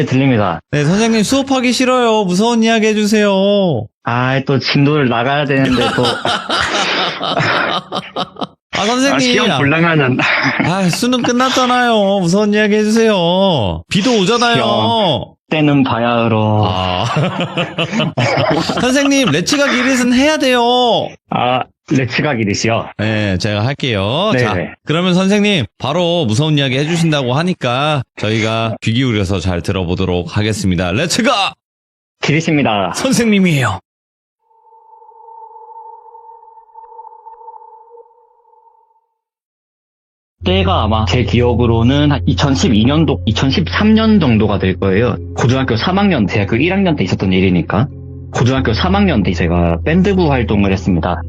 네, 들립니다. 네, 선생님 수업하기 싫어요. 무서운 이야기 해주세요. 또 진도를 나가야 되는데 또. 선생님. 시험 불량하는. 수능 끝났잖아요. 무서운 이야기 해주세요. 비도 오잖아요. 시험 때는 바야흐로. 선생님, 레츠가 기릿은 해야 돼요. 레츠가 기릿이요? 네, 제가 할게요. 네네. 자, 그러면 선생님, 바로 무서운 이야기 해주신다고 하니까 저희가 귀 기울여서 잘 들어보도록 하겠습니다. 레츠가 기릿입니다. 선생님이에요. 때가 아마 제 기억으로는 한 2012년도, 2013년 정도가 될 거예요. 고등학교 3학년, 대학교 1학년 때 있었던 일이니까. 고등학교 3학년 때 제가 밴드부 활동을 했습니다.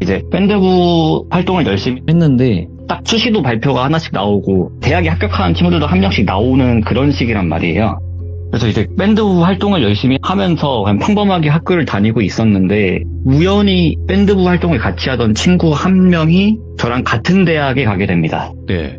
이제 밴드부 활동을 열심히 했는데 딱 수시도 발표가 하나씩 나오고 대학에 합격하는 친구들도 한 명씩 나오는 그런 시기란 말이에요. 그래서 이제 밴드부 활동을 열심히 하면서 그냥 평범하게 학교를 다니고 있었는데 우연히 밴드부 활동을 같이 하던 친구 한 명이 저랑 같은 대학에 가게 됩니다. 네.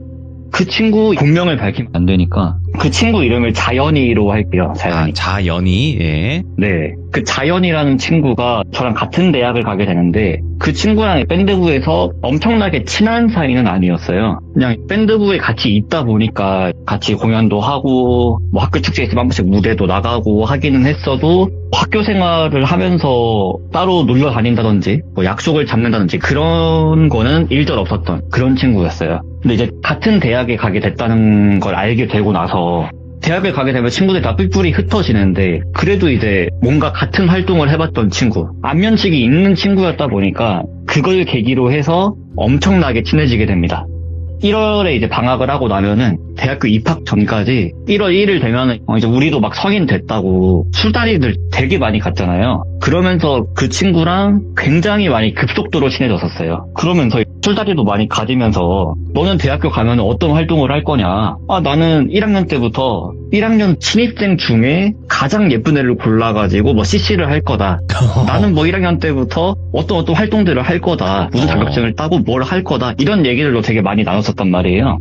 그 친구 본명을 밝히면 안 되니까 그 친구 이름을 자연이로 할게요. 자연이. 자연이, 예. 네. 그 자연이라는 친구가 저랑 같은 대학을 가게 되는데 그 친구랑 밴드부에서 엄청나게 친한 사이는 아니었어요. 그냥 밴드부에 같이 있다 보니까 같이 공연도 하고 뭐 학교 축제에 있으면 한 번씩 무대도 나가고 하기는 했어도 학교 생활을 하면서 따로 놀러 다닌다든지 뭐 약속을 잡는다든지 그런 거는 일절 없었던 그런 친구였어요. 근데 이제 같은 대학에 가게 됐다는 걸 알게 되고 나서 대학에 가게 되면 친구들이 다 뿔뿔이 흩어지는데 그래도 이제 뭔가 같은 활동을 해봤던 친구, 안면식이 있는 친구였다 보니까 그걸 계기로 해서 엄청나게 친해지게 됩니다. 1월에 이제 방학을 하고 나면은 대학교 입학 전까지 1월 1일 되면은 이제 우리도 막 성인 됐다고 술자리들 되게 많이 갔잖아요. 그러면서 그 친구랑 굉장히 많이 급속도로 친해졌었어요. 그러면서 술자리도 많이 가지면서 너는 대학교 가면 어떤 활동을 할 거냐? 나는 1학년 때부터 1학년 신입생 중에 가장 예쁜 애를 골라가지고 뭐 CC를 할 거다. 나는 뭐 1학년 때부터 어떤 활동들을 할 거다. 무슨 자격증을 따고 뭘 할 거다. 이런 얘기들도 되게 많이 나눴었단 말이에요.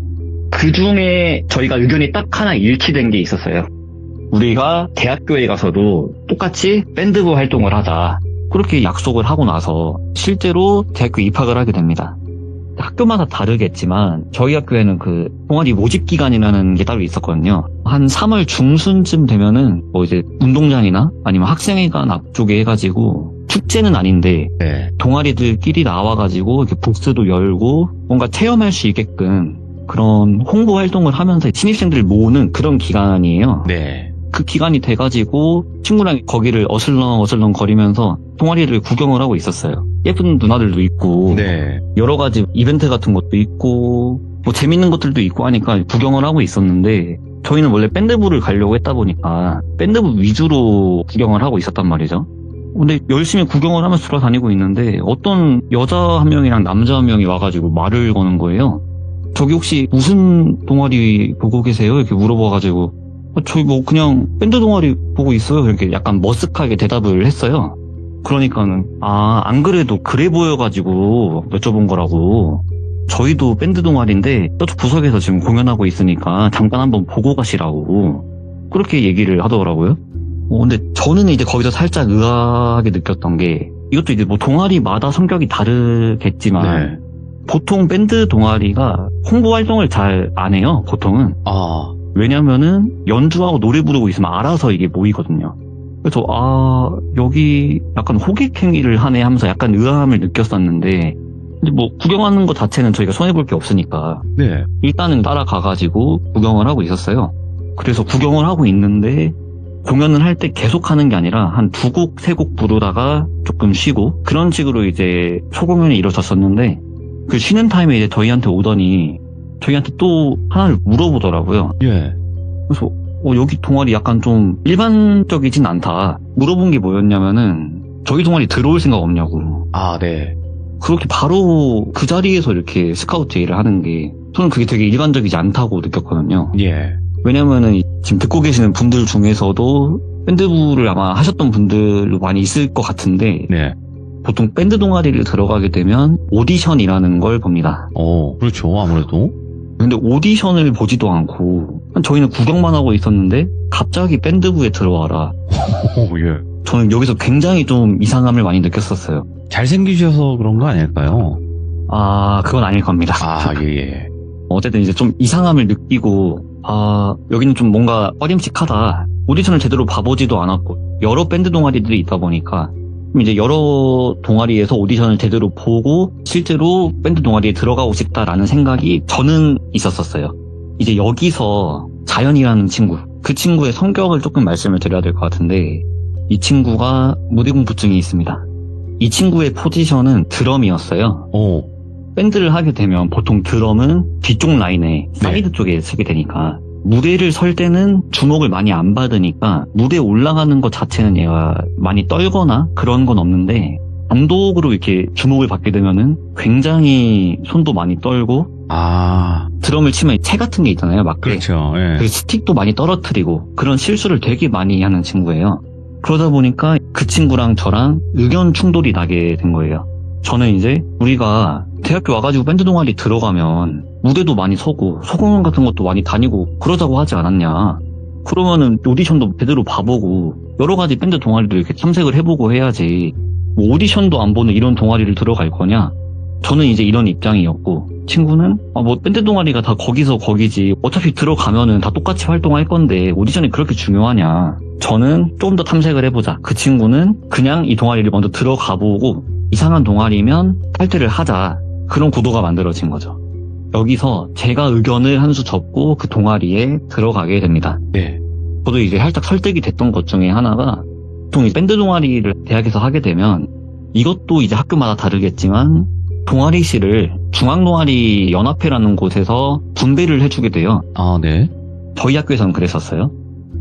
그 중에 저희가 의견이 딱 하나 일치된 게 있었어요. 우리가 대학교에 가서도 똑같이 밴드부 활동을 하자. 그렇게 약속을 하고 나서 실제로 대학교 입학을 하게 됩니다. 학교마다 다르겠지만 저희 학교에는 그 동아리 모집 기간이라는 게 따로 있었거든요. 한 3월 중순쯤 되면은 뭐 이제 운동장이나 아니면 학생회관 앞쪽에 해가지고 축제는 아닌데 네. 동아리들끼리 나와가지고 이렇게 부스도 열고 뭔가 체험할 수 있게끔 그런 홍보 활동을 하면서 신입생들을 모으는 그런 기간이에요. 네. 그 기간이 돼가지고 친구랑 거기를 어슬렁 거리면서 동아리를 구경을 하고 있었어요. 예쁜 누나들도 있고 네. 여러 가지 이벤트 같은 것도 있고 뭐 재밌는 것들도 있고 하니까 구경을 하고 있었는데 저희는 원래 밴드부를 가려고 했다 보니까 밴드부 위주로 구경을 하고 있었단 말이죠. 근데 열심히 구경을 하면서 돌아다니고 있는데 어떤 여자 한 명이랑 남자 한 명이 와가지고 말을 거는 거예요. 저기 혹시 무슨 동아리 보고 계세요? 이렇게 물어봐가지고 저희 뭐 그냥 밴드 동아리 보고 있어요. 이렇게 약간 머쓱하게 대답을 했어요. 그러니까는 안 그래도 그래 보여가지고 여쭤본 거라고. 저희도 밴드 동아리인데 저쪽 구석에서 지금 공연하고 있으니까 잠깐 한번 보고 가시라고 그렇게 얘기를 하더라고요. 근데 저는 이제 거기서 살짝 의아하게 느꼈던 게 이것도 이제 뭐 동아리마다 성격이 다르겠지만 네. 보통 밴드 동아리가 홍보 활동을 잘 안 해요. 보통은. 왜냐면은 연주하고 노래 부르고 있으면 알아서 이게 모이거든요. 그래서 여기 약간 호객행위를 하네 하면서 약간 의아함을 느꼈었는데 근데 뭐 구경하는 것 자체는 저희가 손해볼 게 없으니까 네. 일단은 따라가가지고 구경을 하고 있었어요. 그래서 구경을 하고 있는데 공연을 할 때 계속 하는 게 아니라 한 2곡, 3곡 부르다가 조금 쉬고 그런 식으로 이제 소공연이 이루어졌었는데 그 쉬는 타임에 이제 저희한테 오더니 저희한테 또 하나를 물어보더라고요. 예. 그래서 여기 동아리 약간 좀 일반적이진 않다. 물어본 게 뭐였냐면은 저희 동아리 들어올 생각 없냐고. 네. 그렇게 바로 그 자리에서 이렇게 스카우트 일을 하는 게 저는 그게 되게 일반적이지 않다고 느꼈거든요. 예. 왜냐면은 지금 듣고 계시는 분들 중에서도 밴드부를 아마 하셨던 분들도 많이 있을 것 같은데 네. 보통 밴드 동아리를 들어가게 되면 오디션이라는 걸 봅니다. 그렇죠. 아무래도. 근데 오디션을 보지도 않고 저희는 구경만 하고 있었는데 갑자기 밴드부에 들어와라. 오, 예. 저는 여기서 굉장히 좀 이상함을 많이 느꼈었어요. 잘생기셔서 그런 거 아닐까요? 아, 그건 아닐 겁니다. 아, 예. 어쨌든 이제 좀 이상함을 느끼고, 아, 여기는 좀 뭔가 꺼림칙하다. 오디션을 제대로 봐보지도 않았고, 여러 밴드 동아리들이 있다 보니까, 이제 여러 동아리에서 오디션을 제대로 보고, 실제로 밴드 동아리에 들어가고 싶다라는 생각이 저는 있었었어요. 이제 여기서 자연이라는 친구, 그 친구의 성격을 조금 말씀을 드려야 될 것 같은데, 이 친구가 무대공포증이 있습니다. 이 친구의 포지션은 드럼이었어요. 오. 밴드를 하게 되면 보통 드럼은 뒤쪽 라인에 사이드 쪽에 서게 되니까 무대를 설 때는 주목을 많이 안 받으니까 무대에 올라가는 것 자체는 얘가 많이 떨거나 그런 건 없는데 단독으로 이렇게 주목을 받게 되면은 굉장히 손도 많이 떨고 아. 드럼을 치면 채 같은 게 있잖아요. 막 그렇죠. 예. 그 스틱도 많이 떨어뜨리고 그런 실수를 되게 많이 하는 친구예요. 그러다 보니까 그 친구랑 저랑 의견 충돌이 나게 된 거예요. 저는 이제 우리가 대학교 와가지고 밴드 동아리 들어가면 무대도 많이 서고 소공연 같은 것도 많이 다니고 그러자고 하지 않았냐. 그러면은 오디션도 제대로 봐보고 여러 가지 밴드 동아리도 이렇게 탐색을 해보고 해야지 뭐 오디션도 안 보는 이런 동아리를 들어갈 거냐. 저는 이제 이런 입장이었고 친구는 뭐 밴드 동아리가 다 거기서 거기지 어차피 들어가면은 다 똑같이 활동할 건데 오디션이 그렇게 중요하냐. 저는 좀 더 탐색을 해보자. 그 친구는 그냥 이 동아리를 먼저 들어가보고 이상한 동아리면 탈퇴를 하자. 그런 구도가 만들어진 거죠. 여기서 제가 의견을 한 수 접고 그 동아리에 들어가게 됩니다. 네. 저도 이제 살짝 설득이 됐던 것 중에 하나가 보통 이 밴드 동아리를 대학에서 하게 되면 이것도 이제 학교마다 다르겠지만 동아리실을 중앙동아리 연합회라는 곳에서 분배를 해주게 돼요. 아, 네. 저희 학교에서는 그랬었어요.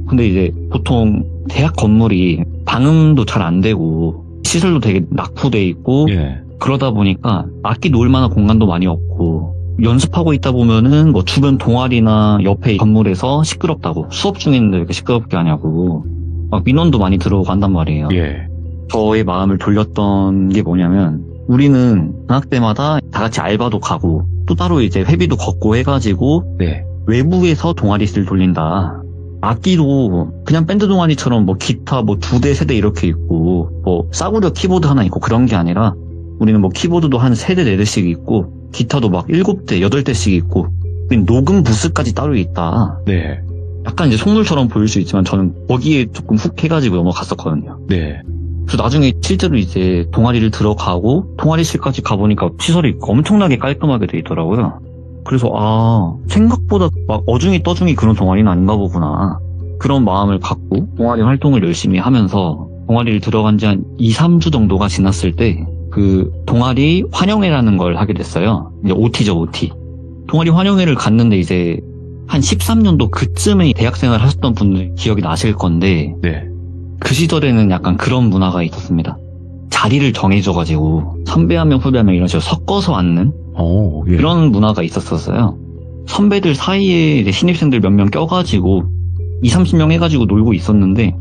근데 이제 보통 대학 건물이 방음도 잘 안 되고 시설도 되게 낙후돼 있고 예. 그러다 보니까 악기 놓을 만한 공간도 많이 없고 연습하고 있다 보면은 뭐 주변 동아리나 옆에 건물에서 시끄럽다고 수업 중인데 왜 이렇게 시끄럽게 하냐고 막 민원도 많이 들어오고 한단 말이에요. 예. 저의 마음을 돌렸던 게 뭐냐면 우리는 방학 때마다 다 같이 알바도 가고 또 따로 이제 회비도 걷고 해가지고 네. 외부에서 동아리를 돌린다. 악기도 그냥 밴드 동아리처럼 뭐 기타 뭐 2대, 3대 이렇게 있고 뭐 싸구려 키보드 하나 있고 그런 게 아니라 우리는 뭐 키보드도 한 3대, 4대씩 있고 기타도 막 7대, 8대씩 있고 녹음 부스까지 따로 있다. 네. 약간 이제 속물처럼 보일 수 있지만 저는 거기에 조금 훅 해가지고 넘어갔었거든요. 네. 그래서 나중에 실제로 이제 동아리를 들어가고 동아리실까지 가보니까 시설이 엄청나게 깔끔하게 돼 있더라고요. 그래서 생각보다 막 어중이 떠중이 그런 동아리는 아닌가 보구나. 그런 마음을 갖고 동아리 활동을 열심히 하면서 동아리를 들어간 지 한 2, 3주 정도가 지났을 때 그 동아리 환영회라는 걸 하게 됐어요. 이제 OT죠, OT. 동아리 환영회를 갔는데 이제 한 13년도 그쯤에 대학생활 하셨던 분들 기억이 나실 건데 네. 그 시절에는 약간 그런 문화가 있었습니다. 자리를 정해줘가지고 선배 한 명, 후배 한 명 이런 식으로 섞어서 앉는 오, 예. 그런 문화가 있었어요. 선배들 사이에 이제 신입생들 몇 명 껴가지고 20, 30명 해가지고 놀고 있었는데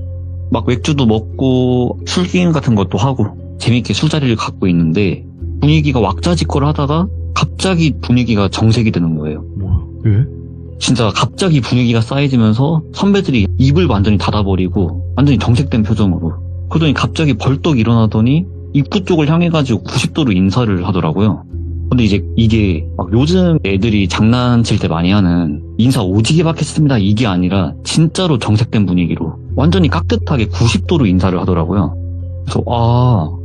막 맥주도 먹고 술 게임 같은 것도 하고 재밌게 술자리를 갖고 있는데 분위기가 왁자지껄 하다가 갑자기 분위기가 정색이 되는 거예요. 뭐야? 예? 진짜 갑자기 분위기가 쌓여지면서 선배들이 입을 완전히 닫아버리고 완전히 정색된 표정으로 그러더니 갑자기 벌떡 일어나더니 입구 쪽을 향해가지고 90도로 인사를 하더라고요. 근데 이제 이게 막 요즘 애들이 장난칠 때 많이 하는 인사 오지게 받겠습니다 이게 아니라 진짜로 정색된 분위기로 완전히 깍듯하게 90도로 인사를 하더라고요. 그래서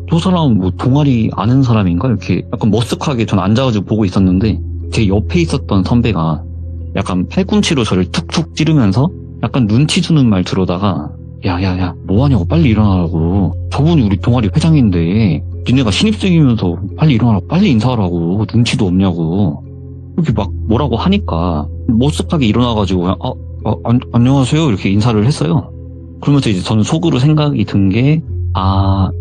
저 사람 뭐 동아리 아는 사람인가 이렇게 약간 머쓱하게 전 앉아가지고 보고 있었는데 제 옆에 있었던 선배가 약간 팔꿈치로 저를 툭툭 찌르면서 약간 눈치 주는 말 들어다가 야야야 뭐하냐고 빨리 일어나라고 저분이 우리 동아리 회장인데 니네가 신입생이면서 빨리 일어나라고 빨리 인사하라고 눈치도 없냐고 이렇게 막 뭐라고 하니까 머쓱하게 일어나가지고 그냥 안녕하세요 이렇게 인사를 했어요. 그러면서 이제 저는 속으로 생각이 든 게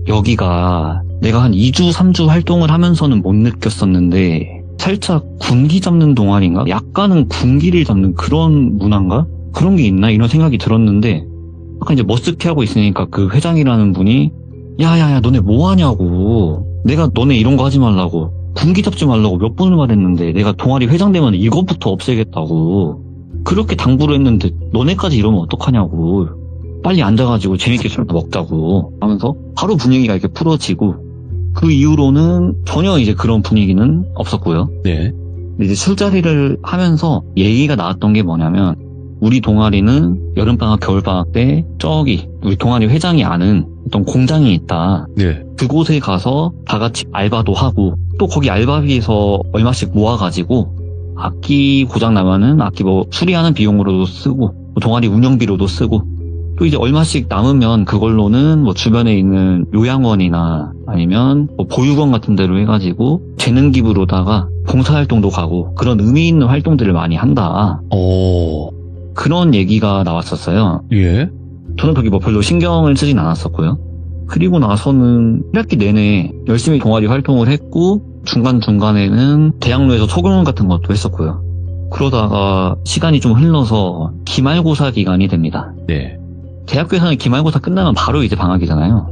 여기가 내가 한 2주 3주 활동을 하면서는 못 느꼈었는데 살짝 군기 잡는 동아리인가? 약간은 군기를 잡는 그런 문화인가? 그런 게 있나? 이런 생각이 들었는데 약간 이제 머쓱해하고 있으니까 그 회장이라는 분이 야야야 너네 뭐 하냐고 내가 너네 이런 거 하지 말라고 군기 잡지 말라고 몇 번을 말했는데 내가 동아리 회장 되면 이것부터 없애겠다고 그렇게 당부를 했는데 너네까지 이러면 어떡하냐고. 빨리 앉아가지고 재밌게 술 먹자고 하면서 바로 분위기가 이렇게 풀어지고 그 이후로는 전혀 이제 그런 분위기는 없었고요. 네. 근데 이제 술자리를 하면서 얘기가 나왔던 게 뭐냐면 우리 동아리는 여름방학, 겨울방학 때 저기 우리 동아리 회장이 아는 어떤 공장이 있다. 네. 그곳에 가서 다 같이 알바도 하고 또 거기 알바비에서 얼마씩 모아가지고 악기 고장 나면은 악기 뭐 수리하는 비용으로도 쓰고 뭐 동아리 운영비로도 쓰고 또 이제 얼마씩 남으면 그걸로는 뭐 주변에 있는 요양원이나 아니면 뭐 보육원 같은 데로 해가지고 재능 기부로다가 봉사활동도 가고 그런 의미 있는 활동들을 많이 한다. 그런 얘기가 나왔었어요. 예. 저는 거기 뭐 별로 신경을 쓰진 않았었고요. 그리고 나서는 1학기 내내 열심히 동아리 활동을 했고 중간중간에는 대학로에서 소규모 같은 것도 했었고요. 그러다가 시간이 좀 흘러서 기말고사 기간이 됩니다. 네. 대학교에서는 기말고사 끝나면 바로 이제 방학이잖아요.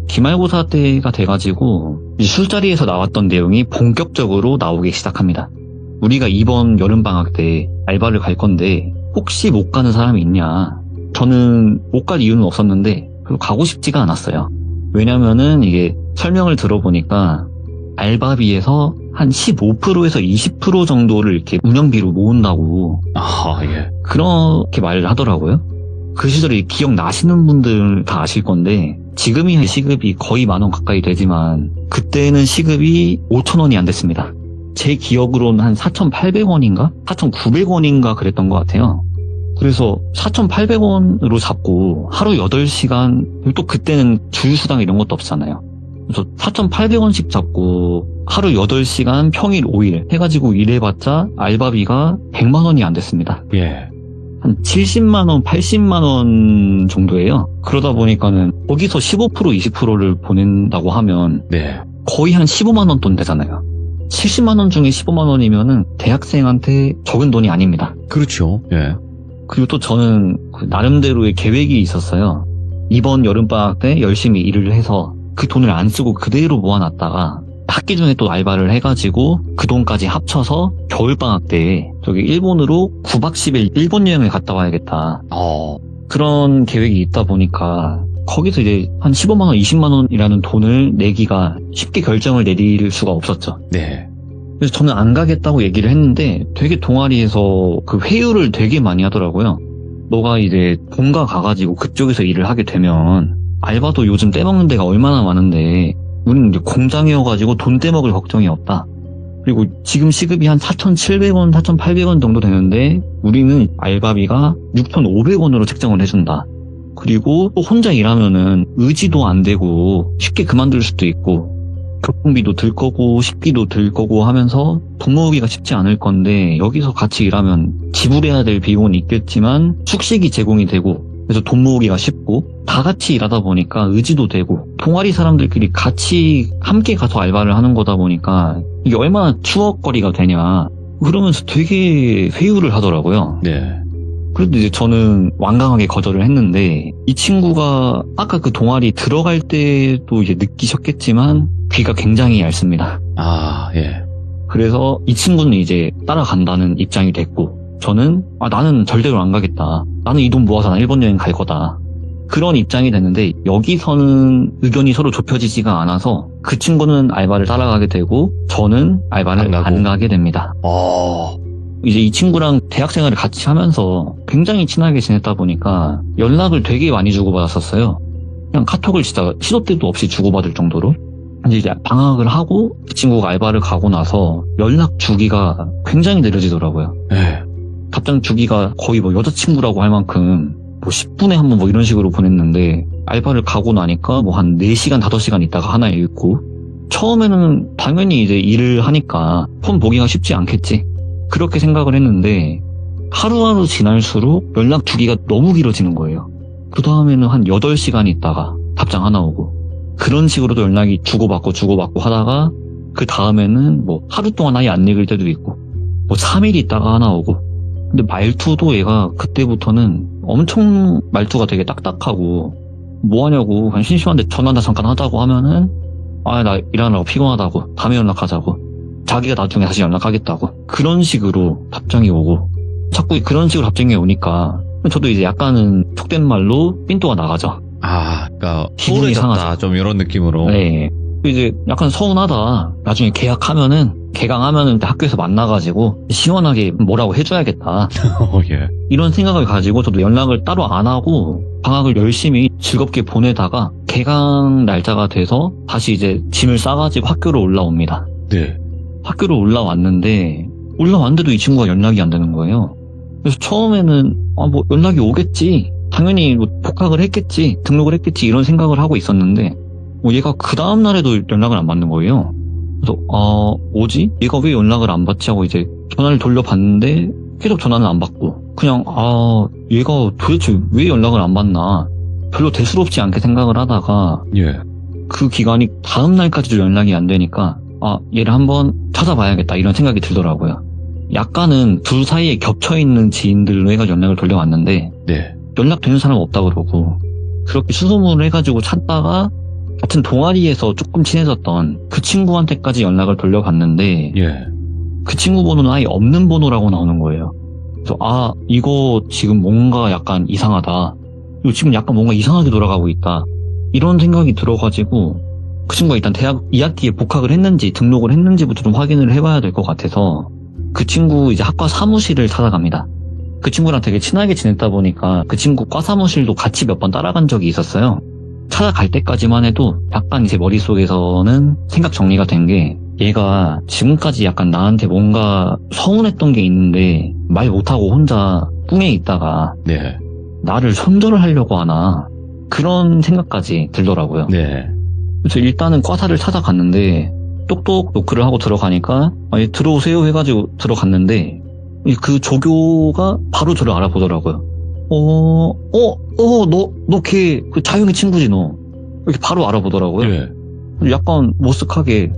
기말고사 때가 돼가지고 이제 술자리에서 나왔던 내용이 본격적으로 나오기 시작합니다. 우리가 이번 여름방학 때 알바를 갈 건데 혹시 못 가는 사람이 있냐. 저는 못 갈 이유는 없었는데 별로 가고 싶지가 않았어요. 왜냐면은 이게 설명을 들어보니까 알바비에서 한 15%에서 20% 정도를 이렇게 운영비로 모은다고 예. 그렇게 말을 하더라고요. 그 시절에 기억나시는 분들 다 아실 건데 지금이 시급이 거의 10,000원 가까이 되지만 그때는 시급이 5,000원이 안 됐습니다. 제 기억으로는 한 4,800원인가? 4,900원인가 그랬던 것 같아요. 그래서 4,800원으로 잡고 하루 8시간, 또 그때는 주휴수당 이런 것도 없잖아요. 그래서 4,800원씩 잡고 하루 8시간 평일 5일 해가지고 일해봤자 알바비가 100만 원이 안 됐습니다. 예. 한 70만 원, 80만 원 정도예요. 그러다 보니까는 거기서 15%, 20%를 보낸다고 하면 네. 거의 한 15만 원 돈 되잖아요. 70만 원 중에 15만 원이면은 대학생한테 적은 돈이 아닙니다. 그렇죠. 예. 그리고 또 저는 그 나름대로의 계획이 있었어요. 이번 여름방학 때 열심히 일을 해서 그 돈을 안 쓰고 그대로 모아놨다가 학기 중에 또 알바를 해가지고 그 돈까지 합쳐서 겨울방학 때 저기 일본으로 9박 10일 일본 여행을 갔다 와야겠다. 그런 계획이 있다 보니까 거기서 이제 한 15만 원, 20만 원이라는 돈을 내기가 쉽게 결정을 내릴 수가 없었죠. 네. 그래서 저는 안 가겠다고 얘기를 했는데 되게 동아리에서 그 회유를 되게 많이 하더라고요. 너가 이제 본가 가가지고 그쪽에서 일을 하게 되면 알바도 요즘 떼먹는 데가 얼마나 많은데 우리는 이제 공장이어가지고 돈 떼먹을 걱정이 없다. 그리고 지금 시급이 한 4,700원, 4,800원 정도 되는데 우리는 알바비가 6,500원으로 책정을 해준다. 그리고 또 혼자 일하면은 의지도 안 되고 쉽게 그만둘 수도 있고 교통비도 들 거고 식비도 들 거고 하면서 돈 모으기가 쉽지 않을 건데 여기서 같이 일하면 지불해야 될 비용은 있겠지만 숙식이 제공이 되고 그래서 돈 모으기가 쉽고 다 같이 일하다 보니까 의지도 되고 동아리 사람들끼리 같이 함께 가서 알바를 하는 거다 보니까 이게 얼마나 추억거리가 되냐 그러면서 되게 회유를 하더라고요. 네. 그래도 이제 저는 완강하게 거절을 했는데 이 친구가 아까 그 동아리 들어갈 때도 이제 느끼셨겠지만 귀가 굉장히 얇습니다. 예. 그래서 이 친구는 이제 따라간다는 입장이 됐고 저는 나는 절대로 안 가겠다. 나는 이 돈 모아서 나 일본 여행 갈 거다. 그런 입장이 됐는데 여기서는 의견이 서로 좁혀지지가 않아서 그 친구는 알바를 따라가게 되고 저는 알바를 안 가게 됩니다. 이제 이 친구랑 대학 생활을 같이 하면서 굉장히 친하게 지냈다 보니까 연락을 되게 많이 주고받았었어요. 그냥 카톡을 진짜 시도 때도 없이 주고받을 정도로. 이제 방학을 하고 이 친구가 알바를 가고 나서 연락 주기가 굉장히 느려지더라고요. 네. 답장 주기가 거의 뭐 여자친구라고 할 만큼 뭐 10분에 한 번 뭐 이런 식으로 보냈는데 알바를 가고 나니까 뭐 한 4시간, 5시간 있다가 하나 읽고 처음에는 당연히 이제 일을 하니까 폰 보기가 쉽지 않겠지. 그렇게 생각을 했는데 하루하루 지날수록 연락 주기가 너무 길어지는 거예요. 그 다음에는 한 8시간 있다가 답장 하나 오고 그런 식으로도 연락이 주고받고 하다가 그 다음에는 뭐 하루 동안 아예 안 읽을 때도 있고 뭐 3일 있다가 하나 오고 근데 말투도 얘가 그때부터는 엄청 말투가 되게 딱딱하고 뭐하냐고 그냥 심심한데 전화 잠깐 하자고 하면은 나 일하느라고 피곤하다고 다음에 연락하자고 자기가 나중에 다시 연락하겠다고 그런 식으로 답장이 오고 자꾸 그런 식으로 답장이 오니까 저도 이제 약간은 속된 말로 삔또가 나가죠. 그러니까 기분이 소홀해졌다 상하죠. 좀 이런 느낌으로. 네. 이제 약간 서운하다. 나중에 개강하면은 학교에서 만나가지고 시원하게 뭐라고 해줘야겠다. 예. 이런 생각을 가지고 저도 연락을 따로 안 하고 방학을 열심히 즐겁게 보내다가 개강 날짜가 돼서 다시 이제 짐을 싸가지고 학교로 올라옵니다. 네. 학교로 올라왔는데도 이 친구가 연락이 안 되는 거예요. 그래서 처음에는 뭐 연락이 오겠지. 당연히 뭐 복학을 했겠지. 등록을 했겠지. 이런 생각을 하고 있었는데 얘가 그 다음 날에도 연락을 안 받는 거예요. 그래서 뭐지? 얘가 왜 연락을 안 받지 하고 이제 전화를 돌려봤는데 계속 전화는 안 받고 그냥 얘가 도대체 왜 연락을 안 받나 별로 대수롭지 않게 생각을 하다가 예. 그 기간이 다음 날까지도 연락이 안 되니까 얘를 한번 찾아봐야겠다 이런 생각이 들더라고요. 약간은 둘 사이에 겹쳐있는 지인들로 해가지고 연락을 돌려왔는데 네. 연락되는 사람 없다 그러고 그렇게 수소문을 해가지고 찾다가 같은 동아리에서 조금 친해졌던 그 친구한테까지 연락을 돌려봤는데 예. 그 친구 번호는 아예 없는 번호라고 나오는 거예요. 그래서 이거 지금 뭔가 약간 이상하다. 이거 지금 약간 뭔가 이상하게 돌아가고 있다. 이런 생각이 들어가지고 그 친구가 일단 대학 2학기에 복학을 했는지 등록을 했는지부터 좀 확인을 해봐야 될 것 같아서 그 친구 이제 학과 사무실을 찾아갑니다. 그 친구랑 되게 친하게 지냈다 보니까 그 친구 과 사무실도 같이 몇 번 따라간 적이 있었어요. 찾아갈 때까지만 해도 약간 이제 머릿속에서는 생각 정리가 된 게 얘가 지금까지 약간 나한테 뭔가 서운했던 게 있는데 말 못하고 혼자 꿍에 있다가 네. 나를 손절을 하려고 하나 그런 생각까지 들더라고요. 네. 그래서 일단은 과사를 찾아갔는데 똑똑 노크를 하고 들어가니까 들어오세요 해가지고 들어갔는데 그 조교가 바로 저를 알아보더라고요. 너 걔 그 자영이 친구지 너. 이렇게 바로 알아보더라고요. 예. 약간 머쓱하게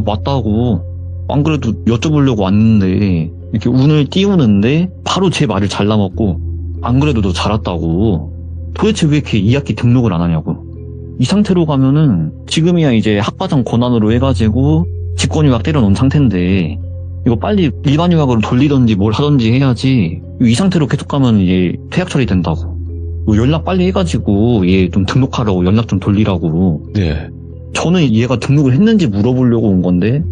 맞다고 안 그래도 여쭤보려고 왔는데 이렇게 운을 띄우는데 바로 제 말을 잘라먹고 안 그래도 너 잘 왔다고 도대체 왜 이렇게 2학기 등록을 안 하냐고. 이 상태로 가면은 지금이야 이제 학과장 권한으로 해가지고 직권유학 때려놓은 상태인데 이거 빨리 일반 유학으로 돌리던지 뭘 하던지 해야지 이 상태로 계속 가면 이제 퇴학 처리된다고. 연락 빨리 해가지고 얘 좀 등록하라고 연락 좀 돌리라고. 네. 저는 얘가 등록을 했는지 물어보려고 온 건데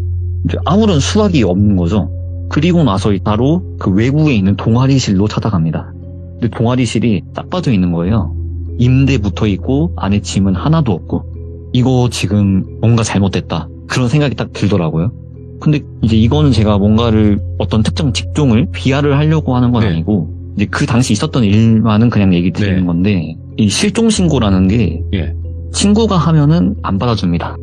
이제 아무런 수확이 없는 거죠. 그리고 나서 바로 그 외국에 있는 동아리실로 찾아갑니다. 근데 동아리실이 딱 빠져 있는 거예요. 임대 붙어 있고 안에 짐은 하나도 없고 이거 지금 뭔가 잘못됐다 그런 생각이 딱 들더라고요. 근데 이제 이거는 제가 뭔가를 어떤 특정 직종을 비하를 하려고 하는 건 네. 아니고 이제 그 당시 있었던 일만은 그냥 얘기 드리는 네. 건데 이 실종 신고라는 게 예. 친구가 하면은 안 받아줍니다.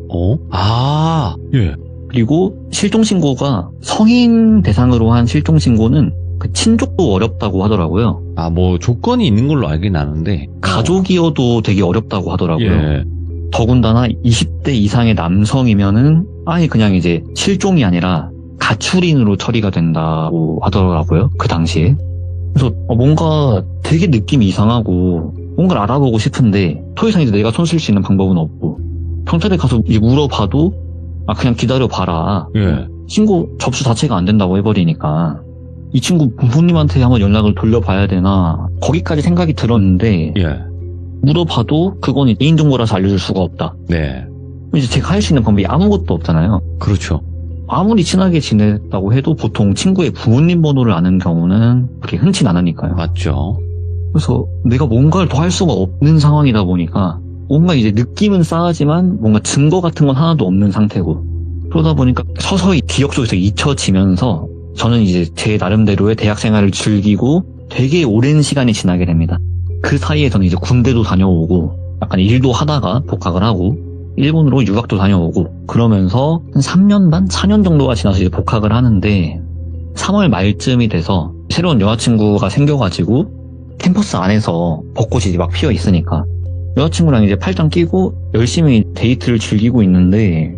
예. 그리고 실종 신고가 성인 대상으로 한 실종 신고는 그 친족도 어렵다고 하더라고요. 뭐 조건이 있는 걸로 알긴 아는데. 가족이어도 되게 어렵다고 하더라고요. 예. 더군다나 20대 이상의 남성이면은 아예 그냥 이제 실종이 아니라 가출인으로 처리가 된다고 하더라고요. 그 당시에. 그래서 뭔가 되게 느낌이 이상하고 뭔가를 알아보고 싶은데 더 이상 이제 내가 손 쓸 수 있는 방법은 없고 경찰에 가서 이제 물어봐도 그냥 기다려봐라. 예. 신고 접수 자체가 안 된다고 해버리니까 이 친구 부모님한테 한번 연락을 돌려봐야 되나 거기까지 생각이 들었는데 예. 물어봐도 그건 개인정보라서 알려줄 수가 없다. 네. 이제 제가 할 수 있는 방법이 아무것도 없잖아요. 그렇죠. 아무리 친하게 지냈다고 해도 보통 친구의 부모님 번호를 아는 경우는 그렇게 흔치 않으니까요. 맞죠. 그래서 내가 뭔가를 더 할 수가 없는 상황이다 보니까 뭔가 이제 느낌은 싸하지만 뭔가 증거 같은 건 하나도 없는 상태고 그러다 보니까 서서히 기억 속에서 잊혀지면서 저는 이제 제 나름대로의 대학 생활을 즐기고 되게 오랜 시간이 지나게 됩니다. 그 사이에 저는 이제 군대도 다녀오고 약간 일도 하다가 복학을 하고 일본으로 유학도 다녀오고 그러면서 한 3년 반? 4년 정도가 지나서 이제 복학을 하는데 3월 말쯤이 돼서 새로운 여자친구가 생겨가지고 캠퍼스 안에서 벚꽃이 이제 막 피어 있으니까 여자친구랑 이제 팔짱 끼고 열심히 데이트를 즐기고 있는데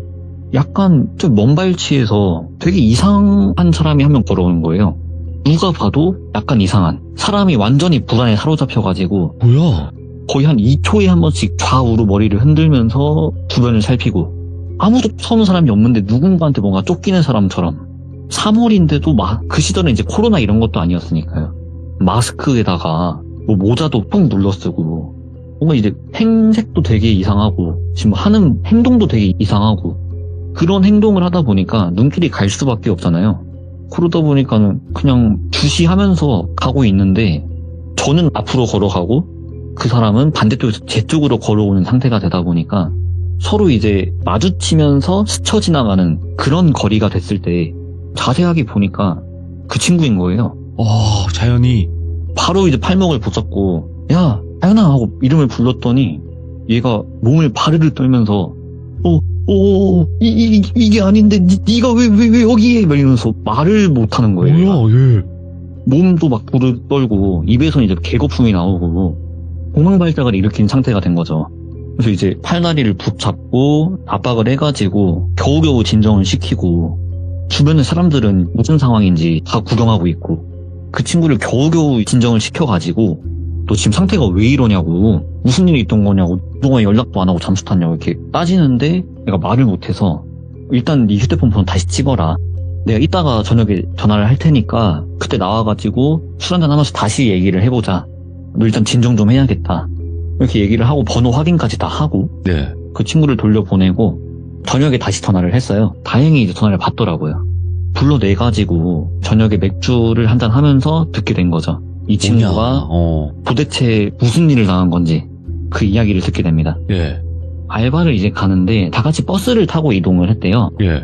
약간 좀 먼발치에서 되게 이상한 사람이 한 명 걸어오는 거예요. 누가 봐도 약간 이상한 사람이 완전히 불안에 사로잡혀가지고 뭐야? 거의 한 2초에 한 번씩 좌우로 머리를 흔들면서 주변을 살피고 아무도 서는 사람이 없는데 누군가한테 뭔가 쫓기는 사람처럼 3월인데도 막 그 시절에 이제 코로나 이런 것도 아니었으니까요. 마스크에다가 뭐 모자도 푹 눌러쓰고 뭔가 이제 행색도 되게 이상하고 지금 하는 행동도 되게 이상하고 그런 행동을 하다 보니까 눈길이 갈 수밖에 없잖아요. 그러다 보니까는 그냥 주시하면서 가고 있는데 저는 앞으로 걸어가고 그 사람은 반대쪽에서 제 쪽으로 걸어오는 상태가 되다 보니까 서로 이제 마주치면서 스쳐 지나가는 그런 거리가 됐을 때 자세하게 보니까 그 친구인 거예요. 자연이. 바로 이제 팔목을 붙잡고 야 자연아 하고 이름을 불렀더니 얘가 몸을 바르르 떨면서 이게 아닌데 네가 왜 여기에 막 이러면서 말을 못하는 거예요. 예. 몸도 막 부르르 떨고 입에서 이제 개거품이 나오고 공황발작을 일으킨 상태가 된 거죠. 그래서 이제 팔다리를 붙잡고 압박을 해가지고 겨우겨우 진정을 시키고 주변의 사람들은 무슨 상황인지 다 구경하고 있고 그 친구를 겨우겨우 진정을 시켜가지고 너 지금 상태가 왜 이러냐고 무슨 일이 있던 거냐고 그동안 연락도 안 하고 잠수 탔냐고 이렇게 따지는데 내가 말을 못해서 일단 네 휴대폰 번호 다시 찍어라. 내가 이따가 저녁에 전화를 할 테니까 그때 나와가지고 술 한잔 하면서 다시 얘기를 해보자. 너 일단 진정 좀 해야겠다. 이렇게 얘기를 하고 번호 확인까지 다 하고 네. 그 친구를 돌려보내고 저녁에 다시 전화를 했어요. 다행히 이제 전화를 받더라고요. 불러내가지고 저녁에 맥주를 한잔 하면서 듣게 된 거죠. 이 친구가 도대체 무슨 일을 당한 건지 그 이야기를 듣게 됩니다. 예. 알바를 이제 가는데 다 같이 버스를 타고 이동을 했대요. 예.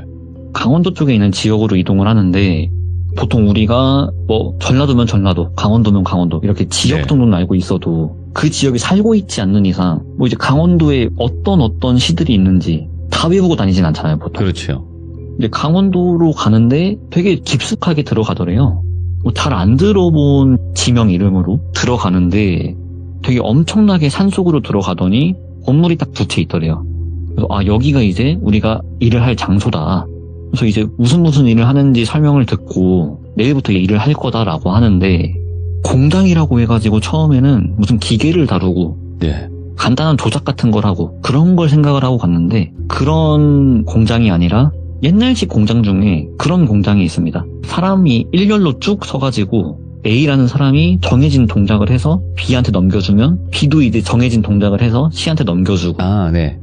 강원도 쪽에 있는 지역으로 이동을 하는데 보통 우리가 뭐 전라도면 전라도, 강원도면 강원도 이렇게 지역 네. 정도는 알고 있어도 그 지역에 살고 있지 않는 이상 뭐 이제 강원도에 어떤 시들이 있는지 다 외우고 다니진 않잖아요, 보통. 그렇죠. 근데 강원도로 가는데 되게 깊숙하게 들어가더래요. 뭐 잘 안 들어본 지명 이름으로 들어가는데 되게 엄청나게 산속으로 들어가더니 건물이 딱 붙어 있더래요. 그래서 여기가 이제 우리가 일을 할 장소다. 그래서 이제 무슨 일을 하는지 설명을 듣고 내일부터 일을 할 거다라고 하는데 공장이라고 해가지고 처음에는 무슨 기계를 다루고 네. 간단한 조작 같은 걸 하고 그런 걸 생각을 하고 갔는데 그런 공장이 아니라 옛날식 공장 중에 그런 공장이 있습니다. 사람이 일렬로 쭉 서가지고 A라는 사람이 정해진 동작을 해서 B한테 넘겨주면 B도 이제 정해진 동작을 해서 C한테 넘겨주고 네.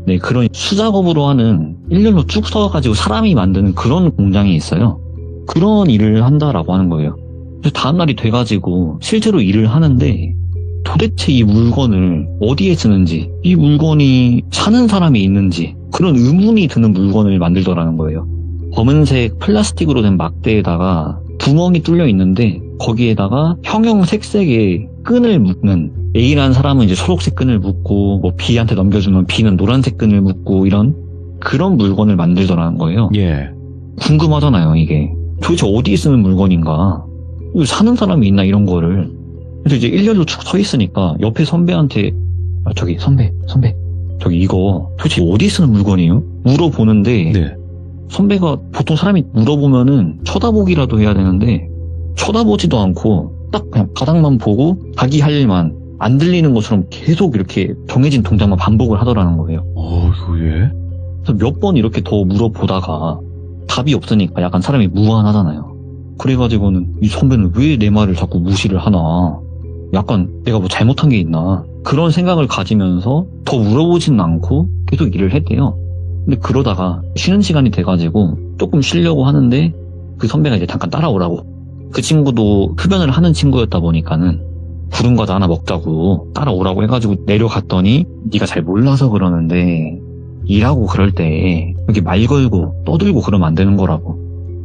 네, 그런 수작업으로 하는 일렬로 쭉 서가지고 사람이 만드는 그런 공장이 있어요. 그런 일을 한다라고 하는 거예요. 그래서 다음날이 돼가지고 실제로 일을 하는데 도대체 이 물건을 어디에 쓰는지 이 물건이 사는 사람이 있는지 그런 의문이 드는 물건을 만들더라는 거예요. 검은색 플라스틱으로 된 막대에다가 구멍이 뚫려 있는데 거기에다가 형형색색의 끈을 묶는 A라는 사람은 이제 초록색 끈을 묶고 뭐 B한테 넘겨주면 B는 노란색 끈을 묶고 이런 그런 물건을 만들더라는 거예요. 예. 궁금하잖아요, 이게. 도대체 어디에 쓰는 물건인가? 이거 사는 사람이 있나 이런 거를. 그래서 이제 일렬로 쭉 서 있으니까 옆에 선배한테 저기 선배 저기 이거 도대체 어디에 쓰는 물건이에요? 물어보는데 네. 선배가 보통 사람이 물어보면은 쳐다보기라도 해야 되는데 쳐다보지도 않고 딱 그냥 바닥만 보고 자기 할 일만 안 들리는 것처럼 계속 이렇게 정해진 동작만 반복을 하더라는 거예요. 이거 예? 그래서 몇 번 이렇게 더 물어보다가 답이 없으니까 약간 사람이 무안하잖아요. 그래가지고는 이 선배는 왜 내 말을 자꾸 무시를 하나, 약간 내가 뭐 잘못한 게 있나 그런 생각을 가지면서 더 물어보지는 않고 계속 일을 했대요. 근데 그러다가 쉬는 시간이 돼가지고 조금 쉬려고 하는데 그 선배가 이제 잠깐 따라오라고. 그 친구도 흡연을 하는 친구였다 보니까는 구름 과자 하나 먹자고 따라오라고 해가지고 내려갔더니 네가 잘 몰라서 그러는데 일하고 그럴 때 이렇게 말 걸고 떠들고 그러면 안 되는 거라고.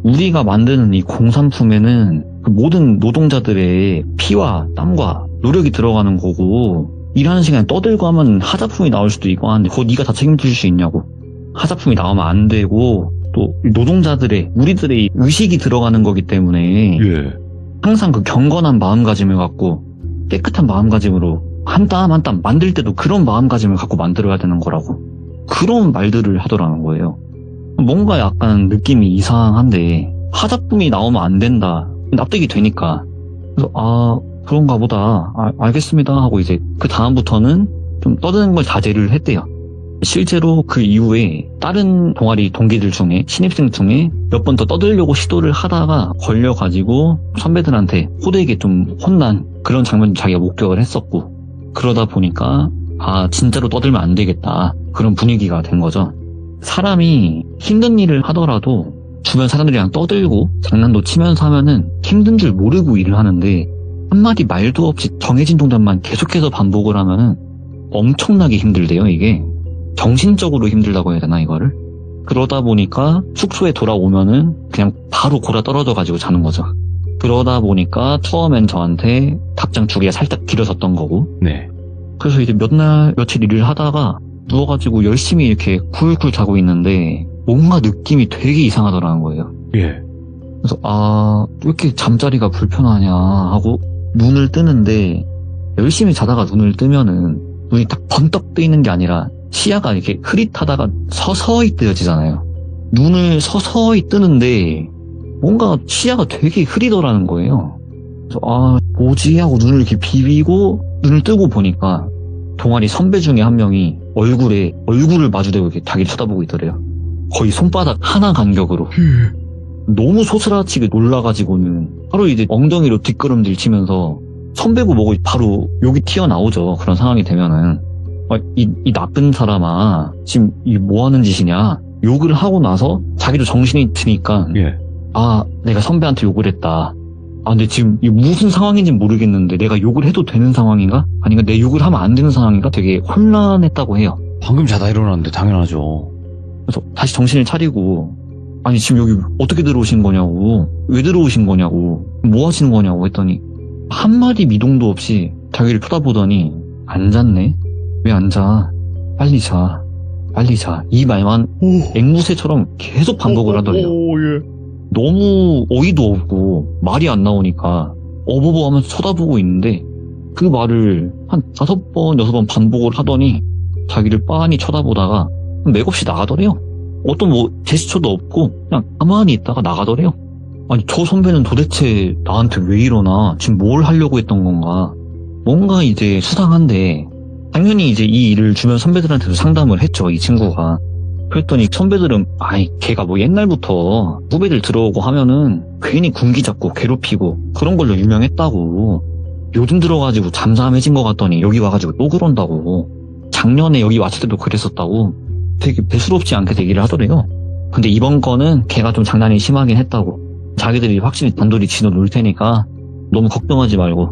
우리가 만드는 이 공산품에는 그 모든 노동자들의 피와 땀과 노력이 들어가는 거고 일하는 시간에 떠들고 하면 하자품이 나올 수도 있고 하는데 그거 네가 다 책임질 수 있냐고. 하자품이 나오면 안 되고 또 노동자들의 우리들의 의식이 들어가는 거기 때문에 예. 항상 그 경건한 마음가짐을 갖고 깨끗한 마음가짐으로 한 땀 한 땀 만들 때도 그런 마음가짐을 갖고 만들어야 되는 거라고. 그런 말들을 하더라는 거예요. 뭔가 약간 느낌이 이상한데 하자품이 나오면 안 된다. 납득이 되니까. 그래서 그런가 보다. 알겠습니다 하고 이제 그 다음부터는 좀 떠드는 걸 자제를 했대요. 실제로 그 이후에 다른 동아리 동기들 중에 신입생 중에 몇 번 더 떠들려고 시도를 하다가 걸려가지고 선배들한테 호되게 좀 혼난 그런 장면도 자기가 목격을 했었고, 그러다 보니까 아 진짜로 떠들면 안 되겠다 그런 분위기가 된 거죠. 사람이 힘든 일을 하더라도 주변 사람들이랑 떠들고 장난도 치면서 하면은 힘든 줄 모르고 일을 하는데, 한마디 말도 없이 정해진 동작만 계속해서 반복을 하면은 엄청나게 힘들대요. 이게 정신적으로 힘들다고 해야 되나 이거를. 그러다 보니까 숙소에 돌아오면은 그냥 바로 골아 떨어져 가지고 자는 거죠. 그러다 보니까 처음엔 저한테 답장 주기가 살짝 길어졌던 거고, 네. 그래서 이제 몇 날 며칠 일을 하다가 누워가지고 열심히 이렇게 쿨쿨 자고 있는데 뭔가 느낌이 되게 이상하더라는 거예요. 예. 그래서 왜 이렇게 잠자리가 불편하냐 하고 눈을 뜨는데, 열심히 자다가 눈을 뜨면은 눈이 딱 번떡 뜨이는 게 아니라 시야가 이렇게 흐릿하다가 서서히 뜨여지잖아요. 눈을 서서히 뜨는데 뭔가 시야가 되게 흐리더라는 거예요. 그래서 뭐지 하고 눈을 이렇게 비비고 눈을 뜨고 보니까 동아리 선배 중에 한 명이 얼굴을 마주대고 이렇게 자기를 쳐다보고 있더래요. 거의 손바닥 하나 간격으로. 너무 소스라치게 놀라가지고는 바로 이제 엉덩이로 뒷걸음질 치면서 선배고 뭐고 바로 욕이 튀어나오죠. 그런 상황이 되면은 이 나쁜 사람아 지금 이 뭐 하는 짓이냐, 욕을 하고 나서 자기도 정신이 드니까 예. 내가 선배한테 욕을 했다. 근데 지금 이 무슨 상황인지 모르겠는데 내가 욕을 해도 되는 상황인가? 아닌가 내 욕을 하면 안 되는 상황인가? 되게 혼란했다고 해요. 방금 자다 일어났는데 당연하죠. 그래서 다시 정신을 차리고, 아니 지금 여기 어떻게 들어오신 거냐고, 왜 들어오신 거냐고, 뭐 하시는 거냐고 했더니 한마디 미동도 없이 자기를 쳐다보더니 안 잤네? 왜 안 자? 빨리 자. 빨리 자. 이 말만 앵무새처럼 계속 반복을 하더래요. 예. 너무 어이도 없고 말이 안 나오니까 어버버 하면서 쳐다보고 있는데, 그 말을 한 5번, 6번 반복을 하더니 자기를 빤히 쳐다보다가 맥없이 나가더래요. 어떤 제스처도 없고 그냥 가만히 있다가 나가더래요. 아니 저 선배는 도대체 나한테 왜 이러나, 지금 뭘 하려고 했던 건가, 뭔가 이제 수상한데, 당연히 이제 이 일을 주변 선배들한테도 상담을 했죠, 이 친구가. 그랬더니 선배들은 걔가 옛날부터 후배들 들어오고 하면은 괜히 군기 잡고 괴롭히고 그런 걸로 유명했다고, 요즘 들어가지고 잠잠해진 것 같더니 여기 와가지고 또 그런다고, 작년에 여기 왔을 때도 그랬었다고 되게 배수롭지 않게 얘기를 하더래요. 근데 이번 거는 걔가 좀 장난이 심하긴 했다고, 자기들이 확실히 단돌이 지도 놓을 테니까 너무 걱정하지 말고,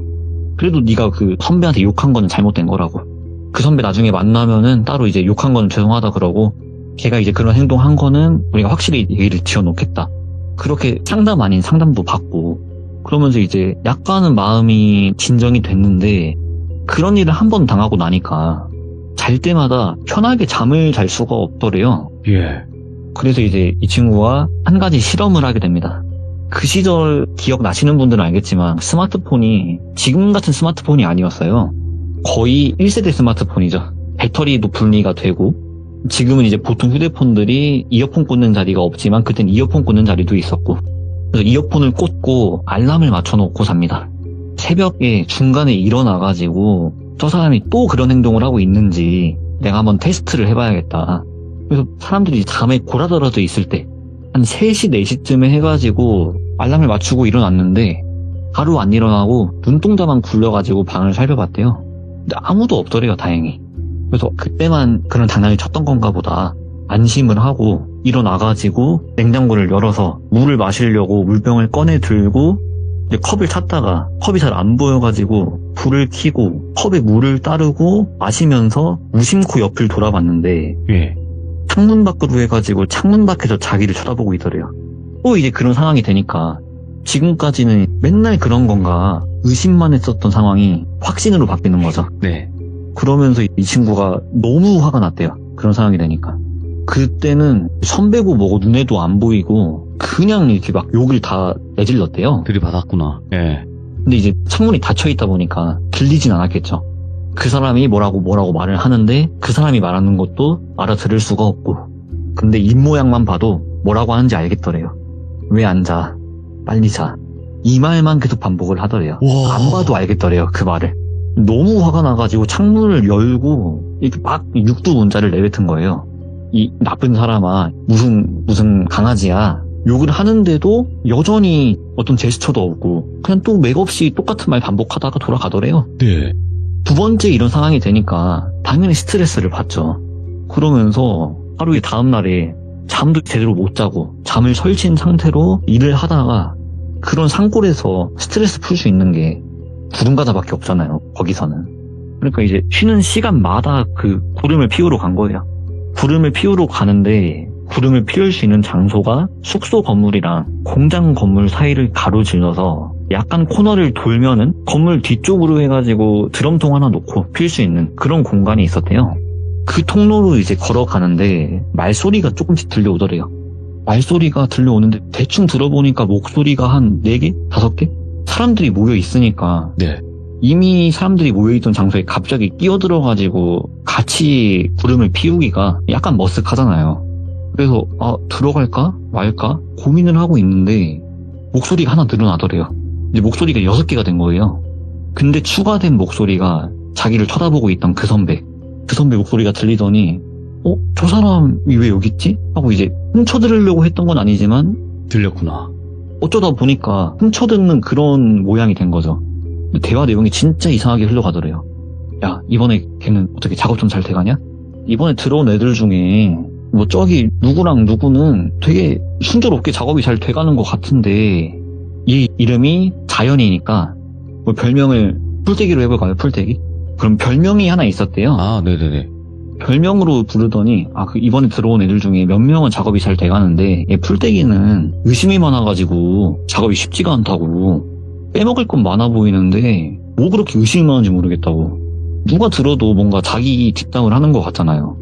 그래도 네가 그 선배한테 욕한 거는 잘못된 거라고, 그 선배 나중에 만나면은 따로 이제 욕한 거는 죄송하다 그러고, 걔가 이제 그런 행동한 거는 우리가 확실히 얘기를 지어놓겠다. 그렇게 상담 아닌 상담도 받고, 그러면서 이제 약간은 마음이 진정이 됐는데, 그런 일을 한 번 당하고 나니까 잘 때마다 편하게 잠을 잘 수가 없더래요. 예. 그래서 이제 이 친구가 한 가지 실험을 하게 됩니다. 그 시절 기억나시는 분들은 알겠지만 스마트폰이 지금 같은 스마트폰이 아니었어요. 거의 1세대 스마트폰이죠. 배터리도 분리가 되고, 지금은 이제 보통 휴대폰들이 이어폰 꽂는 자리가 없지만 그땐 이어폰 꽂는 자리도 있었고, 그래서 이어폰을 꽂고 알람을 맞춰놓고 삽니다. 새벽에 중간에 일어나가지고 저 사람이 또 그런 행동을 하고 있는지 내가 한번 테스트를 해봐야겠다. 그래서 사람들이 잠에 골아떨어져 있을 때 한 3시, 4시쯤에 해가지고 알람을 맞추고 일어났는데 바로 안 일어나고 눈동자만 굴려가지고 방을 살펴봤대요. 근데 아무도 없더래요, 다행히. 그래서 그때만 그런 장난을 쳤던 건가 보다 안심을 하고 일어나가지고 냉장고를 열어서 물을 마시려고 물병을 꺼내 들고 이제 컵을 찾다가 컵이 잘 안 보여가지고 불을 켜고 컵에 물을 따르고 마시면서 무심코 옆을 돌아봤는데, 예. 창문 밖으로 해가지고 창문 밖에서 자기를 쳐다보고 있더래요. 또 이제 그런 상황이 되니까 지금까지는 맨날 그런 건가 의심만 했었던 상황이 확신으로 바뀌는 거죠. 네. 그러면서 이 친구가 너무 화가 났대요. 그런 상황이 되니까. 그때는 선배고 뭐고 눈에도 안 보이고 그냥 이렇게 막 욕을 다 내질렀대요. 들이받았구나. 예. 근데 이제 창문이 닫혀있다 보니까 들리진 않았겠죠. 그 사람이 뭐라고 말을 하는데 그 사람이 말하는 것도 알아들을 수가 없고, 근데 입모양만 봐도 뭐라고 하는지 알겠더래요. 왜 안 자? 빨리 자. 이 말만 계속 반복을 하더래요. 와. 안 봐도 알겠더래요, 그 말을. 너무 화가 나가지고 창문을 열고 이렇게 막 육두 문자를 내뱉은 거예요. 이 나쁜 사람아, 무슨 강아지야. 욕을 하는데도 여전히 어떤 제스처도 없고 그냥 또 맥없이 똑같은 말 반복하다가 돌아가더래요. 네. 두 번째 이런 상황이 되니까 당연히 스트레스를 받죠. 그러면서 하루의 다음 날에 잠도 제대로 못 자고 잠을 설친 상태로 일을 하다가 그런 산골에서 스트레스 풀 수 있는 게 구름가다밖에 없잖아요. 거기서는. 그러니까 이제 쉬는 시간마다 그 구름을 피우러 간 거예요. 구름을 피우러 가는데 구름을 피울 수 있는 장소가 숙소 건물이랑 공장 건물 사이를 가로질러서 약간 코너를 돌면은 건물 뒤쪽으로 해가지고 드럼통 하나 놓고 필 수 있는 그런 공간이 있었대요. 그 통로로 이제 걸어가는데 말소리가 조금씩 들려오더래요. 말소리가 들려오는데 대충 들어보니까 목소리가 한 4개? 5개? 사람들이 모여 있으니까 네. 이미 사람들이 모여있던 장소에 갑자기 끼어들어가지고 같이 구름을 피우기가 약간 머쓱하잖아요. 그래서 들어갈까 말까 고민을 하고 있는데 목소리가 하나 늘어나더래요. 이제 목소리가 6개가 된 거예요. 근데 추가된 목소리가 자기를 쳐다보고 있던 그 선배 목소리가 들리더니 저 사람이 왜 여기 있지? 하고 이제 훔쳐들으려고 했던 건 아니지만 들렸구나. 어쩌다 보니까 훔쳐듣는 그런 모양이 된 거죠. 대화 내용이 진짜 이상하게 흘러가더래요. 야, 이번에 걔는 어떻게 작업 좀 잘 돼가냐? 이번에 들어온 애들 중에 뭐 저기 누구랑 누구는 되게 순조롭게 작업이 잘 돼가는 것 같은데 이 이름이 자연이니까 뭐 별명을 풀떼기로 해볼까요? 풀떼기? 그럼 별명이 하나 있었대요. 아, 네네네. 별명으로 부르더니 이번에 들어온 애들 중에 몇 명은 작업이 잘 돼가는데 얘 풀떼기는 의심이 많아가지고 작업이 쉽지가 않다고 빼먹을 건 많아 보이는데 뭐 그렇게 의심이 많은지 모르겠다고. 누가 들어도 뭔가 자기 뒷담을 하는 것 같잖아요.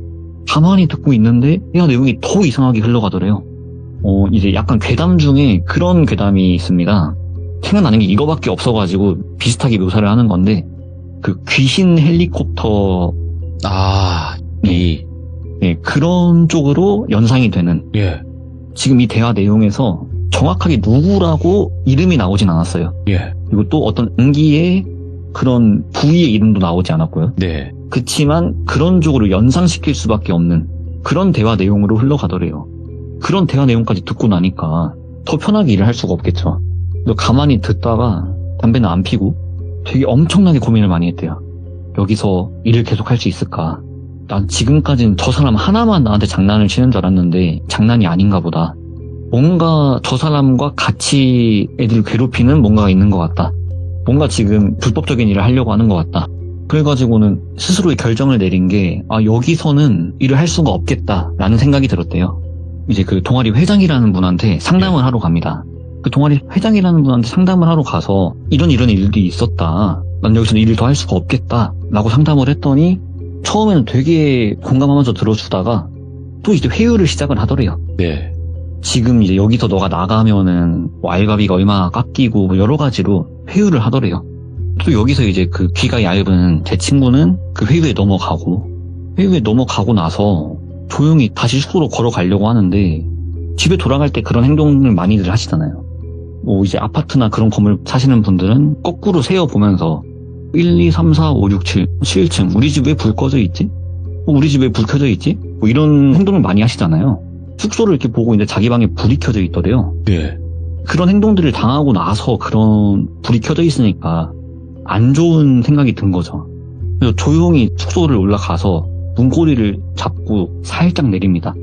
가만히 듣고 있는데 대화 내용이 더 이상하게 흘러가더래요. 이제 약간 괴담 중에 그런 괴담이 있습니다. 생각나는 게 이거밖에 없어가지고 비슷하게 묘사를 하는 건데 그 귀신 헬리콥터 네, 그런 쪽으로 연상이 되는. 예. 지금 이 대화 내용에서 정확하게 누구라고 이름이 나오진 않았어요. 예. 그리고 또 어떤 응기의 그런 부위의 이름도 나오지 않았고요. 네. 그치만 그런 쪽으로 연상시킬 수밖에 없는 그런 대화 내용으로 흘러가더래요. 그런 대화 내용까지 듣고 나니까 더 편하게 일을 할 수가 없겠죠. 또 가만히 듣다가 담배는 안 피고 되게 엄청나게 고민을 많이 했대요. 여기서 일을 계속 할 수 있을까? 난 지금까지는 저 사람 하나만 나한테 장난을 치는 줄 알았는데 장난이 아닌가 보다. 뭔가 저 사람과 같이 애들을 괴롭히는 뭔가가 있는 것 같다. 뭔가 지금 불법적인 일을 하려고 하는 것 같다. 그래가지고는 스스로의 결정을 내린 게 여기서는 일을 할 수가 없겠다라는 생각이 들었대요. 이제 그 동아리 회장이라는 분한테 상담을 하러 갑니다. 그 동아리 회장이라는 분한테 상담을 하러 가서 이런 일들이 있었다. 난 여기서는 일을 더 할 수가 없겠다 라고 상담을 했더니 처음에는 되게 공감하면서 들어주다가 또 이제 회유를 시작을 하더래요. 네. 지금 이제 여기서 너가 나가면은 뭐 알바비가 얼마나 깎이고 뭐 여러 가지로 회유를 하더래요. 또 여기서 이제 그 귀가 얇은 제 친구는 그 회유에 넘어가고 나서 조용히 다시 숙소로 걸어가려고 하는데 집에 돌아갈 때 그런 행동을 많이들 하시잖아요. 뭐 이제 아파트나 그런 건물 사시는 분들은 거꾸로 세어보면서 1, 2, 3, 4, 5, 6, 7, 7층 우리 집 왜 불 꺼져 있지? 우리 집 왜 불 켜져 있지? 뭐 이런 행동을 많이 하시잖아요. 숙소를 이렇게 보고 있는데 자기 방에 불이 켜져 있더래요. 네. 그런 행동들을 당하고 나서 그런 불이 켜져 있으니까 안 좋은 생각이 든 거죠. 그래서 조용히 숙소를 올라가서 문고리를 잡고 살짝 내립니다.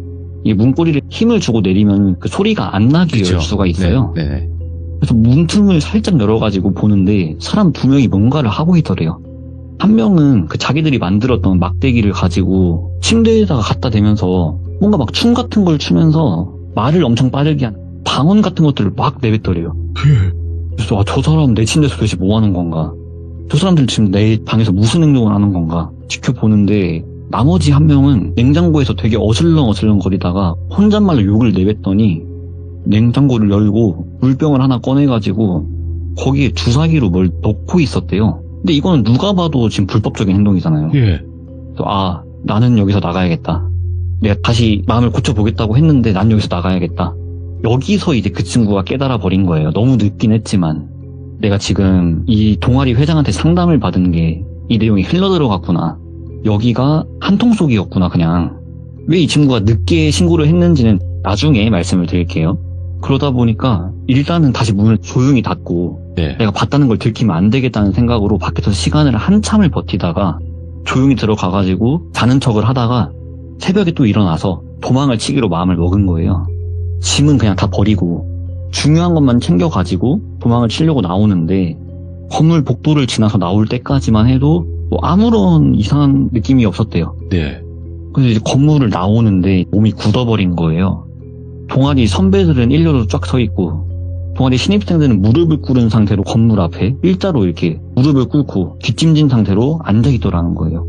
이 문고리를 힘을 주고 내리면 그 소리가 안 나게 열 수가 있어요. 네. 그래서 문틈을 살짝 열어가지고 보는데 사람 2명이 뭔가를 하고 있더래요. 한 명은 그 자기들이 만들었던 막대기를 가지고 침대에다가 갖다 대면서 뭔가 막 춤 같은 걸 추면서 말을 엄청 빠르게 하는 방언 같은 것들을 막 내뱉더래요. 그래서 저 사람 내 침대에서 도대체 뭐 하는 건가? 저 사람들 지금 내 방에서 무슨 행동을 하는 건가? 지켜보는데 나머지 한 명은 냉장고에서 되게 어슬렁어슬렁 거리다가 혼잣말로 욕을 내뱉더니 냉장고를 열고 물병을 하나 꺼내가지고 거기에 주사기로 뭘 넣고 있었대요. 근데 이거는 누가 봐도 지금 불법적인 행동이잖아요. 예. 그래서 나는 여기서 나가야겠다. 내가 다시 마음을 고쳐보겠다고 했는데 난 여기서 나가야겠다. 여기서 이제 그 친구가 깨달아 버린 거예요. 너무 늦긴 했지만 내가 지금 이 동아리 회장한테 상담을 받은 게 이 내용이 흘러들어갔구나. 여기가 한통속이었구나 그냥. 왜 이 친구가 늦게 신고를 했는지는 나중에 말씀을 드릴게요. 그러다 보니까 일단은 다시 문을 조용히 닫고 네. 내가 봤다는 걸 들키면 안 되겠다는 생각으로 밖에서 시간을 한참을 버티다가 조용히 들어가가지고 자는 척을 하다가 새벽에 또 일어나서 도망을 치기로 마음을 먹은 거예요. 짐은 그냥 다 버리고 중요한 것만 챙겨가지고 도망을 치려고 나오는데 건물 복도를 지나서 나올 때까지만 해도 뭐 아무런 이상한 느낌이 없었대요. 네. 그래서 이제 건물을 나오는데 몸이 굳어버린 거예요. 동아리 선배들은 일렬로 쫙 서 있고 동아리 신입생들은 무릎을 꿇은 상태로 건물 앞에 일자로 이렇게 무릎을 꿇고 뒷짐진 상태로 앉아있더라는 거예요.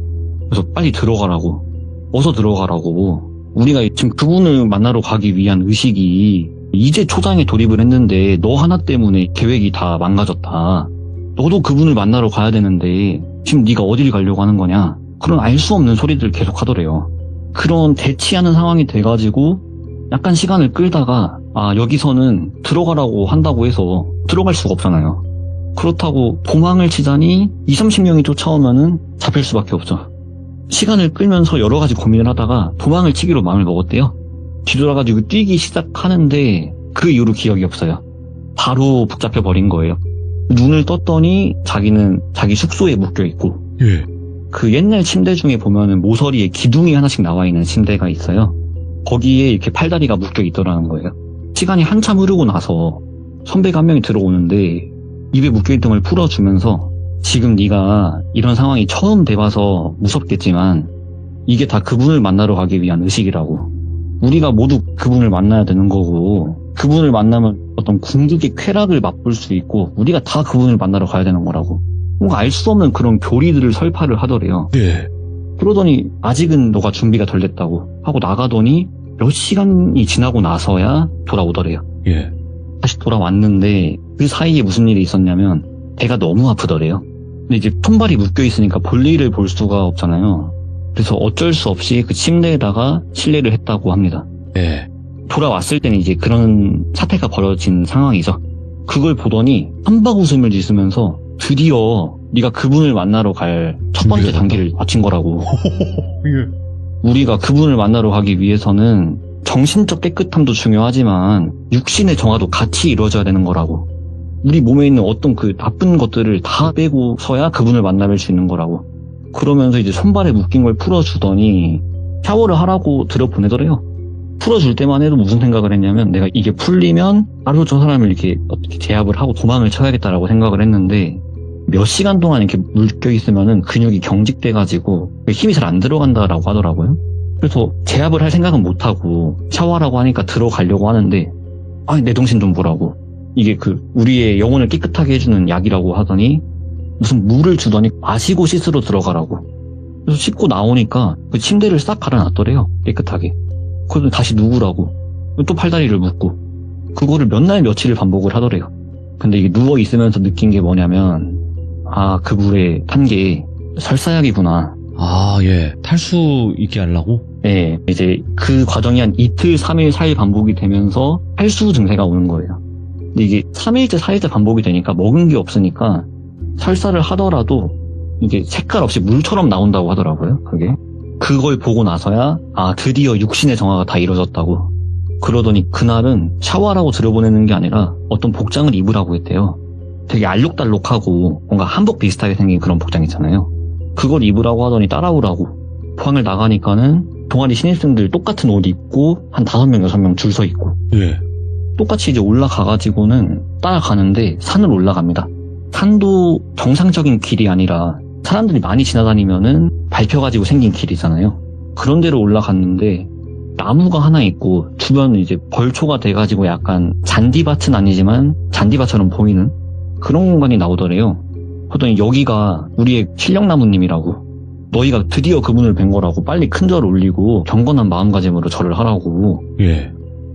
그래서 빨리 들어가라고, 어서 들어가라고. 우리가 지금 그분을 만나러 가기 위한 의식이 이제 초장에 돌입을 했는데 너 하나 때문에 계획이 다 망가졌다. 너도 그분을 만나러 가야 되는데 지금 네가 어딜 가려고 하는 거냐. 그런 알 수 없는 소리들을 계속 하더래요. 그런 대치하는 상황이 돼가지고 약간 시간을 끌다가 여기서는 들어가라고 한다고 해서 들어갈 수가 없잖아요. 그렇다고 도망을 치자니 20-30명이 쫓아오면은 잡힐 수밖에 없죠. 시간을 끌면서 여러 가지 고민을 하다가 도망을 치기로 마음을 먹었대요. 뒤돌아가지고 뛰기 시작하는데 그 이후로 기억이 없어요. 바로 붙잡혀 버린 거예요. 눈을 떴더니 자기는 자기 숙소에 묶여있고 예. 그 옛날 침대 중에 보면은 모서리에 기둥이 하나씩 나와 있는 침대가 있어요. 거기에 이렇게 팔다리가 묶여 있더라는 거예요. 시간이 한참 흐르고 나서 선배가 한 명이 들어오는데 입에 묶여있던 걸 풀어주면서 지금 네가 이런 상황이 처음 돼봐서 무섭겠지만 이게 다 그분을 만나러 가기 위한 의식이라고. 우리가 모두 그분을 만나야 되는 거고 그분을 만나면 어떤 궁극의 쾌락을 맛볼 수 있고 우리가 다 그분을 만나러 가야 되는 거라고. 뭔가 알 수 없는 그런 교리들을 설파를 하더래요. 네. 그러더니 아직은 너가 준비가 덜 됐다고 하고 나가더니 몇 시간이 지나고 나서야 돌아오더래요. 예. 다시 돌아왔는데 그 사이에 무슨 일이 있었냐면 배가 너무 아프더래요. 근데 이제 손발이 묶여있으니까 볼일을 볼 수가 없잖아요. 그래서 어쩔 수 없이 그 침대에다가 실례를 했다고 합니다. 네. 돌아왔을 때는 이제 그런 사태가 벌어진 상황이죠. 그걸 보더니 한박 웃음을 짓으면서 드디어 네가 그분을 만나러 갈 첫 번째 단계를 마친 거라고. 우리가 그분을 만나러 가기 위해서는 정신적 깨끗함도 중요하지만 육신의 정화도 같이 이루어져야 되는 거라고. 우리 몸에 있는 어떤 그 나쁜 것들을 다 빼고서야 그분을 만나뵐 수 있는 거라고. 그러면서 이제 손발에 묶인 걸 풀어주더니 샤워를 하라고 들여보내더래요. 풀어줄 때만 해도 무슨 생각을 했냐면 내가 이게 풀리면 바로 저 사람을 이렇게 어떻게 제압을 하고 도망을 쳐야겠다라고 생각을 했는데 몇 시간 동안 이렇게 묶여 있으면은 근육이 경직돼가지고 힘이 잘 안 들어간다라고 하더라고요. 그래서 제압을 할 생각은 못하고 샤워하라고 하니까 들어가려고 하는데 내 정신 좀 보라고. 이게 우리의 영혼을 깨끗하게 해주는 약이라고 하더니 무슨 물을 주더니 마시고 씻으러 들어가라고. 그래서 씻고 나오니까 그 침대를 싹 갈아놨더래요. 깨끗하게. 그래서 다시 누구라고. 또 팔다리를 묶고. 그거를 몇 날 며칠을 반복을 하더래요. 근데 이게 누워있으면서 느낀 게 뭐냐면 그 물에 탄 게 설사약이구나. 예. 탈 수 있게 하려고? 네. 이제 그 과정이 한 이틀, 3일, 4일 반복이 되면서 탈수 증세가 오는 거예요. 근데 이게 3일째, 4일째 반복이 되니까 먹은 게 없으니까 설사를 하더라도 이게 색깔 없이 물처럼 나온다고 하더라고요. 그걸 보고 나서야 드디어 육신의 정화가 다 이루어졌다고. 그러더니 그날은 샤워하라고 들여보내는 게 아니라 어떤 복장을 입으라고 했대요. 되게 알록달록하고 뭔가 한복 비슷하게 생긴 그런 복장 있잖아요. 그걸 입으라고 하더니 따라오라고. 방을 나가니까는 동아리 신입생들 똑같은 옷 입고 한 5명, 6명 줄 서 있고. 예. 똑같이 이제 올라가가지고는 따라가는데 산을 올라갑니다. 산도 정상적인 길이 아니라 사람들이 많이 지나다니면은 밟혀가지고 생긴 길이잖아요. 그런 데로 올라갔는데 나무가 하나 있고 주변은 이제 벌초가 돼가지고 약간 잔디밭은 아니지만 잔디밭처럼 보이는 그런 공간이 나오더래요. 그러더니 여기가 우리의 실력나무님이라고. 너희가 드디어 그분을 뵌 거라고. 빨리 큰 절 올리고 경건한 마음가짐으로 절을 하라고. 예.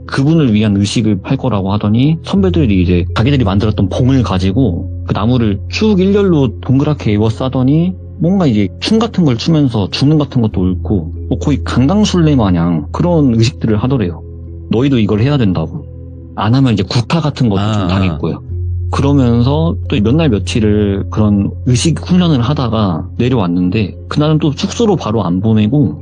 그분을 위한 의식을 할 거라고 하더니 선배들이 이제 자기들이 만들었던 봉을 가지고 그 나무를 쭉 일렬로 동그랗게 에워싸더니 뭔가 이제 춤 같은 걸 추면서 주문 같은 것도 옳고 거의 강강술래 마냥 그런 의식들을 하더래요. 너희도 이걸 해야 된다고. 안 하면 이제 구타 같은 것도 좀 당했고요. 그러면서 또 몇 날 며칠을 그런 의식 훈련을 하다가 내려왔는데 그날은 또 숙소로 바로 안 보내고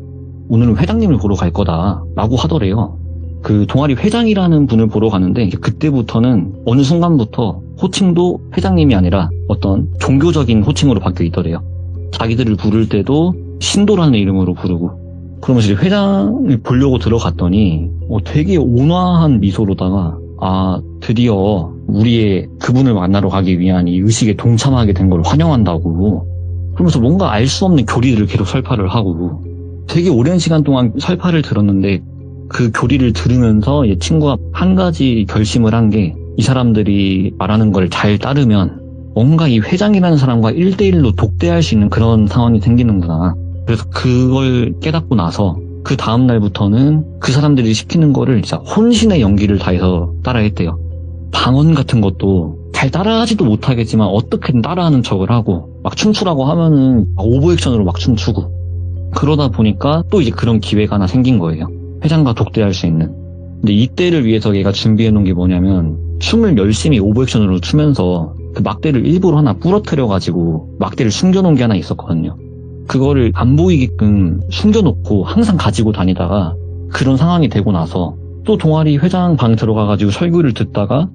오늘은 회장님을 보러 갈 거다라고 하더래요. 그 동아리 회장이라는 분을 보러 가는데 이제 그때부터는 어느 순간부터 호칭도 회장님이 아니라 어떤 종교적인 호칭으로 바뀌어 있더래요. 자기들을 부를 때도 신도라는 이름으로 부르고 그러면서 이제 회장을 보려고 들어갔더니 되게 온화한 미소로다가 드디어 우리의 그분을 만나러 가기 위한 이 의식에 동참하게 된 걸 환영한다고 그러면서 뭔가 알 수 없는 교리들을 계속 설파를 하고 되게 오랜 시간 동안 설파를 들었는데 그 교리를 들으면서 이 친구가 한 가지 결심을 한 게 이 사람들이 말하는 걸 잘 따르면 뭔가 이 회장이라는 사람과 1대1로 독대할 수 있는 그런 상황이 생기는구나. 그래서 그걸 깨닫고 나서 그 다음 날부터는 그 사람들이 시키는 거를 진짜 혼신의 연기를 다해서 따라했대요. 방언 같은 것도 잘 따라하지도 못하겠지만 어떻게든 따라하는 척을 하고 막 춤추라고 하면은 오버액션으로 막 춤추고 그러다 보니까 또 이제 그런 기회가 하나 생긴 거예요. 회장과 독대할 수 있는. 근데 이때를 위해서 얘가 준비해 놓은 게 뭐냐면 춤을 열심히 오버액션으로 추면서 그 막대를 일부러 하나 부러뜨려가지고 막대를 숨겨놓은 게 하나 있었거든요. 그거를 안 보이게끔 숨겨놓고 항상 가지고 다니다가 그런 상황이 되고 나서 또 동아리 회장 방 들어가가지고 설교를 듣다가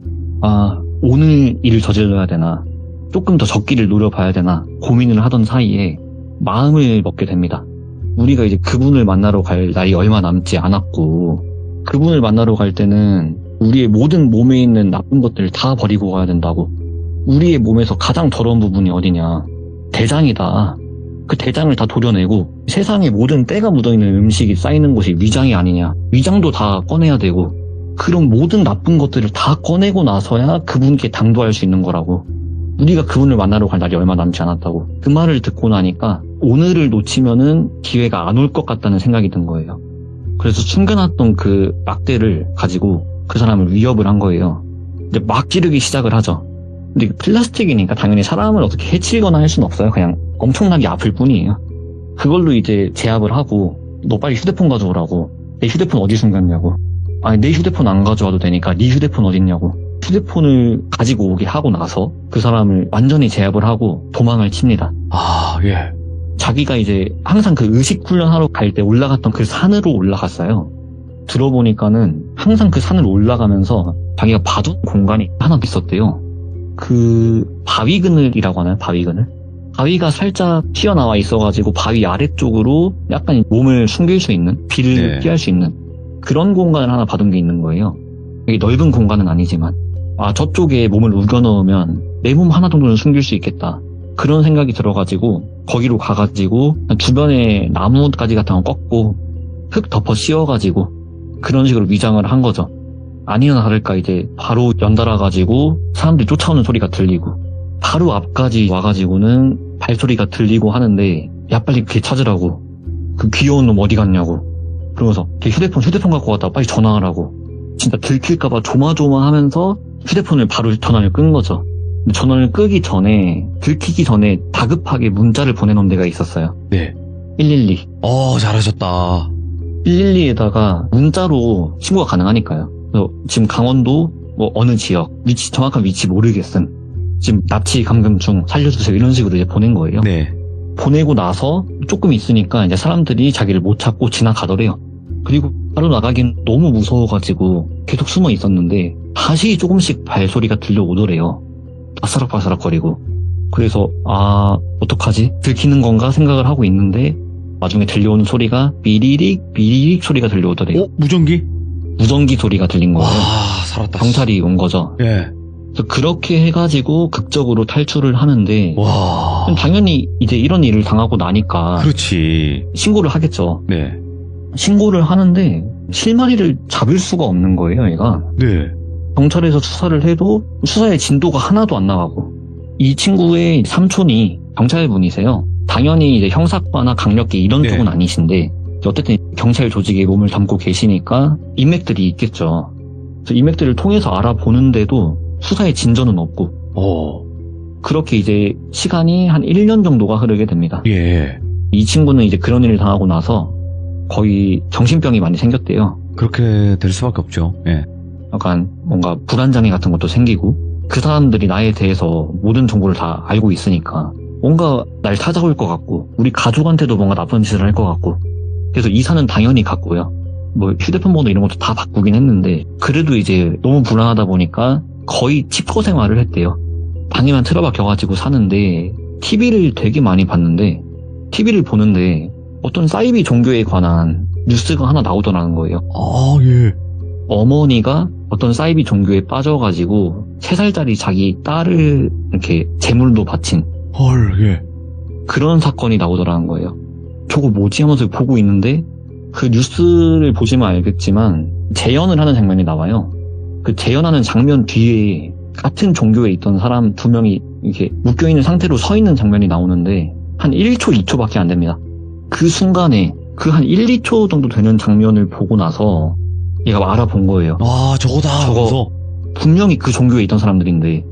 오늘 일을 저질러야 되나 조금 더 적기를 노려봐야 되나 고민을 하던 사이에 마음을 먹게 됩니다. 우리가 이제 그분을 만나러 갈 날이 얼마 남지 않았고 그분을 만나러 갈 때는 우리의 모든 몸에 있는 나쁜 것들을 다 버리고 가야 된다고. 우리의 몸에서 가장 더러운 부분이 어디냐? 대장이다. 그 대장을 다 도려내고 세상에 모든 때가 묻어있는 음식이 쌓이는 곳이 위장이 아니냐. 위장도 다 꺼내야 되고 그런 모든 나쁜 것들을 다 꺼내고 나서야 그분께 당도할 수 있는 거라고. 우리가 그분을 만나러 갈 날이 얼마 남지 않았다고. 그 말을 듣고 나니까 오늘을 놓치면은 기회가 안 올 것 같다는 생각이 든 거예요. 그래서 숨겨놨던 그 막대를 가지고 그 사람을 위협을 한 거예요. 이제 막 찌르기 시작을 하죠. 근데 플라스틱이니까 당연히 사람을 어떻게 해치거나 할 수는 없어요. 그냥 엄청나게 아플 뿐이에요. 그걸로 이제 제압을 하고 너 빨리 휴대폰 가져오라고. 내 휴대폰 어디 숨겼냐고. 아니 내 휴대폰 안 가져와도 되니까 네 휴대폰 어딨냐고. 휴대폰을 가지고 오게 하고 나서 그 사람을 완전히 제압을 하고 도망을 칩니다. 예. 자기가 이제 항상 그 의식 훈련하러 갈 때 올라갔던 그 산으로 올라갔어요. 들어보니까는 항상 그 산을 올라가면서 자기가 봐둔 공간이 하나 있었대요. 그 바위 그늘이라고 하나요? 바위 그늘? 바위가 살짝 튀어나와 있어가지고 바위 아래쪽으로 약간 몸을 숨길 수 있는, 비를 피할 수 있는 그런 공간을 하나 봐둔 게 있는 거예요. 이게 넓은 공간은 아니지만 저쪽에 몸을 우겨 넣으면 내 몸 하나 정도는 숨길 수 있겠다. 그런 생각이 들어가지고 거기로 가가지고 주변에 나뭇가지 같은 거 꺾고 흙 덮어 씌워가지고 그런 식으로 위장을 한 거죠. 아니나 다를까 이제 바로 연달아가지고 사람들이 쫓아오는 소리가 들리고 바로 앞까지 와가지고는 발소리가 들리고 하는데 야 빨리 걔 찾으라고. 그 귀여운 놈 어디 갔냐고. 그러면서 걔 휴대폰 갖고 왔다 빨리 전화하라고. 진짜 들킬까봐 조마조마하면서 휴대폰을 바로 전화를 끈 거죠. 전화를 끄기 전에 들키기 전에 다급하게 문자를 보내놓은 데가 있었어요. 네. 112. 잘하셨다. 112에다가 문자로 신고가 가능하니까요. 그래서 지금 강원도 어느 지역 정확한 위치 모르겠음. 지금 납치 감금 중 살려주세요 이런 식으로 이제 보낸 거예요. 네. 보내고 나서 조금 있으니까 이제 사람들이 자기를 못 찾고 지나가더래요. 그리고 바로 나가긴 너무 무서워가지고 계속 숨어 있었는데 다시 조금씩 발소리가 들려오더래요. 바스락바스락거리고. 그래서 어떡하지? 들키는 건가 생각을 하고 있는데 나중에 들려오는 소리가 미리릭 소리가 들려오더래요. 무전기 소리가 들린 거예요. 살았다. 경찰이 온 거죠. 예. 그래서 그렇게 해가지고 극적으로 탈출을 하는데 당연히 이제 이런 일을 당하고 나니까 그렇지. 신고를 하겠죠. 네. 신고를 하는데 실마리를 잡을 수가 없는 거예요, 얘가. 네. 경찰에서 수사를 해도 수사의 진도가 하나도 안 나가고 이 친구의 삼촌이 경찰분이세요. 당연히 이제 형사과나 강력계 이런 네. 쪽은 아니신데 어쨌든 경찰 조직에 몸을 담고 계시니까 인맥들이 있겠죠. 그래서 인맥들을 통해서 알아보는데도 수사의 진전은 없고 그렇게 이제 시간이 한 1년 정도가 흐르게 됩니다. 예. 이 친구는 이제 그런 일을 당하고 나서 거의 정신병이 많이 생겼대요. 그렇게 될 수밖에 없죠. 예. 약간 뭔가 불안장애 같은 것도 생기고 그 사람들이 나에 대해서 모든 정보를 다 알고 있으니까 뭔가 날 찾아올 것 같고 우리 가족한테도 뭔가 나쁜 짓을 할 것 같고 그래서 이사는 당연히 갔고요. 뭐 휴대폰 번호 이런 것도 다 바꾸긴 했는데 그래도 이제 너무 불안하다 보니까 거의 칩거 생활을 했대요. 방에만 틀어박혀가지고 사는데 TV를 되게 많이 봤는데 TV를 보는데 어떤 사이비 종교에 관한 뉴스가 하나 나오더라는 거예요. 아, 예. 어머니가 어떤 사이비 종교에 빠져가지고 3살짜리 자기 딸을 이렇게 제물로 바친 헐, 예. 그런 사건이 나오더라는 거예요. 저거 뭐지 하면서 보고 있는데 그 뉴스를 보시면 알겠지만 재연을 하는 장면이 나와요. 그 재연하는 장면 뒤에 같은 종교에 있던 사람 2명이 이렇게 묶여있는 상태로 서 있는 장면이 나오는데 한 1초, 2초밖에 안 됩니다. 그 순간에 그 한 1, 2초 정도 되는 장면을 보고 나서 얘가 알아본 거예요. 아, 저거다. 저거 분명히 그 종교에 있던 사람들인데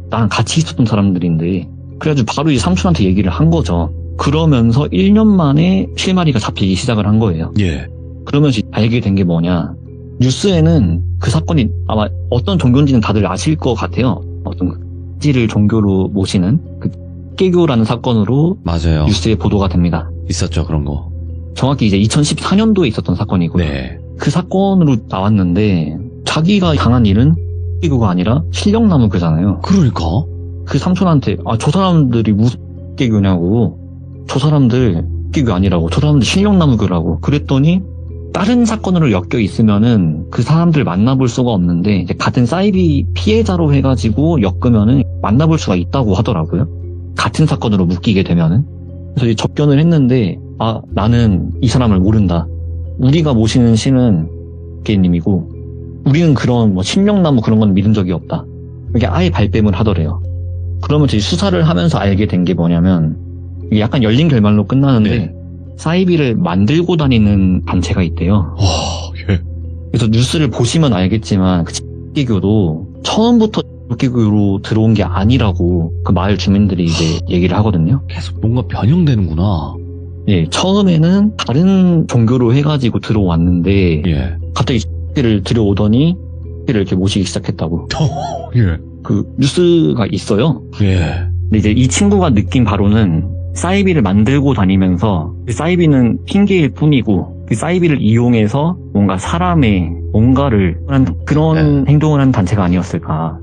나랑 같이 있었던 사람들인데 그래가지고 바로 이 삼촌한테 얘기를 한 거죠. 그러면서 1년 만에 실마리가 잡히기 시작을 한 거예요. 예. 그러면서 알게 된 게 뭐냐. 뉴스에는 그 사건이 아마 어떤 종교인지는 다들 아실 것 같아요. 어떤 찌를 종교로 모시는 그 깨교라는 사건으로 맞아요. 뉴스에 보도가 됩니다. 있었죠, 그런 거. 정확히 이제 2014년도에 있었던 사건이고요. 네. 그 사건으로 나왔는데 자기가 당한 일은 깨교가 아니라 실력나무교잖아요. 그러니까. 그 삼촌한테 저 사람들이 무슨 깨교냐고 저 사람들 깨교 아니라고 저 사람들 실력나무교라고 그랬더니 다른 사건으로 엮여 있으면은 그 사람들 만나볼 수가 없는데 이제 같은 사이비 피해자로 해가지고 엮으면은 만나볼 수가 있다고 하더라고요. 같은 사건으로 묶이게 되면은. 그래서 이제 접견을 했는데 나는 이 사람을 모른다. 우리가 모시는 신은 개님이고 우리는 그런 뭐 신령나무 그런 건 믿은 적이 없다. 이게 아예 발뺌을 하더래요. 그러면 이제 수사를 하면서 알게 된 게 뭐냐면 이게 약간 열린 결말로 끝나는데 네. 사이비를 만들고 다니는 단체가 있대요. 예. 그래서 뉴스를 보시면 알겠지만 그 개교도 처음부터 개교로 들어온 게 아니라고 그 마을 주민들이 이제 얘기를 하거든요. 계속 뭔가 변형되는구나. 예, 처음에는 다른 종교로 해가지고 들어왔는데 예. 갑자기 를 들여오더니 를 이렇게 모시기 시작했다고. 예. 그 뉴스가 있어요. 예. 근데 이제 이 친구가 느낀 바로는 사이비를 만들고 다니면서 그 사이비는 핑계일 뿐이고 그 사이비를 이용해서 뭔가 사람의 뭔가를 하는 그런 행동을 하는 단체가 아니었을까.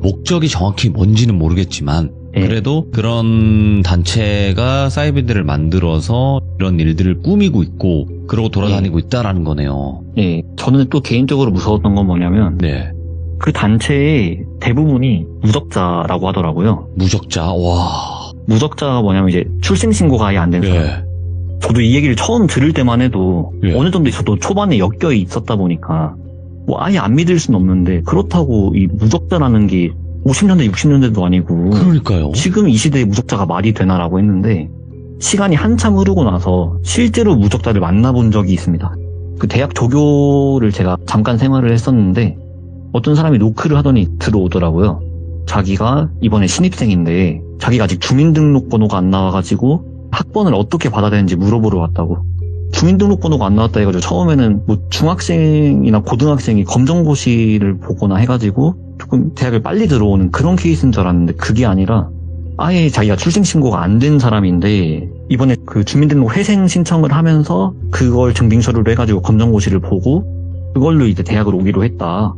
목적이 정확히 뭔지는 모르겠지만 예. 그래도 그런 단체가 사이비들을 만들어서 이런 일들을 꾸미고 있고 그러고 돌아다니고 있다라는 거네요. 예, 저는 또 개인적으로 무서웠던 건 뭐냐면 네. 그 단체의 대부분이 무적자라고 하더라고요. 무적자. 와. 무적자가 뭐냐면 이제 출생신고가 아예 안 된 사람. 예. 저도 이 얘기를 처음 들을 때만 해도 예. 어느 정도 저도 초반에 엮여 있었다 보니까 뭐 아예 안 믿을 수는 없는데 그렇다고 이 무적자라는 게 50년대 60년대도 아니고 그러니까요. 지금 이 시대에 무적자가 말이 되나라고 했는데 시간이 한참 흐르고 나서 실제로 무적자를 만나본 적이 있습니다. 그 대학 조교를 제가 잠깐 생활을 했었는데 어떤 사람이 노크를 하더니 들어오더라고요. 자기가 이번에 신입생인데 자기가 아직 주민등록번호가 안 나와가지고 학번을 어떻게 받아야 되는지 물어보러 왔다고. 주민등록번호가 안 나왔다 해가지고 처음에는 뭐 중학생이나 고등학생이 검정고시를 보거나 해가지고 조금 대학을 빨리 들어오는 그런 케이스인 줄 알았는데 그게 아니라 아예 자기가 출생신고가 안 된 사람인데 이번에 그 주민등록 회생 신청을 하면서 그걸 증빙서류로 해가지고 검정고시를 보고 그걸로 이제 대학을 오기로 했다.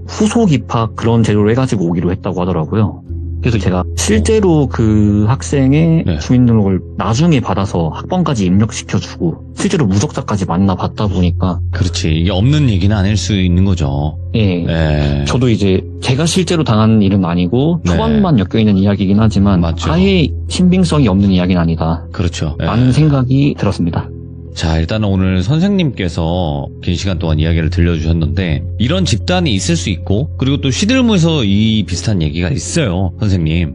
후속 입학 그런 제도로 해가지고 오기로 했다고 하더라고요. 그래서 제가 실제로 그 학생의 네. 주민등록을 나중에 받아서 학번까지 입력시켜주고 실제로 무적자까지 만나봤다 보니까 그렇지. 이게 없는 얘기는 아닐 수 있는 거죠. 예, 네. 저도 이제 제가 실제로 당한 일은 아니고 네. 초반만 엮여있는 이야기이긴 하지만 맞죠. 아예 신빙성이 없는 이야기는 아니다 그렇죠. 라는 생각이 들었습니다. 자, 일단은 오늘 선생님께서 긴 시간 동안 이야기를 들려주셨는데 이런 집단이 있을 수 있고 그리고 또 시들무에서 이 비슷한 얘기가 있어요, 선생님.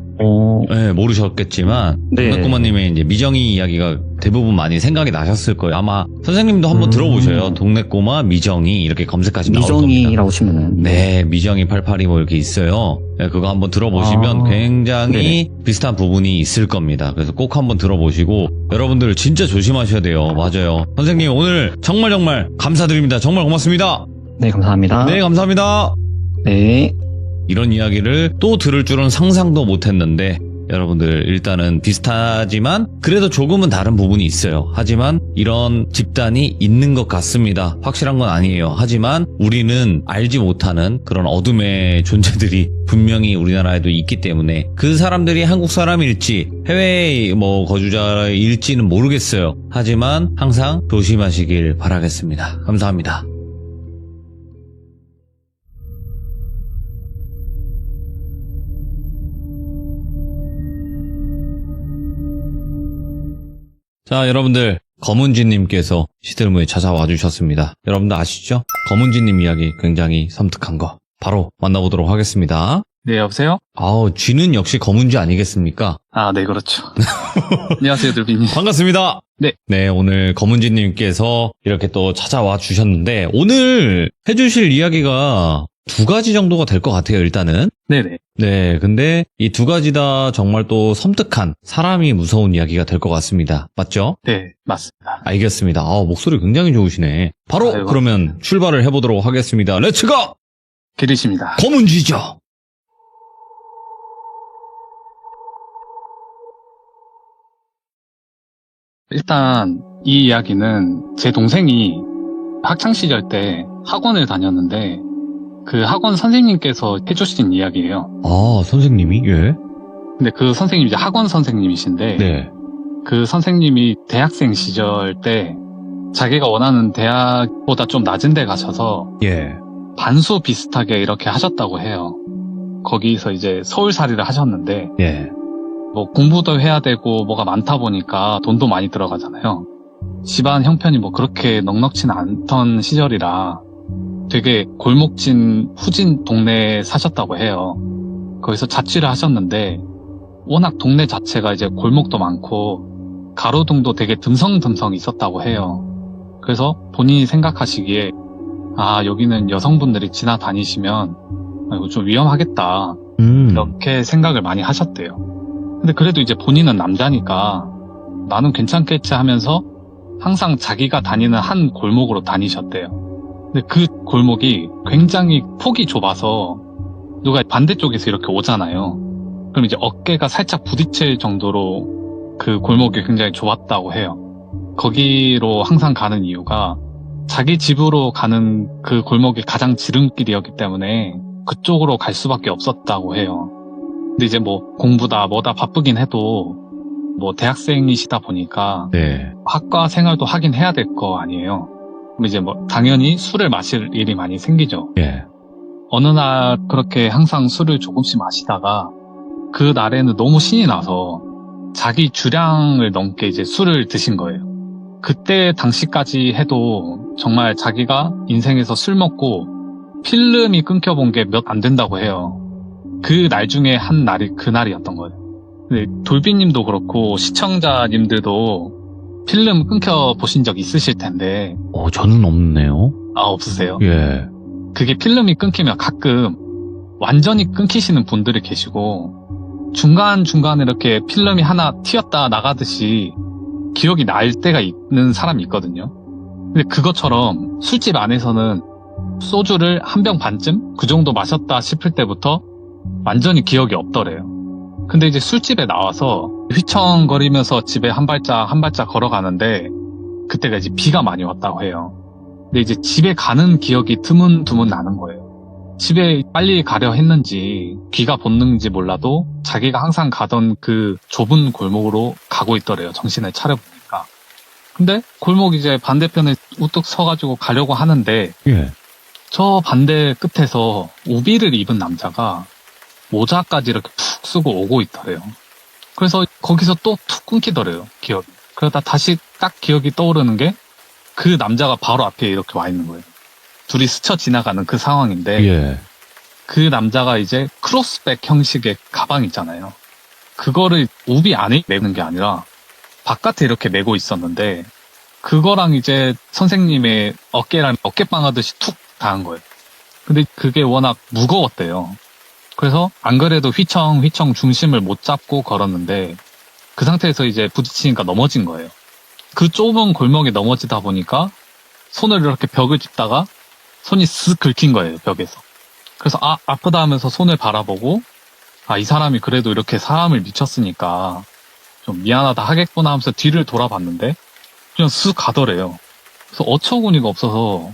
네, 모르셨겠지만 네. 동네꼬마님의 이제 미정이 이야기가 대부분 많이 생각이 나셨을 거예요. 아마 선생님도 한번 들어보셔요. 동네꼬마 미정이 이렇게 검색하시면 나올 겁니다. 미정이라고 치면은 네, 미정이 882 뭐 이렇게 있어요. 네, 그거 한번 들어보시면 굉장히 네네. 비슷한 부분이 있을 겁니다. 그래서 꼭 한번 들어보시고 여러분들 진짜 조심하셔야 돼요. 맞아요. 선생님 오늘 정말 감사드립니다. 정말 고맙습니다. 네, 감사합니다. 네, 감사합니다. 네. 이런 이야기를 또 들을 줄은 상상도 못했는데 여러분들 일단은 비슷하지만 그래도 조금은 다른 부분이 있어요. 하지만 이런 집단이 있는 것 같습니다. 확실한 건 아니에요. 하지만 우리는 알지 못하는 그런 어둠의 존재들이 분명히 우리나라에도 있기 때문에 그 사람들이 한국 사람일지 해외 거주자일지는 모르겠어요. 하지만 항상 조심하시길 바라겠습니다. 감사합니다. 자, 여러분들 검은지님께서 시들무에 찾아와 주셨습니다. 여러분들 아시죠? 검은지님 이야기 굉장히 섬뜩한 거 바로 만나보도록 하겠습니다. 네, 여보세요? 쥐는 역시 검은쥐 아니겠습니까? 아, 네, 그렇죠. 안녕하세요, 들비님. 반갑습니다. 네, 오늘 검은지님께서 이렇게 또 찾아와 주셨는데 오늘 해주실 이야기가 두 가지 정도가 될 것 같아요, 일단은. 네네. 네, 근데 이 두 가지 다 정말 또 섬뜩한 사람이 무서운 이야기가 될 것 같습니다. 맞죠? 네, 맞습니다. 알겠습니다. 목소리 굉장히 좋으시네. 바로 아이고. 그러면 출발을 해보도록 하겠습니다. 렛츠고! 기리십니다. 검은쥐죠. 일단, 이 이야기는 제 동생이 학창시절 때 학원을 다녔는데, 그 학원 선생님께서 해주신 이야기예요. 선생님이? 예. 근데 그 선생님이 이제 학원 선생님이신데, 네. 그 선생님이 대학생 시절 때 자기가 원하는 대학보다 좀 낮은 데 가셔서 예. 반수 비슷하게 이렇게 하셨다고 해요. 거기서 이제 서울살이를 하셨는데, 예. 공부도 해야 되고 뭐가 많다 보니까 돈도 많이 들어가잖아요. 집안 형편이 그렇게 넉넉치는 않던 시절이라 되게 골목진 후진 동네에 사셨다고 해요. 거기서 자취를 하셨는데 워낙 동네 자체가 이제 골목도 많고 가로등도 되게 듬성듬성 있었다고 해요. 그래서 본인이 생각하시기에 여기는 여성분들이 지나다니시면 이거 좀 위험하겠다 이렇게 생각을 많이 하셨대요. 근데 그래도 이제 본인은 남자니까 나는 괜찮겠지 하면서 항상 자기가 다니는 한 골목으로 다니셨대요. 근데 그 골목이 굉장히 폭이 좁아서 누가 반대쪽에서 이렇게 오잖아요. 그럼 이제 어깨가 살짝 부딪힐 정도로 그 골목이 굉장히 좁았다고 해요. 거기로 항상 가는 이유가 자기 집으로 가는 그 골목이 가장 지름길이었기 때문에 그쪽으로 갈 수밖에 없었다고 해요. 근데 이제 공부다 뭐다 바쁘긴 해도 대학생이시다 보니까 네. 학과 생활도 하긴 해야 될 거 아니에요. 그럼 이제 당연히 술을 마실 일이 많이 생기죠. 예. 어느 날 그렇게 항상 술을 조금씩 마시다가 그 날에는 너무 신이 나서 자기 주량을 넘게 이제 술을 드신 거예요. 그때 당시까지 해도 정말 자기가 인생에서 술 먹고 필름이 끊겨본 게 몇 안 된다고 해요. 그 날 중에 한 날이 그날이었던 거예요. 근데 돌비님도 그렇고 시청자님들도 필름 끊겨보신 적 있으실 텐데. 저는 없네요. 없으세요? 예. 그게 필름이 끊기면 가끔 완전히 끊기시는 분들이 계시고 중간중간에 이렇게 필름이 하나 튀었다 나가듯이 기억이 날 때가 있는 사람이 있거든요. 근데 그것처럼 술집 안에서는 소주를 한 병 반쯤? 그 정도 마셨다 싶을 때부터 완전히 기억이 없더래요. 근데 이제 술집에 나와서 휘청거리면서 집에 한 발짝 한 발짝 걸어가는데 그때가 이제 비가 많이 왔다고 해요. 근데 이제 집에 가는 기억이 드문드문 나는 거예요. 집에 빨리 가려 했는지 귀가 본능인지 몰라도 자기가 항상 가던 그 좁은 골목으로 가고 있더래요. 정신을 차려보니까. 근데 골목 이제 반대편에 우뚝 서가지고 가려고 하는데 예. 저 반대 끝에서 우비를 입은 남자가 모자까지 이렇게 푹 쓰고 오고 있더래요. 그래서 거기서 또 툭 끊기더래요, 기억이. 그러다 다시 딱 기억이 떠오르는 게 그 남자가 바로 앞에 이렇게 와 있는 거예요. 둘이 스쳐 지나가는 그 상황인데 예. 그 남자가 이제 크로스백 형식의 가방 있잖아요. 그거를 우비 안에 메는 게 아니라 바깥에 이렇게 메고 있었는데 그거랑 이제 선생님의 어깨랑 어깨빵 하듯이 툭 닿은 거예요. 근데 그게 워낙 무거웠대요. 그래서 안 그래도 휘청휘청 중심을 못 잡고 걸었는데 그 상태에서 이제 부딪히니까 넘어진 거예요. 그 좁은 골목에 넘어지다 보니까 손을 이렇게 벽을 짚다가 손이 쓱 긁힌 거예요, 벽에서. 그래서 아프다 하면서 손을 바라보고 이 사람이 그래도 이렇게 사람을 미쳤으니까 좀 미안하다 하겠구나 하면서 뒤를 돌아봤는데 그냥 쓱 가더래요. 그래서 어처구니가 없어서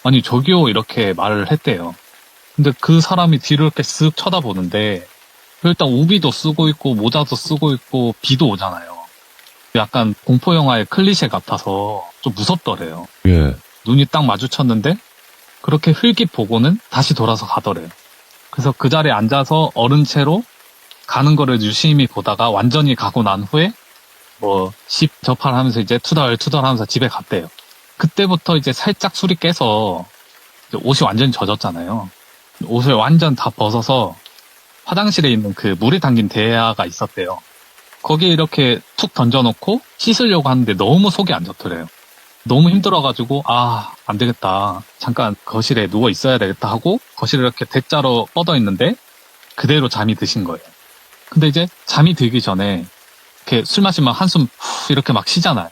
아니 저기요 이렇게 말을 했대요. 근데 그 사람이 뒤를 이렇게 쓱 쳐다보는데 일단 우비도 쓰고 있고 모자도 쓰고 있고 비도 오잖아요. 약간 공포영화의 클리셰 같아서 좀 무섭더래요. 예. 눈이 딱 마주쳤는데 그렇게 흘깃 보고는 다시 돌아서 가더래요. 그래서 그 자리에 앉아서 어른 채로 가는 거를 유심히 보다가 완전히 가고 난 후에 뭐 10 접하면서 이제 투덜투덜 하면서 집에 갔대요. 그때부터 이제 살짝 술이 깨서 이제 옷이 완전히 젖었잖아요. 옷을 완전 다 벗어서 화장실에 있는 그 물에 담긴 대야가 있었대요. 거기에 이렇게 툭 던져놓고 씻으려고 하는데 너무 속이 안 좋더래요. 너무 힘들어가지고 안 되겠다. 잠깐 거실에 누워 있어야 되겠다 하고 거실에 이렇게 대자로 뻗어 있는데 그대로 잠이 드신 거예요. 근데 이제 잠이 들기 전에 이렇게 술 마시면 한숨 후 이렇게 막 쉬잖아요.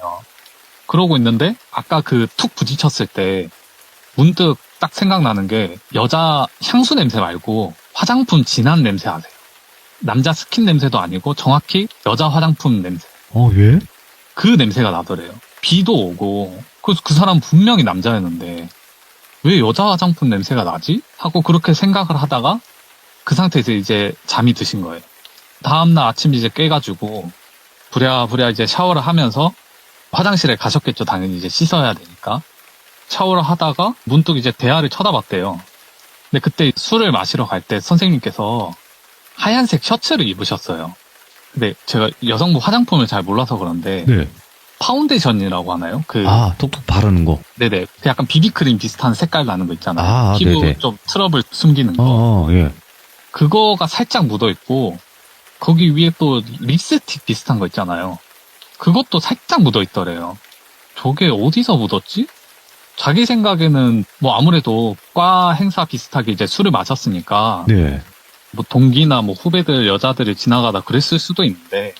그러고 있는데 아까 그 툭 부딪혔을 때 문득 딱 생각나는 게 여자 향수 냄새 말고 화장품 진한 냄새 아세요? 남자 스킨 냄새도 아니고 정확히 여자 화장품 냄새. 예? 그 냄새가 나더래요. 비도 오고 그래서 그 사람 분명히 남자였는데 왜 여자 화장품 냄새가 나지? 하고 그렇게 생각을 하다가 그 상태에서 이제 잠이 드신 거예요. 다음날 아침 이제 깨가지고 부랴부랴 이제 샤워를 하면서 화장실에 가셨겠죠. 당연히 이제 씻어야 되니까. 샤워를 하다가 문득 이제 대야를 쳐다봤대요. 근데 그때 술을 마시러 갈 때 선생님께서 하얀색 셔츠를 입으셨어요. 근데 제가 여성부 화장품을 잘 몰라서 그런데 네. 파운데이션이라고 하나요? 톡톡 바르는 거. 네네. 그 약간 비비크림 비슷한 색깔 나는 거 있잖아요. 피부 네네. 좀 트러블 숨기는 거. 예. 그거가 살짝 묻어 있고 거기 위에 또 립스틱 비슷한 거 있잖아요. 그것도 살짝 묻어 있더래요. 저게 어디서 묻었지? 자기 생각에는 뭐 아무래도 과 행사 비슷하게 이제 술을 마셨으니까 네. 뭐 동기나 뭐 후배들 여자들이 지나가다 그랬을 수도 있는데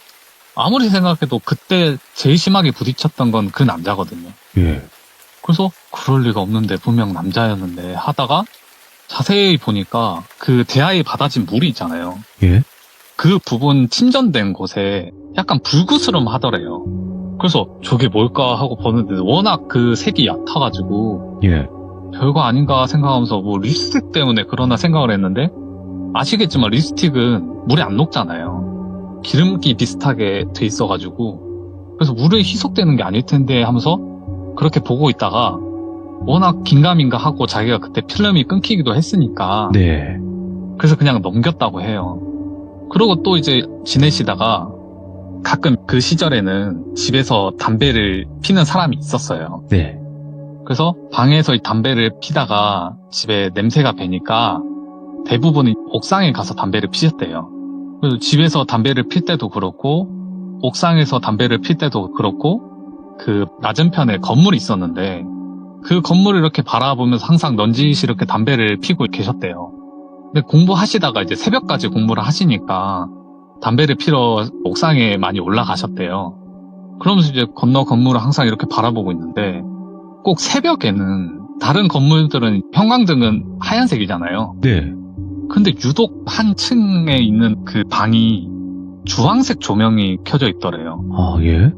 아무리 생각해도 그때 제일 심하게 부딪혔던 건 그 남자거든요. 예. 그래서 그럴 리가 없는데 분명 남자였는데 하다가 자세히 보니까 그 대야에 받아진 물이 있잖아요. 예. 그 부분 침전된 곳에 약간 불구스름 하더래요. 그래서 저게 뭘까 하고 보는데 워낙 그 색이 얕아가지고 예. 별거 아닌가 생각하면서 뭐 립스틱 때문에 그러나 생각을 했는데 아시겠지만 립스틱은 물에 안 녹잖아요. 기름기 비슷하게 돼 있어가지고 그래서 물에 희석되는 게 아닐 텐데 하면서 그렇게 보고 있다가 워낙 긴가민가 하고 자기가 그때 필름이 끊기기도 했으니까 네. 그래서 그냥 넘겼다고 해요. 그러고 또 이제 지내시다가 가끔 그 시절에는 집에서 담배를 피는 사람이 있었어요. 네. 그래서 방에서 이 담배를 피다가 집에 냄새가 배니까 대부분이 옥상에 가서 담배를 피셨대요. 그래서 집에서 담배를 필 때도 그렇고 옥상에서 담배를 필 때도 그렇고 그 맞은편에 건물이 있었는데 그 건물을 이렇게 바라보면서 항상 넌지시 이렇게 담배를 피고 계셨대요. 근데 공부하시다가 이제 새벽까지 공부를 하시니까 담배를 피러 옥상에 많이 올라가셨대요. 그러면서 이제 건너 건물을 항상 이렇게 바라보고 있는데 꼭 새벽에는 다른 건물들은 형광등은 하얀색이잖아요. 네. 근데 유독 한 층에 있는 그 방이 주황색 조명이 켜져 있더래요. 예.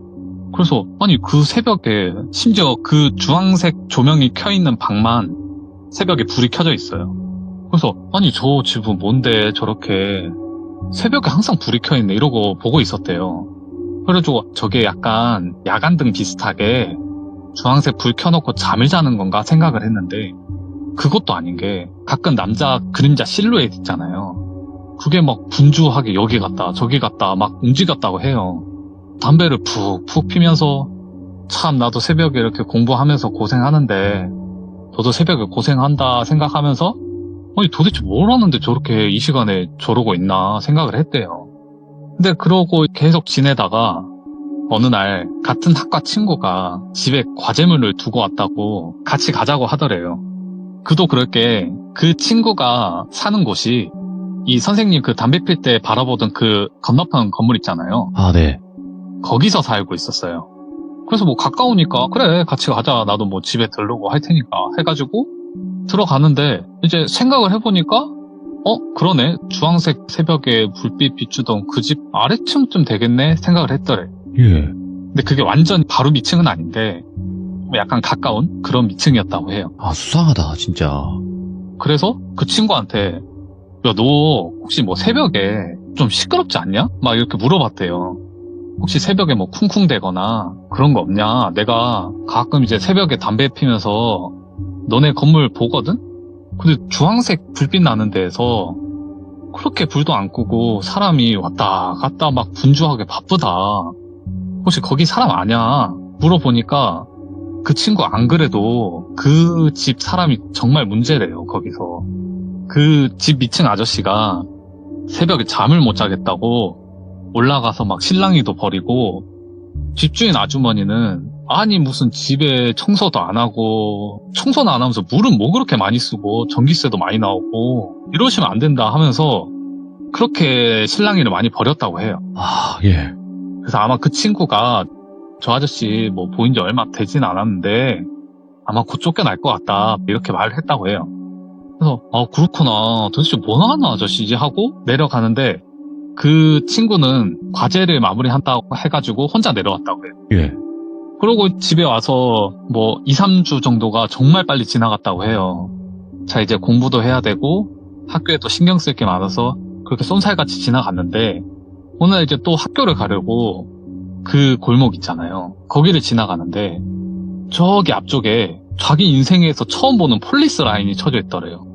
그래서 아니 그 새벽에 심지어 그 주황색 조명이 켜있는 방만 새벽에 불이 켜져 있어요. 그래서 아니 저 집은 뭔데 저렇게 새벽에 항상 불이 켜있네 이러고 보고 있었대요. 그래가지고 저게 약간 야간등 비슷하게 주황색 불 켜놓고 잠을 자는 건가 생각을 했는데 그것도 아닌 게 가끔 남자 그림자 실루엣 있잖아요. 그게 막 분주하게 여기 갔다 저기 갔다 막 움직였다고 해요. 담배를 푹푹 피면서 참 나도 새벽에 이렇게 공부하면서 고생하는데 저도 새벽에 고생한다 생각하면서 아니 도대체 뭘 하는데 저렇게 이 시간에 저러고 있나 생각을 했대요. 근데 그러고 계속 지내다가 어느 날 같은 학과 친구가 집에 과제물을 두고 왔다고 같이 가자고 하더래요. 그도 그럴 게 그 친구가 사는 곳이 이 선생님 그 담배 필 때 바라보던 그 건너편 건물 있잖아요. 네. 거기서 살고 있었어요. 그래서 뭐 가까우니까 그래 같이 가자 나도 뭐 집에 들르고 할 테니까 해가지고 들어가는데 이제 생각을 해보니까 그러네. 주황색 새벽에 불빛 비추던 그 집 아래층쯤 되겠네 생각을 했더래. 예. 근데 그게 완전 바로 밑층은 아닌데 약간 가까운 그런 밑층이었다고 해요. 아, 수상하다, 진짜. 그래서 그 친구한테 야, 너 혹시 뭐 새벽에 좀 시끄럽지 않냐? 막 이렇게 물어봤대요. 혹시 새벽에 뭐 쿵쿵대거나 그런 거 없냐? 내가 가끔 이제 새벽에 담배 피면서 너네 건물 보거든? 근데 주황색 불빛 나는 데에서 그렇게 불도 안 끄고 사람이 왔다 갔다 막 분주하게 바쁘다. 혹시 거기 사람 아냐? 물어보니까 그 친구 안 그래도 그 집 사람이 정말 문제래요, 거기서. 그 집 밑층 아저씨가 새벽에 잠을 못 자겠다고 올라가서 막 실랑이도 벌이고, 집주인 아주머니는 아니 무슨 집에 청소도 안 하고 청소는 안 하면서 물은 뭐 그렇게 많이 쓰고 전기세도 많이 나오고 이러시면 안 된다 하면서 그렇게 실랑이를 많이 벌였다고 해요. 아, 예. 그래서 아마 그 친구가 저 아저씨 뭐 보인 지 얼마 되진 않았는데 아마 곧 쫓겨날 것 같다 이렇게 말을 했다고 해요. 그래서 그렇구나, 도대체 뭐 하는 아저씨지 하고 내려가는데 그 친구는 과제를 마무리한다고 해가지고 혼자 내려왔다고 해요. 예. 그러고 집에 와서 뭐 2, 3주 정도가 정말 빨리 지나갔다고 해요. 자, 이제 공부도 해야 되고 학교에도 신경 쓸 게 많아서 그렇게 쏜살같이 지나갔는데 오늘 이제 또 학교를 가려고 그 골목 있잖아요. 거기를 지나가는데 저기 앞쪽에 자기 인생에서 처음 보는 폴리스 라인이 쳐져 있더래요.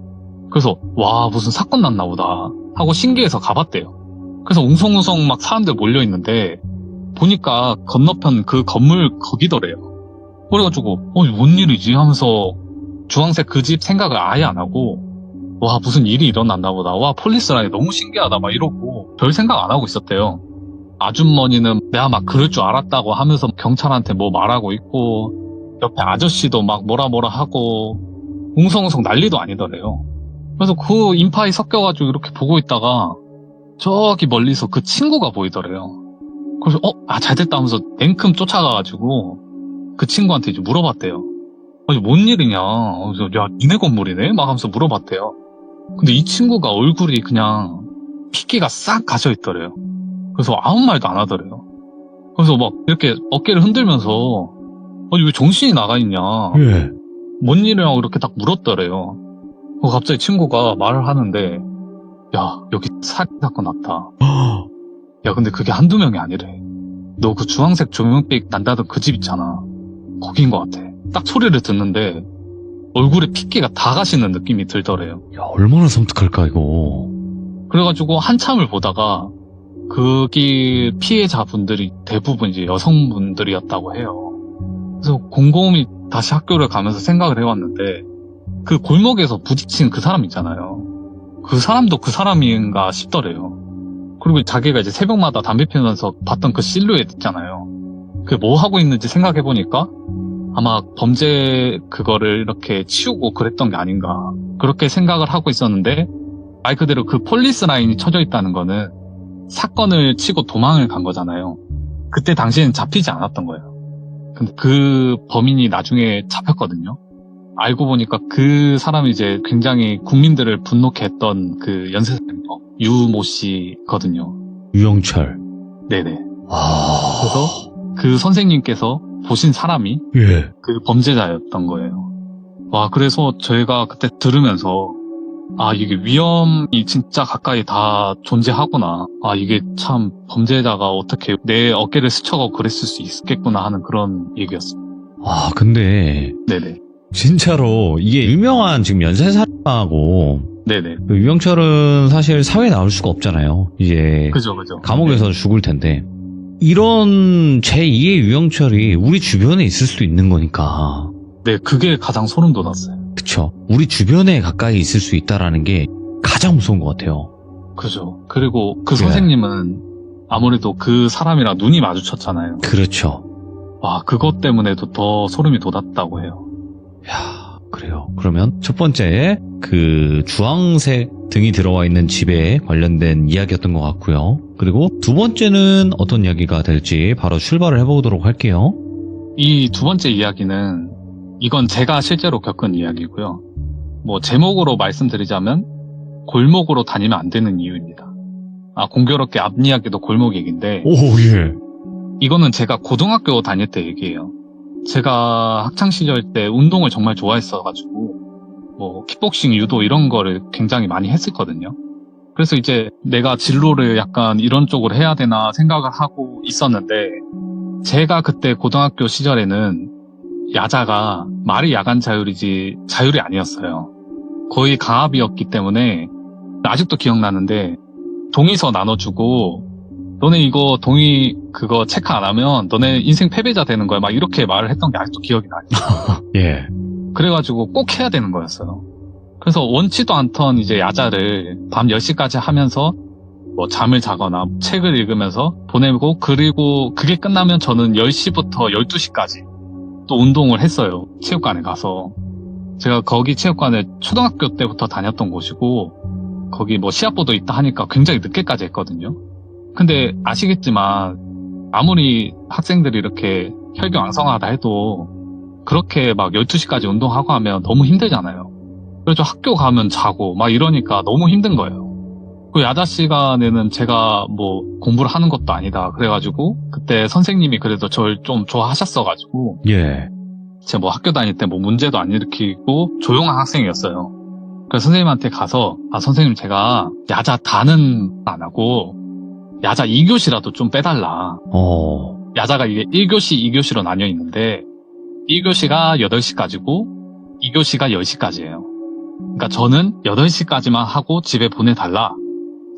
그래서 와, 무슨 사건 났나 보다 하고 신기해서 가봤대요. 그래서 웅성웅성 막 사람들 몰려 있는데 보니까 건너편 그 건물 거기더래요. 그래가지고 뭔 일이지 하면서 주황색 그 집 생각을 아예 안 하고 와, 무슨 일이 일어났나 보다, 와, 폴리스 라인 너무 신기하다 막 이러고 별 생각 안 하고 있었대요. 아주머니는 내가 막 그럴 줄 알았다고 하면서 경찰한테 뭐 말하고 있고 옆에 아저씨도 막 뭐라 하고 웅성웅성 난리도 아니더래요. 그래서 그 인파에 섞여가지고 이렇게 보고 있다가 저기 멀리서 그 친구가 보이더래요. 그래서 잘 됐다 하면서 냉큼 쫓아가가지고 그 친구한테 이제 물어봤대요. 아니 뭔 일이냐. 그래서 야, 니네 건물이네? 막 하면서 물어봤대요. 근데 이 친구가 얼굴이 그냥 핏기가 싹 가셔있더래요. 그래서 아무 말도 안 하더래요. 그래서 막 이렇게 어깨를 흔들면서 아니 왜 정신이 나가 있냐, 예. 뭔 일이냐고 이렇게 딱 물었더래요. 갑자기 친구가 말을 하는데 야, 여기 살인사건 났다. 야, 근데 그게 한두 명이 아니래. 너 그 주황색 조명빛 난다던 그 집 있잖아, 거기인 것 같아. 딱 소리를 듣는데 얼굴에 핏기가 다 가시는 느낌이 들더래요. 야, 얼마나 섬뜩할까, 이거. 그래가지고 한참을 보다가 거기 피해자분들이 대부분 이제 여성분들이었다고 해요. 그래서 곰곰이 다시 학교를 가면서 생각을 해왔는데 그 골목에서 부딪힌 그 사람 있잖아요. 그 사람도 그 사람인가 싶더래요. 그리고 자기가 이제 새벽마다 담배 피우면서 봤던 그 실루엣 있잖아요. 그게 뭐 하고 있는지 생각해보니까 아마 범죄 그거를 이렇게 치우고 그랬던 게 아닌가, 그렇게 생각을 하고 있었는데 말 그대로 그 폴리스 라인이 쳐져 있다는 거는 사건을 치고 도망을 간 거잖아요. 그때 당시에는 잡히지 않았던 거예요. 근데 그 범인이 나중에 잡혔거든요. 알고 보니까 그 사람이 이제 굉장히 국민들을 분노케 했던 그 연쇄살인범 유모 씨거든요. 유영철. 네네. 아. 그래서 그 선생님께서 보신 사람이 예. 그 범죄자였던 거예요. 와, 그래서 저희가 그때 들으면서 이게 위험이 진짜 가까이 다 존재하구나. 이게 참 범죄자가 어떻게 내 어깨를 스쳐가고 그랬을 수 있겠구나 하는 그런 얘기였습니다. 근데 네네. 진짜로 이게 유명한 지금 연쇄살인마하고 네네. 그 유영철은 사실 사회에 나올 수가 없잖아요. 이제 그죠. 감옥에서 죽을 텐데 이런 제2의 유영철이 우리 주변에 있을 수도 있는 거니까. 네, 그게 가장 소름 돋았어요. 그쵸. 우리 주변에 가까이 있을 수 있다라는 게 가장 무서운 것 같아요. 그죠. 그리고 그 예. 선생님은 아무래도 그 사람이랑 눈이 마주쳤잖아요. 그렇죠. 와, 그것 때문에도 더 소름이 돋았다고 해요. 야, 그래요. 그러면 첫 번째 그 주황색 등이 들어와 있는 집에 관련된 이야기였던 것 같고요. 그리고 두 번째는 어떤 이야기가 될지 바로 출발을 해보도록 할게요. 이 두 번째 이야기는 이건 제가 실제로 겪은 이야기고요. 뭐 제목으로 말씀드리자면 골목으로 다니면 안 되는 이유입니다. 공교롭게 앞 이야기도 골목 얘기인데 오, 예. 이거는 제가 고등학교 다닐 때 얘기예요. 제가 학창시절 때 운동을 정말 좋아했어가지고 뭐 킥복싱, 유도 이런 거를 굉장히 많이 했었거든요. 그래서 이제 내가 진로를 약간 이런 쪽으로 해야 되나 생각을 하고 있었는데 제가 그때 고등학교 시절에는 야자가 말이 야간 자율이지 자율이 아니었어요. 거의 강압이었기 때문에 아직도 기억나는데 동의서 나눠주고 너네 이거 동의 그거 체크 안 하면 너네 인생 패배자 되는 거야 막 이렇게 말을 했던 게 아직도 기억이 나요. 예. 그래가지고 꼭 해야 되는 거였어요. 그래서 원치도 않던 이제 야자를 밤 10시까지 하면서 뭐 잠을 자거나 책을 읽으면서 보내고 그리고 그게 끝나면 저는 10시부터 12시까지 또 운동을 했어요. 체육관에 가서. 제가 거기 체육관에 초등학교 때부터 다녔던 곳이고 거기 뭐 시합보도 있다 하니까 굉장히 늦게까지 했거든요. 근데 아시겠지만 아무리 학생들이 이렇게 혈기왕성하다 해도 그렇게 막 12시까지 운동하고 하면 너무 힘들잖아요. 그래서 학교 가면 자고 막 이러니까 너무 힘든 거예요. 그 야자 시간에는 제가 뭐 공부를 하는 것도 아니다. 그래가지고 그때 선생님이 그래도 저를 좀 좋아하셨어가지고 예. 제가 뭐 학교 다닐 때 뭐 문제도 안 일으키고 조용한 학생이었어요. 그래서 선생님한테 가서 선생님 제가 야자 다는 안 하고 야자 2교시라도 좀 빼달라. 야자가 이게 1교시, 2교시로 나뉘어 있는데 1교시가 8시까지고 2교시가 10시까지예요. 그러니까 저는 8시까지만 하고 집에 보내달라.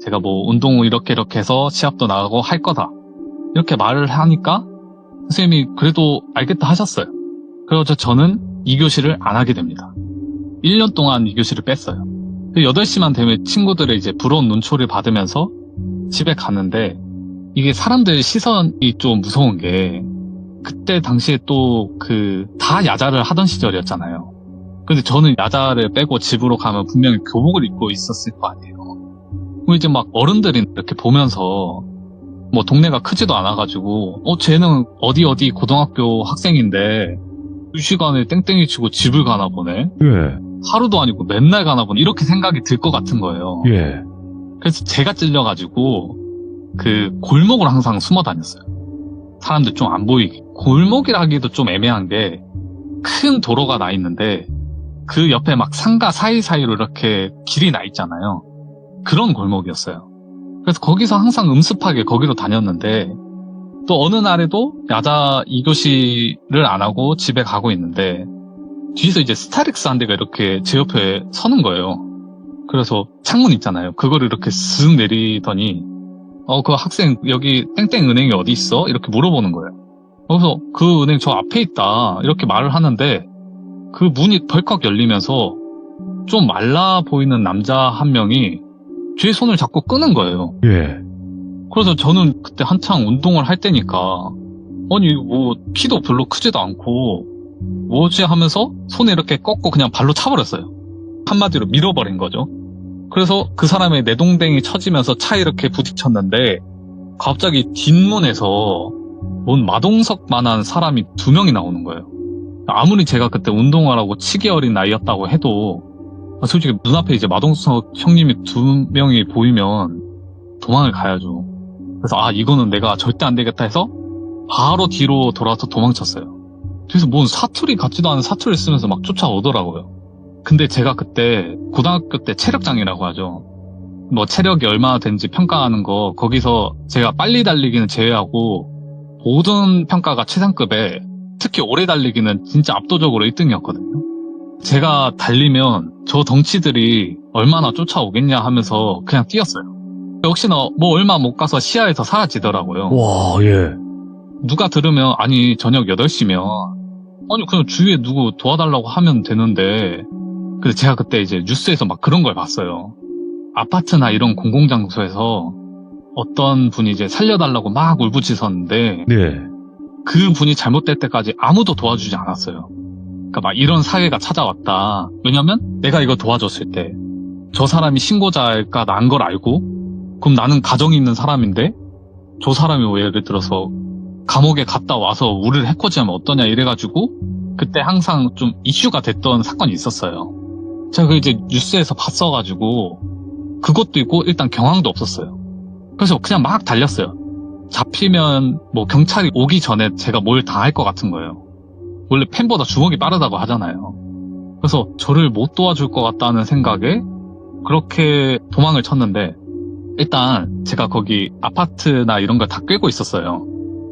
제가 뭐 운동 이렇게 해서 시합도 나가고 할 거다. 이렇게 말을 하니까 선생님이 그래도 알겠다 하셨어요. 그래서 저는 2교시를 안 하게 됩니다. 1년 동안 2교시를 뺐어요. 8시만 되면 친구들의 이제 부러운 눈초리를 받으면서 집에 갔는데 이게 사람들 시선이 좀 무서운 게 그때 당시에 또 다 야자를 하던 시절이었잖아요. 근데 저는 야자를 빼고 집으로 가면 분명히 교복을 입고 있었을 거 아니에요. 이제 막 어른들이 이렇게 보면서 뭐 동네가 크지도 않아가지고 쟤는 어디 고등학교 학생인데 2시간에 땡땡이 치고 집을 가나 보네. 예. 하루도 아니고 맨날 가나 보네. 이렇게 생각이 들 것 같은 거예요. 예. 그래서 제가 찔려가지고 골목을 항상 숨어 다녔어요. 사람들 좀 안 보이게. 골목이라 하기도 좀 애매한 게 큰 도로가 나 있는데 그 옆에 막 상가 사이사이로 이렇게 길이 나 있잖아요. 그런 골목이었어요. 그래서 거기서 항상 음습하게 거기로 다녔는데 또 어느 날에도 야자 2교시를 안 하고 집에 가고 있는데 뒤에서 이제 스타렉스 한 대가 이렇게 제 옆에 서는 거예요. 그래서 창문 있잖아요. 그거를 이렇게 쓱 내리더니 그 학생 여기 땡땡 은행이 어디 있어? 이렇게 물어보는 거예요. 그래서 그 은행 저 앞에 있다 이렇게 말을 하는데 그 문이 벌컥 열리면서 좀 말라 보이는 남자 한 명이 제 손을 자꾸 끄는 거예요. 예. 그래서 저는 그때 한창 운동을 할 때니까 아니 뭐 키도 별로 크지도 않고 뭐지 하면서 손에 이렇게 꺾고 그냥 발로 차버렸어요. 한마디로 밀어버린 거죠. 그래서 그 사람의 내동댕이 쳐지면서 차에 이렇게 부딪혔는데 갑자기 뒷문에서 뭔 마동석만한 사람이 2명이 나오는 거예요. 아무리 제가 그때 운동을 하고 치기 어린 나이였다고 해도 솔직히 눈앞에 이제 마동석 형님이 2명이 보이면 도망을 가야죠. 그래서 이거는 내가 절대 안 되겠다 해서 바로 뒤로 돌아서 도망쳤어요. 그래서 뭔 사투리 같지도 않은 사투리를 쓰면서 막 쫓아오더라고요. 근데 제가 그때 고등학교 때 체력장이라고 하죠. 뭐 체력이 얼마나 되는지 평가하는 거 거기서 제가 빨리 달리기는 제외하고 모든 평가가 최상급에 특히 오래 달리기는 진짜 압도적으로 1등이었거든요. 제가 달리면 저 덩치들이 얼마나 쫓아오겠냐 하면서 그냥 뛰었어요. 역시나 뭐 얼마 못 가서 시야에서 사라지더라고요. 와, 예. 누가 들으면 아니 저녁 8시면 아니 그냥 주위에 누구 도와달라고 하면 되는데 근데 제가 그때 이제 뉴스에서 막 그런 걸 봤어요. 아파트나 이런 공공장소에서 어떤 분이 이제 살려달라고 막 울부짖었는데 네. 그 분이 잘못될 때까지 아무도 도와주지 않았어요. 그러니까 막 이런 사회가 찾아왔다. 왜냐면 내가 이거 도와줬을 때 저 사람이 신고자일까 난 걸 알고 그럼 나는 가정이 있는 사람인데 저 사람이 왜 예를 들어서 감옥에 갔다 와서 우리를 해코지하면 어떠냐 이래가지고 그때 항상 좀 이슈가 됐던 사건이 있었어요. 제가 그 이제 뉴스에서 봤어가지고 그것도 있고 일단 경황도 없었어요. 그래서 그냥 막 달렸어요. 잡히면 뭐 경찰이 오기 전에 제가 뭘 다 할 것 같은 거예요. 원래 펜보다 주먹이 빠르다고 하잖아요. 그래서 저를 못 도와줄 것 같다는 생각에 그렇게 도망을 쳤는데, 일단 제가 거기 아파트나 이런 걸 다 꿰고 있었어요.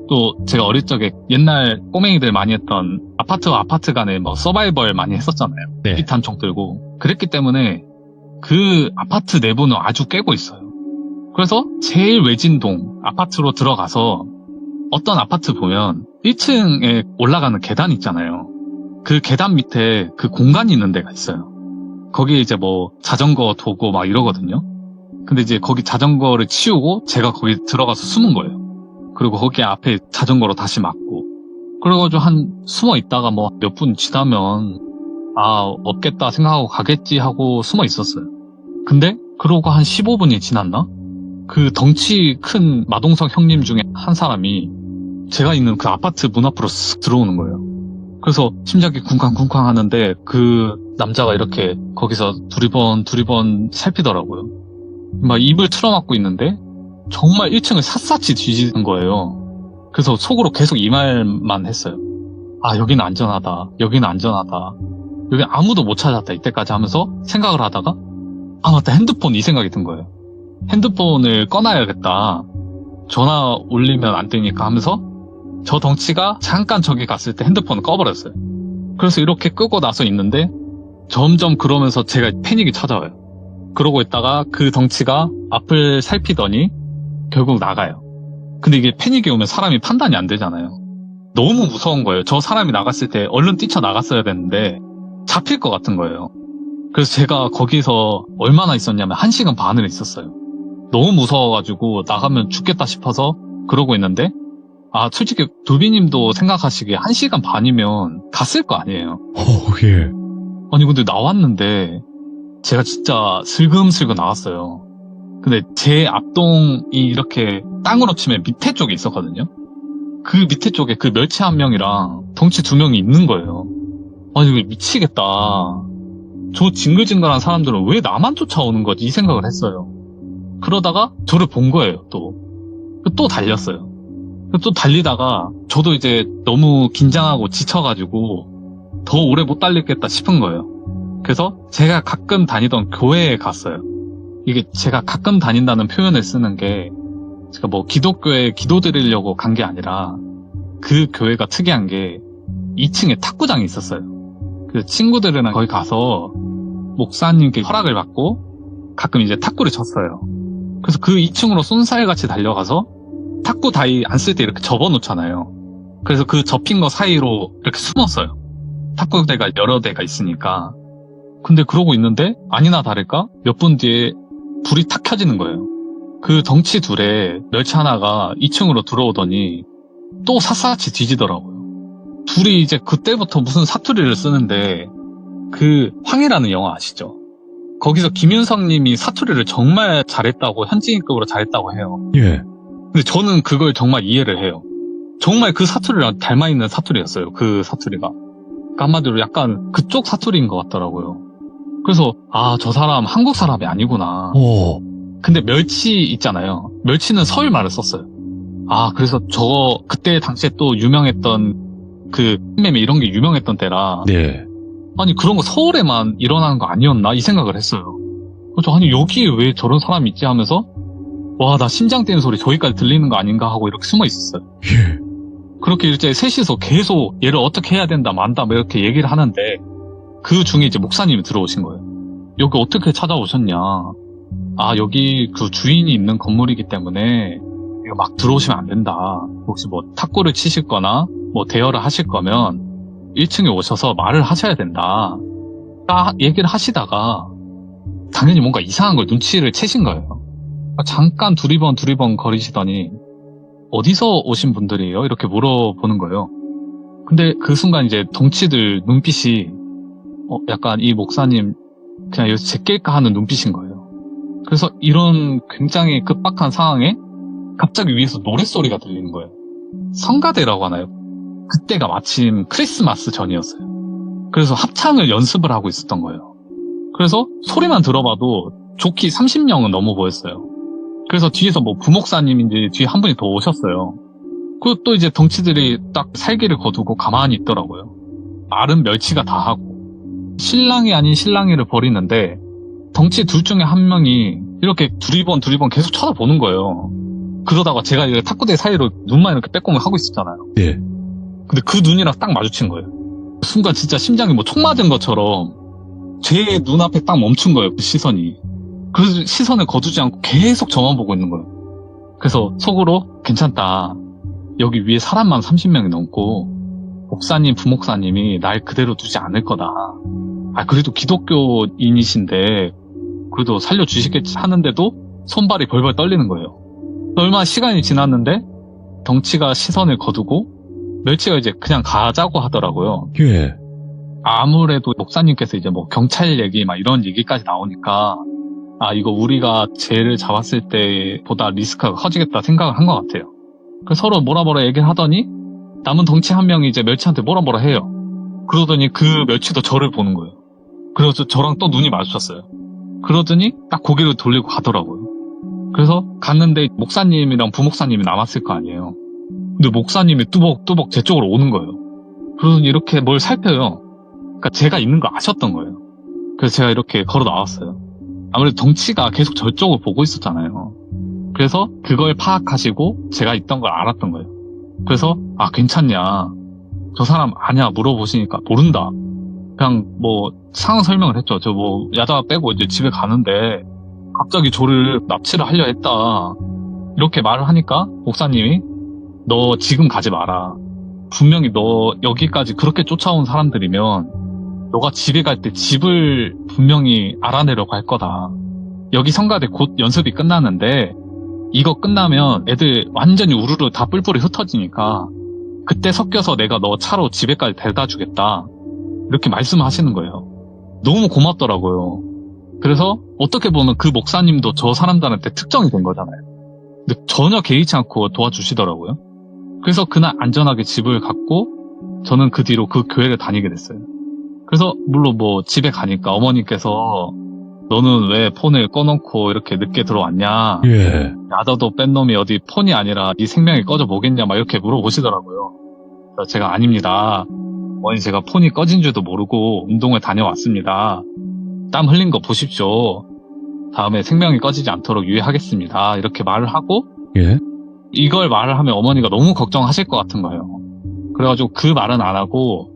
또 제가 어릴 적에 옛날 꼬맹이들 많이 했던 아파트와 아파트 간에 뭐 서바이벌 많이 했었잖아요. 네. 비탄 총 들고. 그랬기 때문에 그 아파트 내부는 아주 꿰고 있어요. 그래서 제일 외진동 아파트로 들어가서 어떤 아파트 보면 1층에 올라가는 계단 있잖아요. 그 계단 밑에 그 공간이 있는 데가 있어요. 거기에 이제 뭐 자전거 두고 막 이러거든요. 근데 이제 거기 자전거를 치우고 제가 거기 들어가서 숨은 거예요. 그리고 거기 앞에 자전거로 다시 맞고. 그래가지고 한 숨어 있다가 뭐 몇 분 지나면 없겠다 생각하고 가겠지 하고 숨어 있었어요. 근데 그러고 한 15분이 지났나? 그 덩치 큰 마동석 형님 중에 한 사람이 제가 있는 그 아파트 문 앞으로 쓱 들어오는 거예요. 그래서 심장이 쿵쾅쿵쾅 하는데 그 남자가 이렇게 거기서 두리번 살피더라고요. 막 입을 틀어막고 있는데 정말 1층을 샅샅이 뒤지는 거예요. 그래서 속으로 계속 이 말만 했어요. 여기는 안전하다. 여기는 안전하다. 여기 아무도 못 찾았다. 이때까지 하면서 생각을 하다가 맞다. 핸드폰 이 생각이 든 거예요. 핸드폰을 꺼놔야겠다. 전화 올리면 안 되니까 하면서 저 덩치가 잠깐 저기 갔을 때 핸드폰을 꺼버렸어요. 그래서 이렇게 끄고 나서 있는데 점점 그러면서 제가 패닉이 찾아와요. 그러고 있다가 그 덩치가 앞을 살피더니 결국 나가요. 근데 이게 패닉이 오면 사람이 판단이 안 되잖아요. 너무 무서운 거예요. 저 사람이 나갔을 때 얼른 뛰쳐나갔어야 되는데 잡힐 것 같은 거예요. 그래서 제가 거기서 얼마나 있었냐면 1시간 반을 있었어요. 너무 무서워가지고 나가면 죽겠다 싶어서 그러고 있는데 솔직히 도비님도 생각하시기에 1시간 반이면 갔을 거 아니에요. 예. 아니 근데 나왔는데 제가 진짜 슬금슬금 나왔어요. 근데 제 앞동이 이렇게 땅으로 치면 밑에 쪽에 있었거든요. 그 밑에 쪽에 그 멸치 한 명이랑 덩치 2명이 있는 거예요. 아니 이거 미치겠다. 저 징글징글한 사람들은 왜 나만 쫓아오는 거지 이 생각을 했어요. 그러다가 저를 본 거예요. 또 달렸어요. 또 달리다가 저도 이제 너무 긴장하고 지쳐가지고 더 오래 못 달리겠다 싶은 거예요. 그래서 제가 가끔 다니던 교회에 갔어요. 이게 제가 가끔 다닌다는 표현을 쓰는 게 제가 뭐 기독교에 기도 드리려고 간 게 아니라 그 교회가 특이한 게 2층에 탁구장이 있었어요. 그 친구들이랑 거기 가서 목사님께 허락을 받고 가끔 이제 탁구를 쳤어요. 그래서 그 2층으로 쏜살같이 달려가서 탁구 다이 안 쓸 때 이렇게 접어놓잖아요. 그래서 그 접힌 거 사이로 이렇게 숨었어요. 탁구대가 여러 대가 있으니까. 근데 그러고 있는데 아니나 다를까 몇 분 뒤에 불이 탁 켜지는 거예요. 그 덩치 둘에 멸치 하나가 2층으로 들어오더니 또 샅샅이 뒤지더라고요. 둘이 이제 그때부터 무슨 사투리를 쓰는데 그 황해라는 영화 아시죠? 거기서 김윤석 님이 사투리를 정말 잘했다고 현지인급으로 잘했다고 해요. 예. 근데 저는 그걸 정말 이해를 해요. 정말 그 사투리랑 닮아있는 사투리였어요. 그 사투리가. 그러니까 한마디로 약간 그쪽 사투리인 것 같더라고요. 그래서 저 사람 한국 사람이 아니구나. 근데 멸치 있잖아요. 멸치는 서울 말을 썼어요. 그래서 저거 그때 당시에 또 유명했던 그 매매 이런 게 유명했던 때라. 네. 아니 그런 거 서울에만 일어나는 거 아니었나 이 생각을 했어요. 그래서 아니 여기에 왜 저런 사람이 있지 하면서 나 심장 뛰는 소리 저기까지 들리는 거 아닌가 하고 이렇게 숨어 있었어요. 예. 그렇게 이제 셋이서 계속 얘를 어떻게 해야 된다 만다 뭐 이렇게 얘기를 하는데 그 중에 이제 목사님이 들어오신 거예요. 여기 어떻게 찾아오셨냐. 여기 그 주인이 있는 건물이기 때문에 이거 막 들어오시면 안 된다. 혹시 뭐 탁구를 치실 거나 뭐 대여를 하실 거면 1층에 오셔서 말을 하셔야 된다. 딱 얘기를 하시다가 당연히 뭔가 이상한 걸 눈치를 채신 거예요. 잠깐 두리번 거리시더니 어디서 오신 분들이에요? 이렇게 물어보는 거예요. 근데 그 순간 이제 덩치들 눈빛이 약간 이 목사님 그냥 여기서 제낄까 하는 눈빛인 거예요. 그래서 이런 굉장히 급박한 상황에 갑자기 위에서 노랫소리가 들리는 거예요. 성가대라고 하나요? 그때가 마침 크리스마스 전이었어요. 그래서 합창을 연습을 하고 있었던 거예요. 그래서 소리만 들어봐도 좋기 30명은 넘어 보였어요. 그래서 뒤에서 뭐 부목사님인지 뒤에 한 분이 더 오셨어요. 그리고 또 이제 덩치들이 딱 살기를 거두고 가만히 있더라고요. 말은 멸치가 다 하고 신랑이 아닌 신랑이를 버리는데 덩치 둘 중에 한 명이 이렇게 두리번 계속 쳐다보는 거예요. 그러다가 제가 이제 탁구대 사이로 눈만 이렇게 빼꼼을 하고 있었잖아요. 예. 근데 그 눈이랑 딱 마주친 거예요. 순간 진짜 심장이 뭐 총 맞은 것처럼 제 눈앞에 딱 멈춘 거예요. 그 시선이. 그 시선을 거두지 않고 계속 저만 보고 있는 거예요. 그래서 속으로 괜찮다. 여기 위에 사람만 30명이 넘고 목사님, 부목사님이 날 그대로 두지 않을 거다. 아, 그래도 기독교인이신데 그래도 살려주시겠지 하는데도 손발이 벌벌 떨리는 거예요. 얼마 시간이 지났는데 덩치가 시선을 거두고 멸치가 이제 그냥 가자고 하더라고요. 예. 아무래도 목사님께서 이제 뭐 경찰 얘기 막 이런 얘기까지 나오니까 아, 이거 우리가 쟤를 잡았을 때보다 리스크가 커지겠다 생각을 한 것 같아요. 그래서 서로 뭐라 얘기를 하더니 남은 덩치 한 명이 이제 멸치한테 뭐라 해요. 그러더니 그 멸치도 저를 보는 거예요. 그래서 저랑 또 눈이 마주쳤어요. 그러더니 딱 고개를 돌리고 가더라고요. 그래서 갔는데 목사님이랑 부목사님이 남았을 거 아니에요. 근데 목사님이 뚜벅뚜벅 제 쪽으로 오는 거예요. 그러더니 이렇게 뭘 살펴요. 그러니까 제가 있는 거 아셨던 거예요. 그래서 제가 이렇게 걸어 나왔어요. 아무래도 덩치가 계속 저쪽을 보고 있었잖아요. 그래서 그걸 파악하시고 제가 있던 걸 알았던 거예요. 그래서 아, 괜찮냐, 저 사람 아냐 물어보시니까 모른다. 그냥 뭐 상황 설명을 했죠. 저 뭐 야자 빼고 이제 집에 가는데 갑자기 저를 납치를 하려 했다, 이렇게 말을 하니까 목사님이 너 지금 가지 마라. 분명히 너 여기까지 그렇게 쫓아온 사람들이면 너가 집에 갈 때 집을 분명히 알아내려고 할 거다. 여기 성가대 곧 연습이 끝나는데 이거 끝나면 애들 완전히 우르르 다 뿔뿔이 흩어지니까 그때 섞여서 내가 너 차로 집에까지 데려다 주겠다, 이렇게 말씀하시는 거예요. 너무 고맙더라고요. 그래서 어떻게 보면 그 목사님도 저 사람들한테 특정이 된 거잖아요. 근데 전혀 개의치 않고 도와주시더라고요. 그래서 그날 안전하게 집을 갔고 저는 그 뒤로 그 교회를 다니게 됐어요. 그래서 물론 뭐 집에 가니까 어머니께서 너는 왜 폰을 꺼놓고 이렇게 늦게 들어왔냐, 예. 야자도 뺀 놈이 어디 폰이 아니라 네 생명이 꺼져 보겠냐 막 이렇게 물어보시더라고요. 그래서 제가 아닙니다. 어머니, 제가 폰이 꺼진 줄도 모르고 운동을 다녀왔습니다. 땀 흘린 거 보십시오. 다음에 생명이 꺼지지 않도록 유의하겠습니다, 이렇게 말을 하고, 예. 이걸 말을 하면 어머니가 너무 걱정하실 것 같은 거예요. 그래가지고 그 말은 안 하고,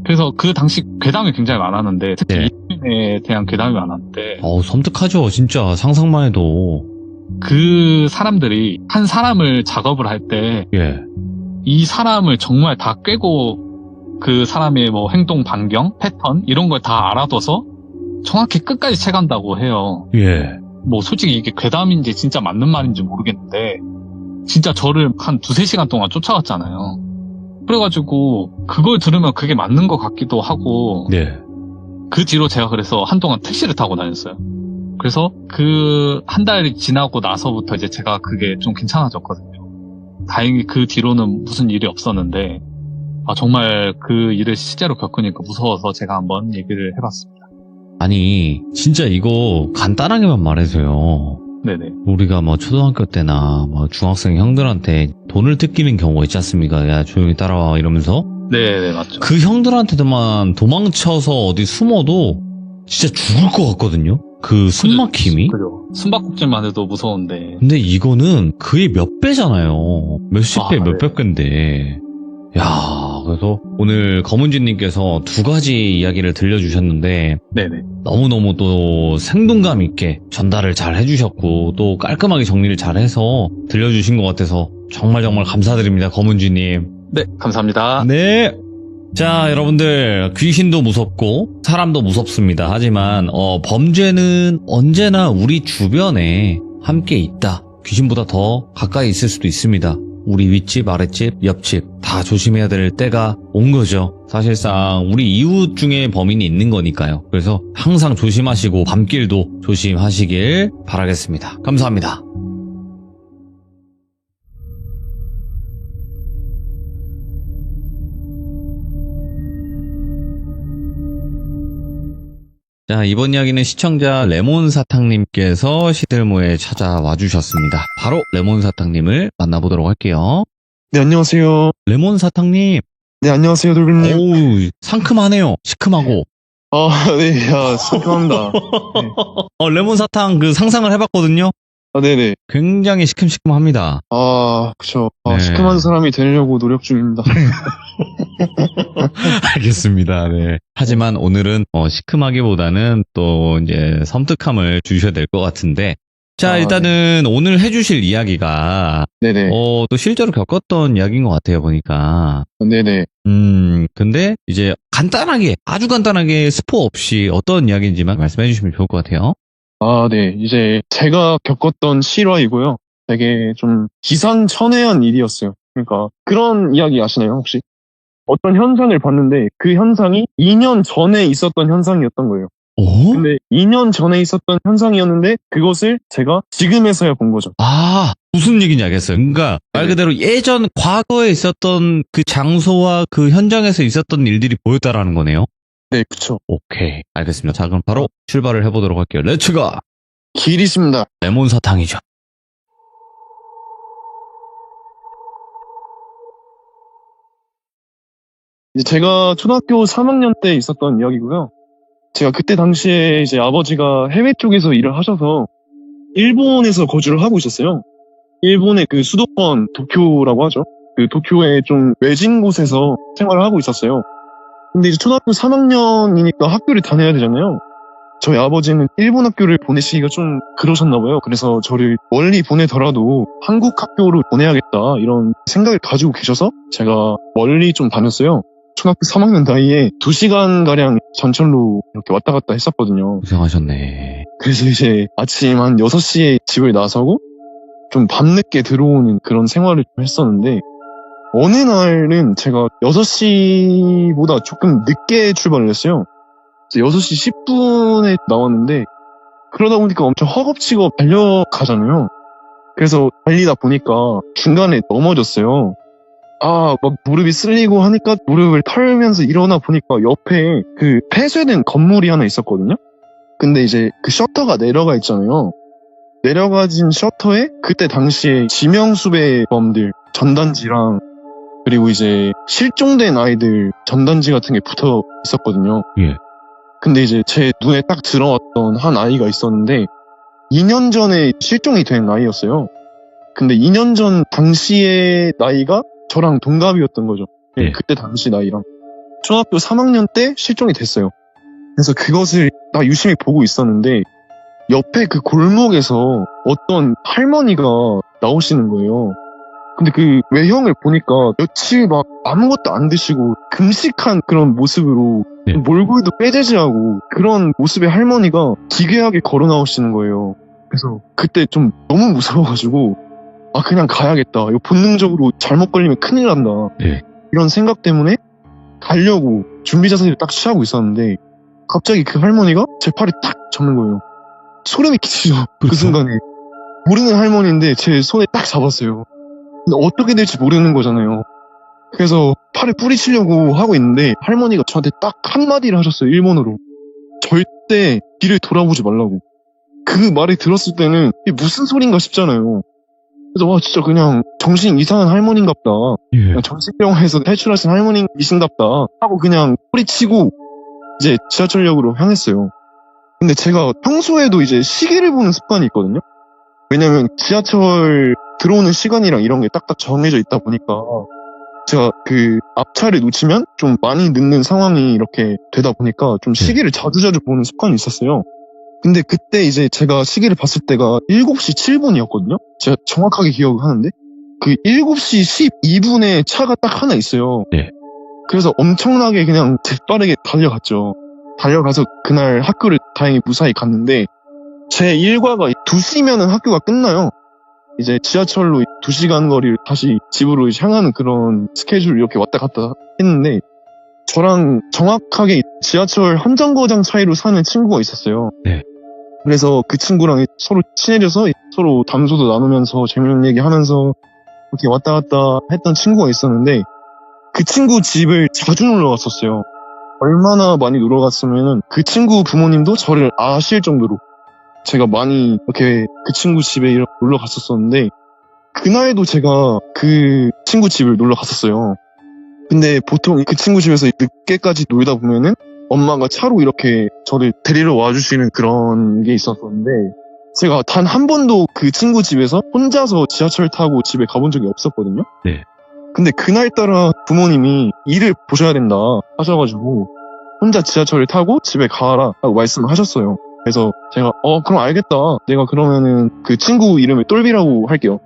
그래서 그 당시 괴담이 굉장히 많았는데, 특히 네. 이민에 대한 괴담이 많았는데, 섬뜩하죠. 진짜 상상만 해도. 그 사람들이 한 사람을 작업을 할 때 이 예. 사람을 정말 다 꿰고 그 사람의 뭐 행동 반경, 패턴 이런 걸 다 알아둬서 정확히 끝까지 채간다고 해요. 예. 뭐 솔직히 이게 괴담인지 진짜 맞는 말인지 모르겠는데 진짜 저를 한 2-3시간 동안 쫓아갔잖아요. 그래가지고 그걸 들으면 그게 맞는 것 같기도 하고, 네. 그 뒤로 제가 그래서 한동안 택시를 타고 다녔어요. 그래서 그 한 달이 지나고 나서부터 이제 제가 그게 좀 괜찮아졌거든요. 다행히 그 뒤로는 무슨 일이 없었는데, 아, 정말 그 일을 실제로 겪으니까 무서워서 제가 한번 얘기를 해봤습니다. 아니, 진짜 이거 간단하게만 말해서요. 네네. 우리가 뭐 초등학교 때나 뭐 중학생 형들한테 돈을 뜯기는 경우가 있지 않습니까? 야, 조용히 따라와 이러면서. 네네, 맞죠. 그 형들한테만 도망쳐서 어디 숨어도 진짜 죽을 것 같거든요? 그 숨막힘이? 그죠. 숨바꼭질만 해도 무서운데. 근데 이거는 그의 몇 배잖아요. 몇십 배, 아, 몇백 배인데. 야, 그래서 오늘 검은진님께서 2가지 이야기를 들려주셨는데 네네. 너무너무 또 생동감 있게 전달을 잘 해주셨고 또 깔끔하게 정리를 잘 해서 들려주신 것 같아서 정말 감사드립니다, 검은진님. 네, 감사합니다. 네. 자, 여러분들, 귀신도 무섭고 사람도 무섭습니다. 하지만 범죄는 언제나 우리 주변에 함께 있다. 귀신보다 더 가까이 있을 수도 있습니다. 우리 윗집, 아랫집, 옆집 다 조심해야 될 때가 온 거죠. 사실상 우리 이웃 중에 범인이 있는 거니까요. 그래서 항상 조심하시고 밤길도 조심하시길 바라겠습니다. 감사합니다. 자, 이번 이야기는 시청자 레몬사탕님께서 시들모에 찾아와 주셨습니다. 바로 레몬사탕님을 만나보도록 할게요. 네, 안녕하세요. 레몬사탕님. 네, 안녕하세요, 돌비님. 오우, 상큼하네요. 시큼하고. 아, 네, 야, 상큼합니다. 레몬사탕 그 상상을 해봤거든요. 아, 네네. 굉장히 시큼시큼합니다. 아, 그쵸. 아, 네. 시큼한 사람이 되려고 노력 중입니다. 알겠습니다. 네. 하지만 오늘은 시큼하기보다는 또 이제 섬뜩함을 주셔야 될 것 같은데. 자, 아, 일단은 오늘 해주실 이야기가 네네. 또 실제로 겪었던 이야기인 것 같아요, 보니까. 네네. 근데 이제 간단하게, 아주 간단하게 스포 없이 어떤 이야기인지만 말씀해 주시면 좋을 것 같아요. 아, 네. 이제 제가 겪었던 실화이고요. 되게 좀 기상천외한 일이었어요. 그러니까 그런 이야기 아시나요, 혹시? 어떤 현상을 봤는데 그 현상이 2년 전에 있었던 현상이었던 거예요. 오? 근데 2년 전에 있었던 현상이었는데 그것을 제가 지금에서야 본 거죠. 아, 무슨 얘기인지 알겠어요. 그러니까 말 그대로 예전 과거에 있었던 그 장소와 그 현장에서 있었던 일들이 보였다라는 거네요. 네, 그쵸. 오케이, 알겠습니다. 자, 그럼 바로 출발을 해보도록 할게요. 렛츠고! 길이십니다. 레몬 사탕이죠. 이제 제가 초등학교 3학년 때 있었던 이야기고요. 제가 그때 당시에 이제 아버지가 해외 쪽에서 일을 하셔서 일본에서 거주를 하고 있었어요. 일본의 그 수도권 도쿄라고 하죠. 그 도쿄의 좀 외진 곳에서 생활을 하고 있었어요. 근데 이제 초등학교 3학년이니까 학교를 다녀야 되잖아요. 저희 아버지는 일본 학교를 보내시기가 좀 그러셨나 봐요. 그래서 저를 멀리 보내더라도 한국 학교로 보내야겠다 이런 생각을 가지고 계셔서 제가 멀리 좀 다녔어요. 초등학교 3학년 나이에 2시간가량 전철로 이렇게 왔다 갔다 했었거든요. 고생하셨네. 그래서 이제 아침 한 6시에 집을 나서고 좀 밤늦게 들어오는 그런 생활을 좀 했었는데 어느 날은 제가 6시보다 조금 늦게 출발을 했어요. 6시 10분에 나왔는데 그러다 보니까 엄청 허겁지겁 달려가잖아요. 그래서 달리다 보니까 중간에 넘어졌어요. 아, 막 무릎이 쓸리고 하니까 무릎을 털면서 일어나 보니까 옆에 그 폐쇄된 건물이 하나 있었거든요. 근데 이제 그 셔터가 내려가 있잖아요. 내려가진 셔터에 그때 당시에 지명수배범들 전단지랑 그리고 이제 실종된 아이들 전단지 같은 게 붙어 있었거든요. 예. 근데 이제 제 눈에 딱 들어왔던 한 아이가 있었는데 2년 전에 실종이 된 아이였어요. 근데 2년 전 당시의 나이가 저랑 동갑이었던 거죠. 예. 그때 당시 나이랑. 초등학교 3학년 때 실종이 됐어요. 그래서 그것을 나 유심히 보고 있었는데 옆에 그 골목에서 어떤 할머니가 나오시는 거예요. 근데 그 외형을 보니까 며칠 막 아무것도 안 드시고 금식한 그런 모습으로 네. 몰골도 빼재지하고 그런 모습의 할머니가 기괴하게 걸어 나오시는 거예요. 그래서 그때 좀 너무 무서워가지고 아 그냥 가야겠다. 이거 본능적으로 잘못 걸리면 큰일 난다. 네. 이런 생각 때문에 가려고 준비 자세를 딱 취하고 있었는데 갑자기 그 할머니가 제 팔을 탁 잡는 거예요. 소름이 끼치죠. 그 그렇죠. 순간에. 모르는 할머니인데 제 손에 딱 잡았어요. 근데 어떻게 될지 모르는 거잖아요. 그래서 팔을 뿌리치려고 하고 있는데 할머니가 저한테 딱 한마디를 하셨어요. 일본어로. 절대 뒤를 돌아보지 말라고. 그 말을 들었을 때는 이게 무슨 소린가 싶잖아요. 그래서 와 진짜 그냥 정신 이상한 할머니인갑다. 예. 그냥 정신병원에서 탈출하신 할머니이신갑다 하고 그냥 뿌리치고 이제 지하철역으로 향했어요. 근데 제가 평소에도 이제 시계를 보는 습관이 있거든요. 왜냐면 지하철 들어오는 시간이랑 이런 게 딱딱 정해져 있다 보니까 제가 그 앞차를 놓치면 좀 많이 늦는 상황이 이렇게 되다 보니까 좀 시계를 자주자주 보는 습관이 있었어요. 근데 그때 이제 제가 시계를 봤을 때가 7시 7분이었거든요. 제가 정확하게 기억을 하는데 그 7시 12분에 차가 딱 하나 있어요. 네. 그래서 엄청나게 그냥 재빠르게 달려갔죠. 달려가서 그날 학교를 다행히 무사히 갔는데 제 일과가 2시면은 학교가 끝나요. 이제 지하철로 2시간 거리를 다시 집으로 향하는 그런 스케줄을 이렇게 왔다 갔다 했는데 저랑 정확하게 지하철 한 정거장 차이로 사는 친구가 있었어요. 네. 그래서 그 친구랑 서로 친해져서 서로 담소도 나누면서 재밌는 얘기 하면서 이렇게 왔다 갔다 했던 친구가 있었는데 그 친구 집을 자주 놀러 갔었어요. 얼마나 많이 놀러 갔으면은 그 친구 부모님도 저를 아실 정도로 제가 많이 이렇게 그 친구 집에 이렇게 놀러 갔었었는데, 그날도 제가 그 친구 집을 놀러 갔었어요. 근데 보통 그 친구 집에서 늦게까지 놀다 보면은 엄마가 차로 이렇게 저를 데리러 와주시는 그런 게 있었었는데, 제가 단 한 번도 그 친구 집에서 혼자서 지하철 타고 집에 가본 적이 없었거든요. 네. 근데 그날따라 부모님이 일을 보셔야 된다 하셔가지고 혼자 지하철을 타고 집에 가라 라고 말씀하셨어요. 그래서 제가 그럼 알겠다. 내가 그러면은 그 친구 이름을 똘비라고 할게요.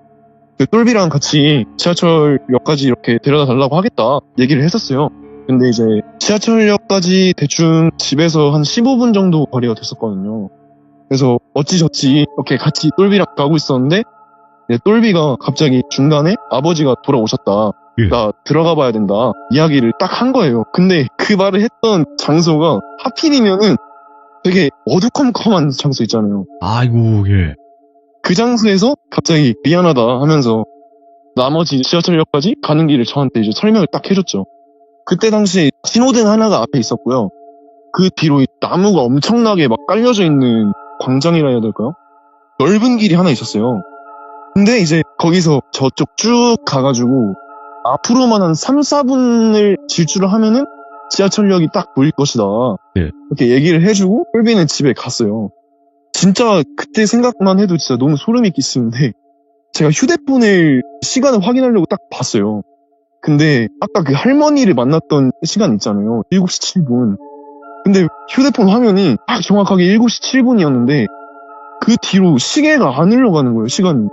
그 똘비랑 같이 지하철역까지 이렇게 데려다 달라고 하겠다 얘기를 했었어요. 근데 이제 지하철역까지 대충 집에서 한 15분 정도 거리가 됐었거든요. 그래서 어찌저찌 이렇게 같이 똘비랑 가고 있었는데, 똘비가 갑자기 중간에 아버지가 돌아오셨다. 예. 나 들어가 봐야 된다. 이야기를 딱 한 거예요. 근데 그 말을 했던 장소가 하필이면은 되게 어두컴컴한 장소 있잖아요. 아이고, 예. 그 장소에서 갑자기 미안하다 하면서 나머지 지하철역까지 가는 길을 저한테 이제 설명을 딱 해줬죠. 그때 당시 신호등 하나가 앞에 있었고요. 그 뒤로 나무가 엄청나게 막 깔려져 있는 광장이라 해야 될까요? 넓은 길이 하나 있었어요. 근데 이제 거기서 저쪽 쭉 가가지고 앞으로만 한 3, 4분을 질주를 하면은 지하철역이 딱 보일 것이다. 네. 이렇게 얘기를 해주고 똘비는 집에 갔어요. 진짜 그때 생각만 해도 진짜 너무 소름이 끼치는데, 제가 휴대폰을 시간을 확인하려고 딱 봤어요. 근데 아까 그 할머니를 만났던 시간 있잖아요. 7시 7분. 근데 휴대폰 화면이 딱 정확하게 7시 7분이었는데 그 뒤로 시계가 안 흘러가는 거예요, 시간이.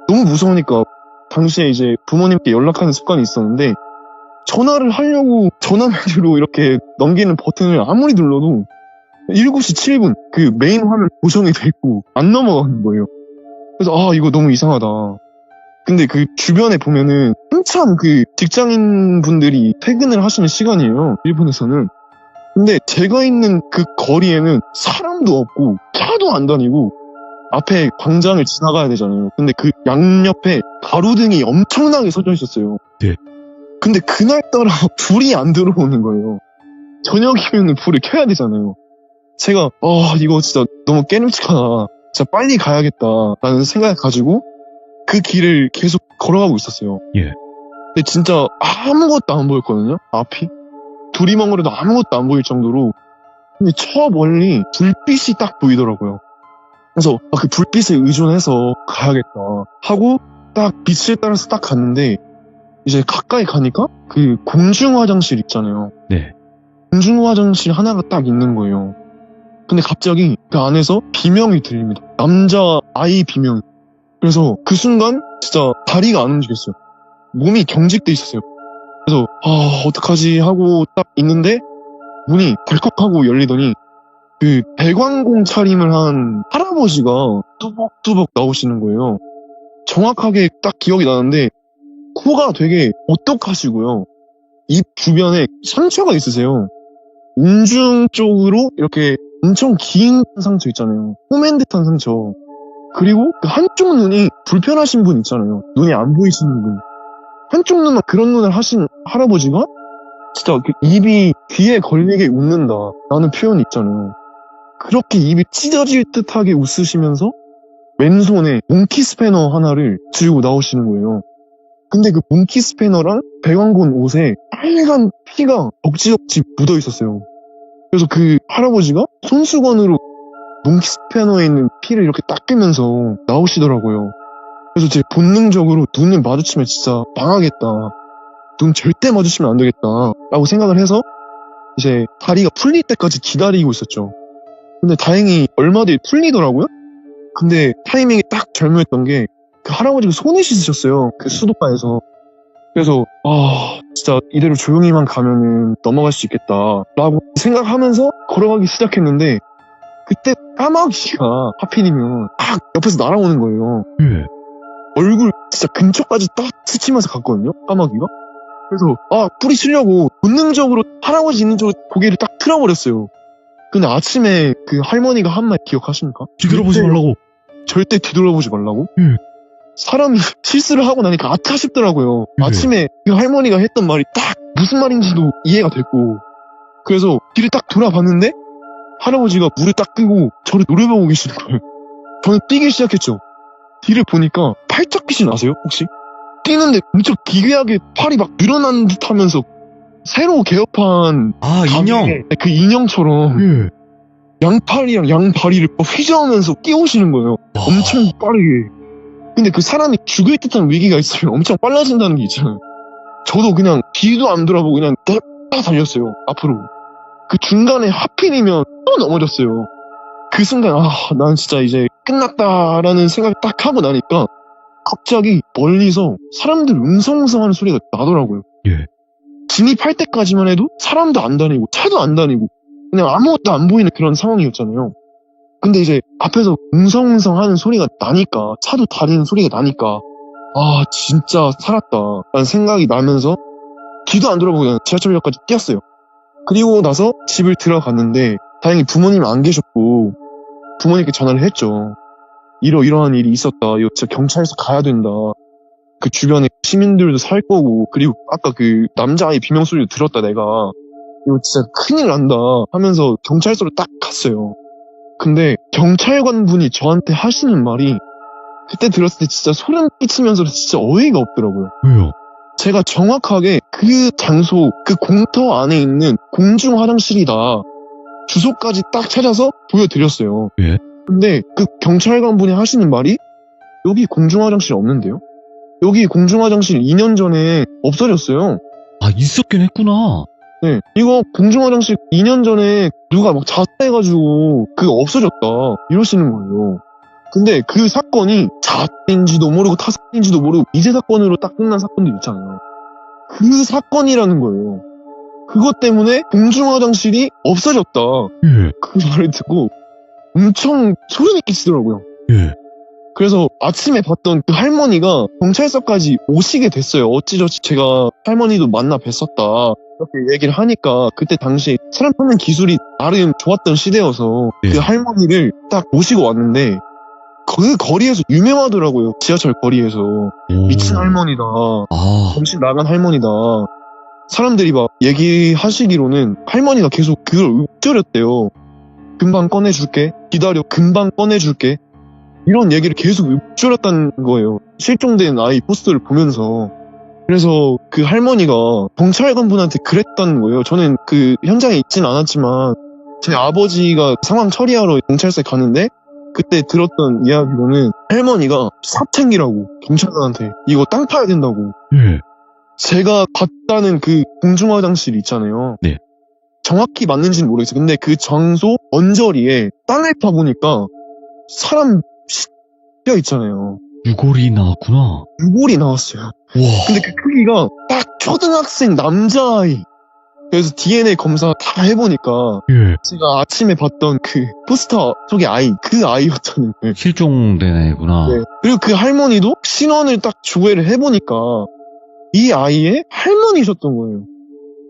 너무 무서우니까 당시에 이제 부모님께 연락하는 습관이 있었는데, 전화를 하려고 전화 메뉴로 이렇게 넘기는 버튼을 아무리 눌러도 7시 7분 그 메인 화면 고정이 돼 있고 안 넘어가는 거예요. 그래서 이거 너무 이상하다. 근데 그 주변에 보면은 한참 그 직장인 분들이 퇴근을 하시는 시간이에요, 일본에서는. 근데 제가 있는 그 거리에는 사람도 없고 차도 안 다니고 앞에 광장을 지나가야 되잖아요. 근데 그 양옆에 가로등이 엄청나게 서져 있었어요. 네. 근데 그날따라 불이 안 들어오는 거예요. 저녁이면 불을 켜야 되잖아요. 제가 이거 진짜 너무 깨름직하다. 진짜 빨리 가야겠다라는 생각을 가지고 그 길을 계속 걸어가고 있었어요. 예. 근데 진짜 아무것도 안 보였거든요, 앞이. 두리멍으로도 아무것도 안 보일 정도로. 근데 저 멀리 불빛이 딱 보이더라고요. 그래서 그 불빛에 의존해서 가야겠다 하고 딱 빛을 따라서 딱 갔는데, 이제 가까이 가니까 그 공중 화장실 있잖아요. 네. 공중 화장실 하나가 딱 있는 거예요. 근데 갑자기 그 안에서 비명이 들립니다. 남자 아이 비명. 그래서 그 순간 진짜 다리가 안 움직였어요. 몸이 경직돼 있었어요. 그래서 어떡하지 하고 딱 있는데 문이 덜컥하고 열리더니 그 배관공 차림을 한 할아버지가 뚜벅뚜벅 나오시는 거예요. 정확하게 딱 기억이 나는데 코가 되게 오똑하시고요. 입 주변에 상처가 있으세요. 운중 쪽으로 이렇게 엄청 긴 상처 있잖아요. 홈맨 듯한 상처. 그리고 그 한쪽 눈이 불편하신 분 있잖아요. 눈이 안 보이시는 분. 한쪽 눈만 그런 눈을 하신 할아버지가 진짜 그 입이 귀에 걸리게 웃는다 라는 표현이 있잖아요. 그렇게 입이 찢어질 듯하게 웃으시면서 맨손에 몽키 스패너 하나를 들고 나오시는 거예요. 근데 그 몽키 스패너랑 배관곤 옷에 빨간 피가 억지억지 묻어 있었어요. 그래서 그 할아버지가 손수건으로 몽키 스패너에 있는 피를 이렇게 닦으면서 나오시더라고요. 그래서 제 본능적으로 눈을 마주치면 진짜 망하겠다. 눈 절대 마주치면 안 되겠다. 라고 생각을 해서 이제 다리가 풀릴 때까지 기다리고 있었죠. 근데 다행히 얼마 뒤에 풀리더라고요. 근데 타이밍이 딱 절묘했던 게 그 할아버지가 손을 씻으셨어요. 그 수도가에서. 그래서 진짜 이대로 조용히만 가면은 넘어갈 수 있겠다 라고 생각하면서 걸어가기 시작했는데, 그때 까마귀가 하필이면 딱 옆에서 날아오는 거예요. 예. 얼굴 진짜 근처까지 딱 스치면서 갔거든요, 까마귀가. 그래서 뿌리치려고 본능적으로 할아버지 있는 쪽으로 고개를 딱 틀어버렸어요. 근데 아침에 그 할머니가 한 말 기억하십니까? 뒤돌아보지 말라고. 절대 뒤돌아보지 말라고? 사람이 실수를 하고 나니까 아차 싶더라고요. 아침에 그 할머니가 했던 말이 딱 무슨 말인지도 이해가 됐고, 그래서 뒤를 딱 돌아봤는데 할아버지가 물을 딱 끄고 저를 노려보고 계시는 거예요. 저는 뛰기 시작했죠. 뒤를 보니까 팔짝 빛이 나세요 혹시? 뛰는데 엄청 기괴하게 팔이 막 늘어난 듯 하면서 새로 개업한 아, 인형. 가게에 그 인형처럼 양팔이랑 양다리를 휘저으면서 끼우시는 거예요. 엄청 빠르게. 근데 그 사람이 죽을 듯한 위기가 있으면 엄청 빨라진다는 게 있잖아요. 저도 그냥 뒤도 안 돌아보고 그냥 딱 달렸어요. 앞으로. 그 중간에 하필이면 또 넘어졌어요. 그 순간 난 진짜 이제 끝났다라는 생각을 딱 하고 나니까 갑자기 멀리서 사람들 웅성웅성하는 소리가 나더라고요. 예. 진입할 때까지만 해도 사람도 안 다니고 차도 안 다니고 그냥 아무것도 안 보이는 그런 상황이었잖아요. 근데 이제 앞에서 웅성웅성하는 소리가 나니까 차도 다니는 소리가 나니까 진짜 살았다 라는 생각이 나면서 뒤도 안 돌아보고 그냥 지하철역까지 뛰었어요. 그리고 나서 집을 들어갔는데 다행히 부모님이 안 계셨고 부모님께 전화를 했죠. 이러한 일이 있었다. 이거 진짜 경찰서 가야 된다. 그 주변에 시민들도 살 거고 그리고 아까 그 남자아이 비명소리도 들었다 내가. 이거 진짜 큰일 난다 하면서 경찰서로 딱 갔어요. 근데 경찰관 분이 저한테 하시는 말이 그때 들었을 때 진짜 소름 끼치면서 진짜 어이가 없더라고요. 왜요? 제가 정확하게 그 장소, 그 공터 안에 있는 공중 화장실이다. 주소까지 딱 찾아서 보여드렸어요. 예? 근데 그 경찰관 분이 하시는 말이 여기 공중 화장실 없는데요? 여기 공중 화장실 2년 전에 없어졌어요. 아, 있었긴 했구나. 네, 이거 공중 화장실 2년 전에 누가 막 자살해가지고 그거 없어졌다 이러시는 거예요. 근데 그 사건이 자살인지도 모르고 타살인지도 모르고 미제 사건으로 딱 끝난 사건도 있잖아요. 그 사건이라는 거예요. 그것 때문에 공중 화장실이 없어졌다. 예. 그 말을 듣고 엄청 소름이 끼치더라고요. 예. 그래서 아침에 봤던 그 할머니가 경찰서까지 오시게 됐어요. 어찌저찌 제가 할머니도 만나 뵀었다. 이렇게 얘기를 하니까 그때 당시 사람 찾는 기술이 나름 좋았던 시대여서 네. 그 할머니를 딱 모시고 왔는데 그 거리에서 유명하더라고요. 지하철 거리에서. 오. 미친 할머니다. 아, 정신 나간 할머니다. 사람들이 막 얘기하시기로는 할머니가 계속 그걸 읊조렸대요. 금방 꺼내줄게. 기다려. 금방 꺼내줄게. 이런 얘기를 계속 읊조렸다는 거예요. 실종된 아이 포스터를 보면서. 그래서 그 할머니가 경찰관 분한테 그랬다는 거예요. 저는 그 현장에 있진 않았지만 제 아버지가 상황 처리하러 경찰서에 가는데 그때 들었던 이야기로는 할머니가 삽 챙기라고 경찰관한테 이거 땅 파야 된다고. 예. 제가 봤다는 그 공중 화장실 있잖아요. 네. 정확히 맞는지는 모르겠어요. 근데 그 장소 언저리에 땅을 파보니까 사람 뼈 있잖아요. 유골이 나왔구나. 유골이 나왔어요. 와. 근데 그 크기가 딱 초등학생 남자아이. 그래서 DNA 검사 다 해보니까 예. 제가 아침에 봤던 그 포스터 속의 아이, 그 아이였다는 거예요. 실종된 애구나. 네. 그리고 그 할머니도 신원을 딱 조회를 해보니까 이 아이의 할머니셨던 거예요.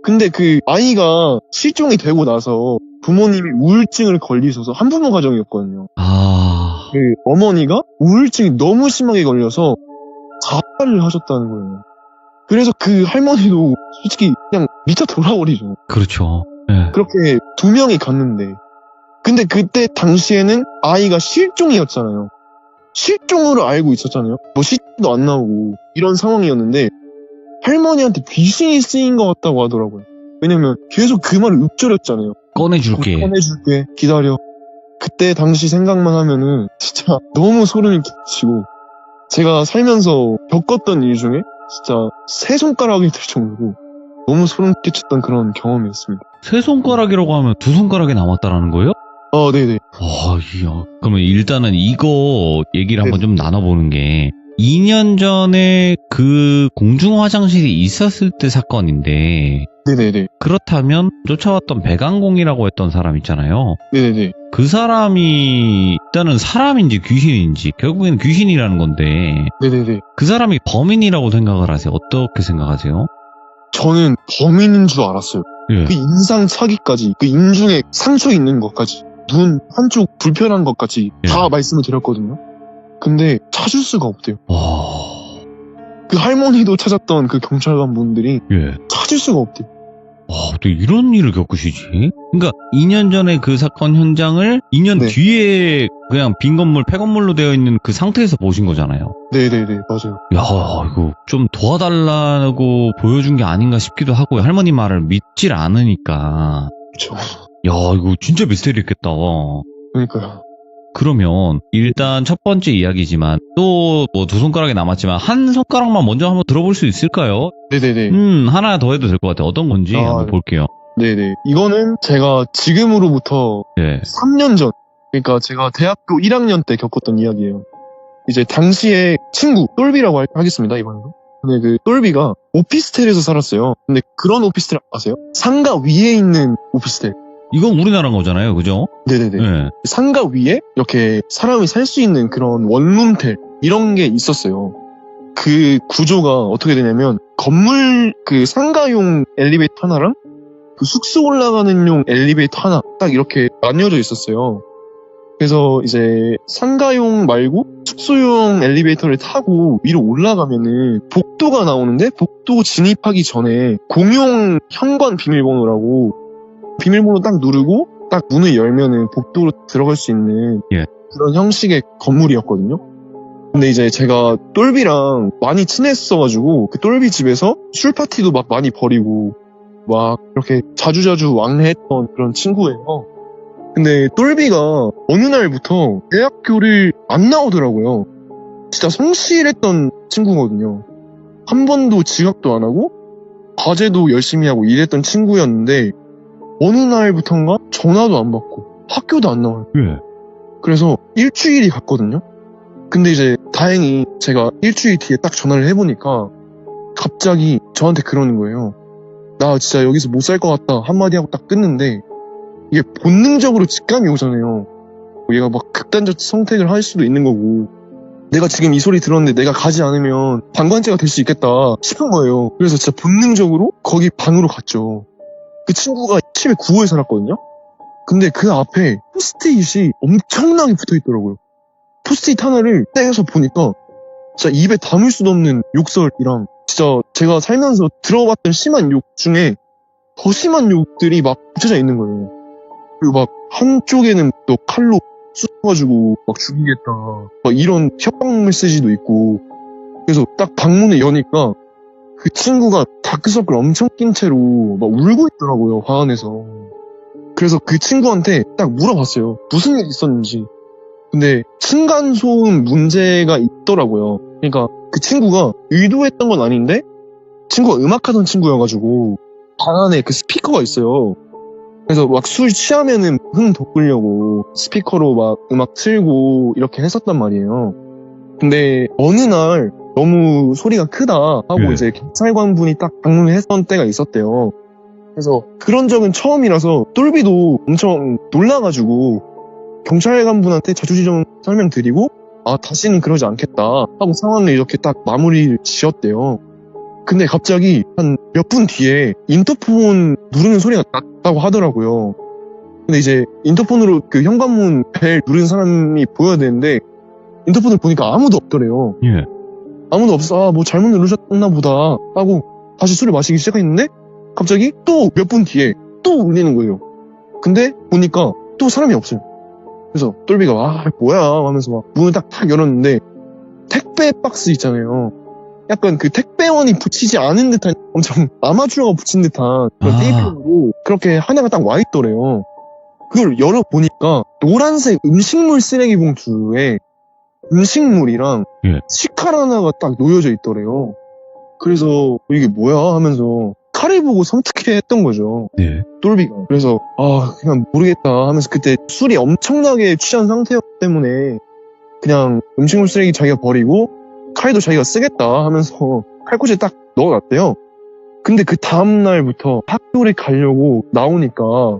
근데 그 아이가 실종이 되고 나서 부모님이 우울증을 걸리셔서 한부모 가정이었거든요. 아. 그 어머니가 우울증이 너무 심하게 걸려서 자살을 하셨다는 거예요. 그래서 그 할머니도 솔직히 그냥 미쳐 돌아버리죠. 그렇죠. 예. 그렇게 2명이 갔는데. 근데 그때 당시에는 아이가 실종이었잖아요. 실종으로 알고 있었잖아요. 뭐 시도 안 나오고 이런 상황이었는데 할머니한테 귀신이 쓰인 것 같다고 하더라고요. 왜냐면 계속 그 말을 읊조렸잖아요. 꺼내줄게. 꺼내줄게. 기다려. 그때 당시 생각만 하면은 진짜 너무 소름이 끼치고 제가 살면서 겪었던 일 중에 진짜 세 손가락이 들 정도로 너무 소름 끼쳤던 그런 경험이었습니다. 세 손가락이라고 하면 두 손가락이 남았다라는 거예요? 네네. 이야. 그러면 일단은 이거 얘기를 한번 네. 좀 나눠보는 게 2년 전에 그 공중 화장실이 있었을 때 사건인데 네네네. 그렇다면 쫓아왔던 백안공이라고 했던 사람 있잖아요. 네네네. 그 사람이 일단은 사람인지 귀신인지 결국에는 귀신이라는 건데 네네네. 그 사람이 범인이라고 생각을 하세요? 어떻게 생각하세요? 저는 범인인 줄 알았어요. 예. 그 인상 차기까지, 그 인중에 상처 있는 것까지, 눈 한쪽 불편한 것까지 예. 다 말씀을 드렸거든요. 근데 찾을 수가 없대요. 와. 그 할머니도 찾았던 그 경찰관 분들이 예. 찾을 수가 없대요. 또 이런 일을 겪으시지? 그러니까 2년 전에 그 사건 현장을 2년 네. 뒤에 그냥 빈 건물, 폐건물로 되어 있는 그 상태에서 보신 거잖아요. 네네네, 맞아요. 야, 이거 좀 도와달라고 보여준 게 아닌가 싶기도 하고요. 할머니 말을 믿질 않으니까. 그쵸. 야, 이거 진짜 미스테리했겠다. 그러니까요. 그러면 일단 첫 번째 이야기지만 또 뭐 두 손가락에 남았지만 한 손가락만 먼저 한번 들어볼 수 있을까요? 네네네. 하나 더 해도 될 것 같아요. 어떤 건지 한번 볼게요. 네네. 이거는 제가 지금으로부터 네. 3년 전, 그러니까 제가 대학교 1학년 때 겪었던 이야기예요. 이제 당시에 친구, 똘비라고 하겠습니다, 이번에도. 근데 그 똘비가 오피스텔에서 살았어요. 근데 그런 오피스텔 아세요? 상가 위에 있는 오피스텔. 이건 우리나라 거잖아요, 그죠? 네네네. 네. 상가 위에 이렇게 사람이 살 수 있는 그런 원룸텔, 이런 게 있었어요. 그 구조가 어떻게 되냐면, 건물 그 상가용 엘리베이터 하나랑 그 숙소 올라가는 용 엘리베이터 하나 딱 이렇게 나뉘어져 있었어요. 그래서 이제 상가용 말고 숙소용 엘리베이터를 타고 위로 올라가면은 복도가 나오는데, 복도 진입하기 전에 공용 현관 비밀번호라고, 비밀번호 딱 누르고 딱 문을 열면은 복도로 들어갈 수 있는 예. 그런 형식의 건물이었거든요. 근데 이제 제가 똘비랑 많이 친했어가지고 그 똘비 집에서 술 파티도 막 많이 벌이고 막 이렇게 자주자주 왕래했던 그런 친구예요. 근데 똘비가 어느 날부터 대학교를 안 나오더라고요. 진짜 성실했던 친구거든요. 한 번도 지각도 안 하고 과제도 열심히 하고 이랬던 친구였는데, 어느 날부터인가 전화도 안 받고 학교도 안 나와요. 예. 그래서 일주일이 갔거든요. 근데 이제 다행히 제가 일주일 뒤에 딱 전화를 해보니까 갑자기 저한테 그러는 거예요. 나 진짜 여기서 못 살 것 같다 한마디 하고 딱 끊는데, 이게 본능적으로 직감이 오잖아요. 얘가 막 극단적 선택을 할 수도 있는 거고, 내가 지금 이 소리 들었는데 내가 가지 않으면 방관죄가 될 수 있겠다 싶은 거예요. 그래서 진짜 본능적으로 거기 방으로 갔죠. 그 친구가 10에 9호에 살았거든요. 근데 그 앞에 포스트잇이 엄청나게 붙어있더라고요. 포스트잇 하나를 떼서 보니까 진짜 입에 담을 수도 없는 욕설이랑, 진짜 제가 살면서 들어봤던 심한 욕 중에 더 심한 욕들이 막 붙여져 있는 거예요. 그리고 막 한쪽에는 또 칼로 쑤셔가지고 막 죽이겠다, 막 이런 협박 메시지도 있고. 그래서 딱 방문을 여니까 그 친구가 다크서클 엄청 낀 채로 막 울고 있더라고요, 화 안에서. 그래서 그 친구한테 딱 물어봤어요. 무슨 일 있었는지. 근데 층간소음 문제가 있더라고요. 그러니까 그 친구가 의도했던 건 아닌데, 친구가 음악하던 친구여가지고 방 안에 그 스피커가 있어요. 그래서 막 술 취하면은 흥 돋구려고 스피커로 막 음악 틀고 이렇게 했었단 말이에요. 근데 어느 날 너무 소리가 크다 하고 예. 이제 경찰관분이 딱 방문을 했던 때가 있었대요. 그래서 그런 적은 처음이라서 똘비도 엄청 놀라가지고 경찰관분한테 자초지종 설명드리고, 아 다시는 그러지 않겠다 하고 상황을 이렇게 딱 마무리를 지었대요. 근데 갑자기 한 몇 분 뒤에 인터폰 누르는 소리가 났다고 하더라고요. 근데 이제 인터폰으로 그 현관문 벨 누르는 사람이 보여야 되는데, 인터폰을 보니까 아무도 없더래요. 예. 아무도 없어. 뭐 잘못 누르셨나 보다 하고 다시 술을 마시기 시작했는데, 갑자기 또 몇 분 뒤에 또 울리는 거예요. 근데 보니까 또 사람이 없어요. 그래서 똘비가 뭐야 하면서 막 문을 딱 열었는데, 택배 박스 있잖아요. 약간 그 택배원이 붙이지 않은 듯한, 엄청 아마추어가 붙인 듯한 그런 테이프로 그렇게 하나가 딱 와있더래요. 그걸 열어보니까 노란색 음식물 쓰레기 봉투에 음식물이랑 예. 식칼 하나가 딱 놓여져 있더래요. 그래서 이게 뭐야 하면서 칼을 보고 섬뜩해했던 거죠, 네. 똘비가. 그래서 그냥 모르겠다 하면서, 그때 술이 엄청나게 취한 상태였기 때문에 그냥 음식물 쓰레기 자기가 버리고 칼도 자기가 쓰겠다 하면서 칼꽂이에 딱 넣어놨대요. 근데 그 다음날부터 학교를 가려고 나오니까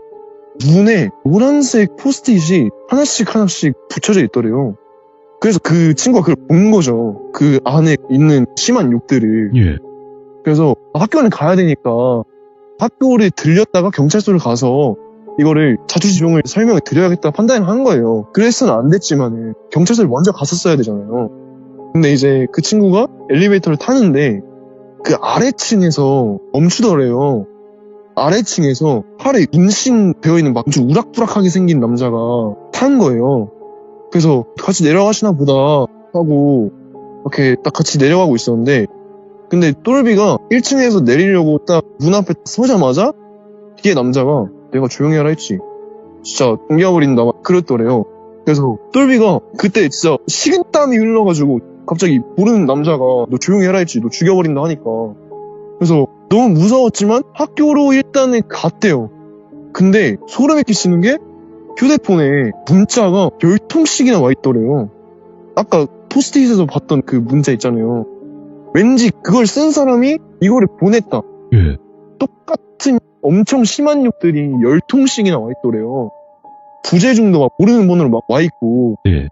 문에 노란색 포스트잇이 하나씩 붙여져 있더래요. 그래서 그 친구가 그걸 본 거죠. 그 안에 있는 심한 욕들을. 예. 그래서 학교는 가야 되니까 학교를 들렸다가 경찰서를 가서 이거를 자초지종을 설명을 드려야겠다 판단을 한 거예요. 그래서는 안 됐지만은 경찰서를 먼저 갔었어야 되잖아요. 근데 이제 그 친구가 엘리베이터를 타는데 그 아래층에서 멈추더래요. 아래층에서 팔에 문신 되어있는 막 좀 우락부락하게 생긴 남자가 탄 거예요. 그래서 같이 내려가시나 보다 하고 이렇게 딱 같이 내려가고 있었는데, 근데 똘비가 1층에서 내리려고 딱 문 앞에 서자마자 뒤에 남자가 내가 조용히 하라 했지, 진짜 옮겨버린다 막 그랬더래요. 그래서 똘비가 그때 진짜 식은땀이 흘러가지고 갑자기 모르는 남자가 너 조용히 해라 했지, 너 죽여버린다 하니까. 그래서 너무 무서웠지만 학교로 일단은 갔대요. 근데 소름이 끼치는 게 휴대폰에 문자가 10통씩이나 와 있더래요. 아까 포스트잇에서 봤던 그 문자 있잖아요. 왠지 그걸 쓴 사람이 이거를 보냈다. 예. 똑같은 엄청 심한 욕들이 10통씩이나 와 있더래요. 부재중도 막 모르는 번호로 막 와 있고. 예.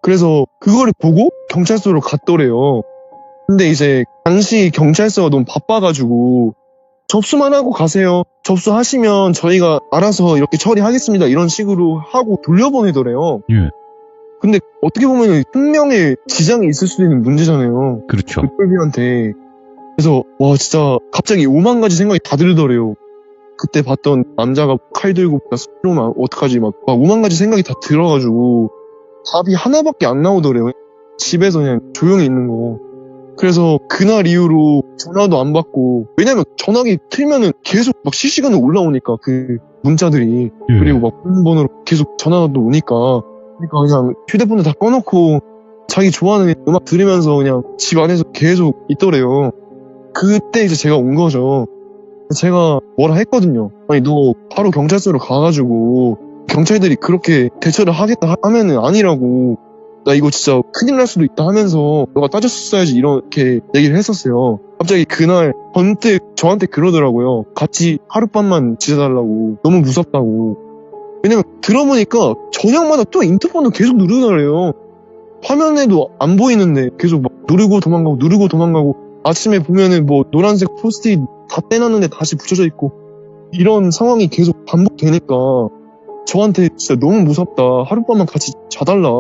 그래서 그거를 보고 경찰서로 갔더래요. 근데 이제 당시 경찰서가 너무 바빠가지고 접수만 하고 가세요, 접수하시면 저희가 알아서 이렇게 처리하겠습니다, 이런 식으로 하고 돌려보내더래요. 예. 근데 어떻게 보면 생명에 지장이 있을 수도 있는 문제잖아요, 그렇죠. 그 똘비한테. 그래서 와 진짜 갑자기 5만 가지 생각이 다 들더래요. 그때 봤던 남자가 칼 들고 쏘면 어떡하지, 막 5만 가지 생각이 다 들어가지고 답이 하나밖에 안 나오더래요. 집에서 그냥 조용히 있는 거. 그래서 그날 이후로 전화도 안 받고, 왜냐면 전화기 틀면은 계속 막 실시간으로 올라오니까 그 문자들이. 예. 그리고 막 번호로 계속 전화도 오니까. 그러니까 그냥 휴대폰을 다 꺼놓고 자기 좋아하는 음악 들으면서 그냥 집 안에서 계속 있더래요. 그때 이제 제가 온 거죠. 제가 뭐라 했거든요. 아니 너 바로 경찰서로 가가지고 경찰들이 그렇게 대처를 하겠다 하면은 아니라고, 나 이거 진짜 큰일 날 수도 있다 하면서 너가 따졌었어야지, 이렇게 얘기를 했었어요. 갑자기 그날 번뜩 저한테 그러더라고요. 같이 하룻밤만 지내달라고, 너무 무섭다고. 왜냐면 들어보니까 저녁마다 또 인터폰을 계속 누르더래요. 화면에도 안 보이는데 계속 막 누르고 도망가고 누르고 도망가고, 아침에 보면은 뭐 노란색 포스트잇 다 떼놨는데 다시 붙여져 있고, 이런 상황이 계속 반복되니까 저한테 진짜 너무 무섭다, 하룻밤만 같이 자달라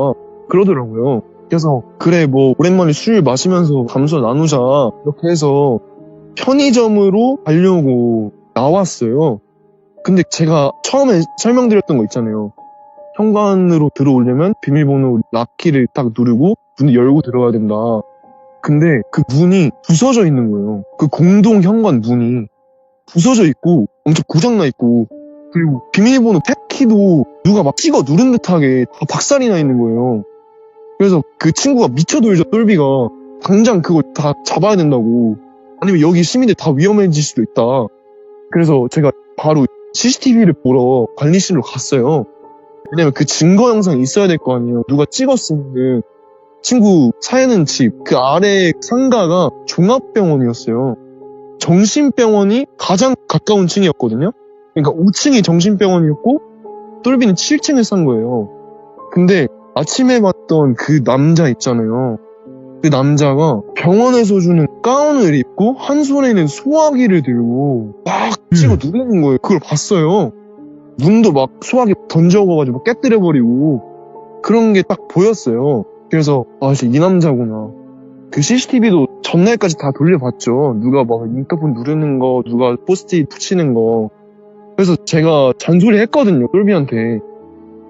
그러더라고요. 그래서 그래 뭐 오랜만에 술 마시면서 담소 나누자 이렇게 해서 편의점으로 가려고 나왔어요. 근데 제가 처음에 설명드렸던 거 있잖아요. 현관으로 들어오려면 비밀번호 락키를 딱 누르고 문을 열고 들어가야 된다. 근데 그 문이 부서져 있는 거예요. 그 공동 현관 문이 부서져 있고 엄청 고장나 있고, 그리고 비밀번호 탭키도 누가 막 찍어 누른 듯하게 다 박살이 나 있는 거예요. 그래서 그 친구가 미쳐돌죠, 똘비가. 당장 그걸 다 잡아야 된다고, 아니면 여기 시민들 다 위험해질 수도 있다. 그래서 제가 바로 CCTV를 보러 관리실로 갔어요. 왜냐면 그 증거 영상이 있어야 될 거 아니에요. 누가 찍었으면. 친구 사는 집 그 아래 상가가 종합병원이었어요. 정신병원이 가장 가까운 층이었거든요. 그러니까 5층이 정신병원이었고 똘비는 7층을 산 거예요. 근데 아침에 봤던 그 남자 있잖아요. 그 남자가 병원에서 주는 가운을 입고 한 손에는 소화기를 들고 막 찍어 누르는 거예요. 그걸 봤어요. 문도 막 소화기 던져가지고 깨뜨려버리고 그런 게 딱 보였어요. 그래서 아 진짜 이 남자구나. 그 CCTV도 전날까지 다 돌려봤죠. 누가 막 인터폰 누르는 거, 누가 포스트잇 붙이는 거. 그래서 제가 잔소리 했거든요, 똘비한테.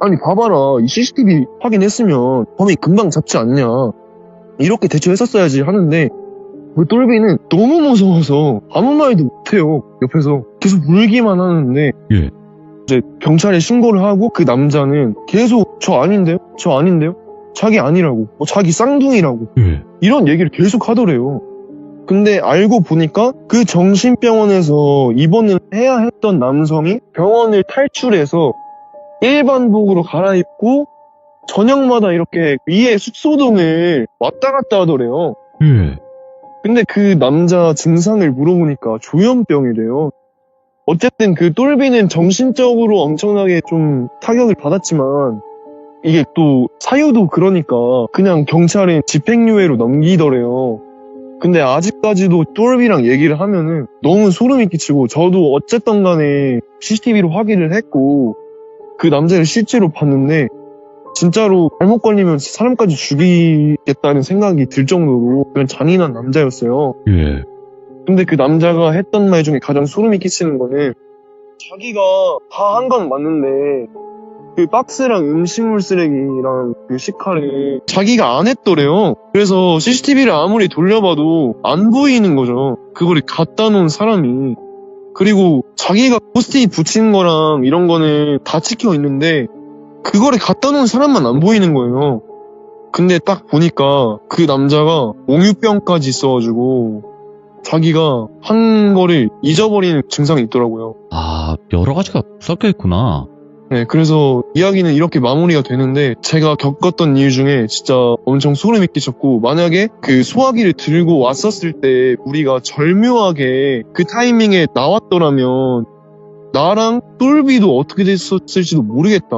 아니 봐봐라, 이 CCTV 확인했으면 범인 금방 잡지 않냐, 이렇게 대처했었어야지 하는데, 그 똘비는 너무 무서워서 아무 말도 못해요. 옆에서 계속 울기만 하는데, 예. 이제 경찰에 신고를 하고 그 남자는 계속 저 아닌데요? 저 아닌데요? 자기 아니라고, 자기 쌍둥이라고, 예. 이런 얘기를 계속 하더래요. 근데 알고 보니까 그 정신병원에서 입원을 해야 했던 남성이 병원을 탈출해서 일반복으로 갈아입고 저녁마다 이렇게 위에 숙소동을 왔다 갔다 하더래요. 예. 근데 그 남자 증상을 물어보니까 조현병이래요. 어쨌든 그 똘비는 정신적으로 엄청나게 좀 타격을 받았지만 이게 또 사유도 그러니까 그냥 경찰에 집행유예로 넘기더래요. 근데 아직까지도 똘비랑 얘기를 하면은 너무 소름이 끼치고, 저도 어쨌든 간에 CCTV로 확인을 했고 그 남자를 실제로 봤는데 진짜로 잘못 걸리면 사람까지 죽이겠다는 생각이 들 정도로 그런 잔인한 남자였어요. 예. 근데 그 남자가 했던 말 중에 가장 소름이 끼치는 거는 자기가 다 한 건 맞는데 그 박스랑 음식물 쓰레기랑 그 식칼을 자기가 안 했더래요. 그래서 CCTV를 아무리 돌려봐도 안 보이는 거죠. 그거를 갖다 놓은 사람이. 그리고 자기가 포스트잇 붙인 거랑 이런 거는 다 찍혀 있는데 그거를 갖다 놓은 사람만 안 보이는 거예요. 근데 딱 보니까 그 남자가 몽유병까지 있어가지고 자기가 한 거를 잊어버리는 증상이 있더라고요. 아, 여러 가지가 섞여 있구나. 네, 그래서 이야기는 이렇게 마무리가 되는데 제가 겪었던 일 중에 진짜 엄청 소름이 끼쳤고, 만약에 그 소화기를 들고 왔었을 때 우리가 절묘하게 그 타이밍에 나왔더라면 나랑 똘비도 어떻게 됐었을지도 모르겠다.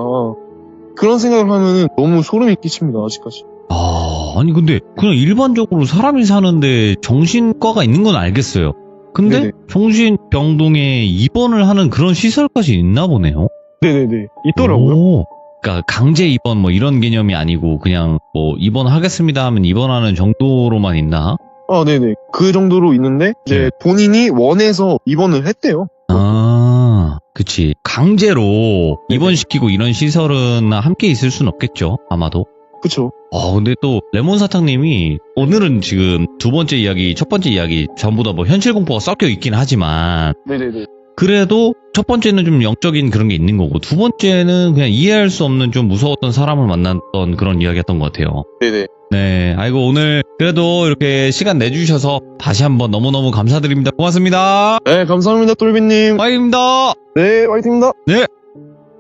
그런 생각을 하면은 너무 소름이 끼칩니다, 아직까지. 아, 아니 근데 그냥 일반적으로 사람이 사는데 정신과가 있는 건 알겠어요. 근데 네네. 정신병동에 입원을 하는 그런 시설까지 있나 보네요. 네네네. 있더라고요. 오, 그러니까 강제 입원 뭐 이런 개념이 아니고 그냥 뭐 입원하겠습니다 하면 입원하는 정도로만 있나? 아, 네네. 그 정도로 있는데, 이제 네. 본인이 원해서 입원을 했대요. 아, 그치. 강제로 입원시키고 이런 시설은 함께 있을 순 없겠죠, 아마도. 그쵸. 근데 또 레몬 사탕님이 오늘은 지금 두 번째 이야기, 첫 번째 이야기 전부 다 뭐 현실 공포가 섞여 있긴 하지만 네네네. 그래도 첫 번째는 좀 영적인 그런 게 있는 거고 두 번째는 그냥 이해할 수 없는 좀 무서웠던 사람을 만났던 그런 이야기였던 것 같아요. 네네. 네, 아이고 오늘 그래도 이렇게 시간 내주셔서 다시 한번 너무너무 감사드립니다. 고맙습니다. 네, 감사합니다, 똘비님. 화이팅입니다. 네, 화이팅입니다.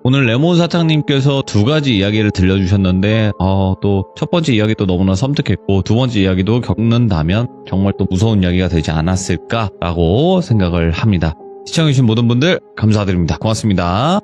오늘 레몬 사장님께서 두 가지 이야기를 들려주셨는데 또 첫 번째 이야기도 너무나 섬뜩했고 두 번째 이야기도 겪는다면 정말 또 무서운 이야기가 되지 않았을까라고 생각을 합니다. 시청해주신 모든 분들 감사드립니다. 고맙습니다.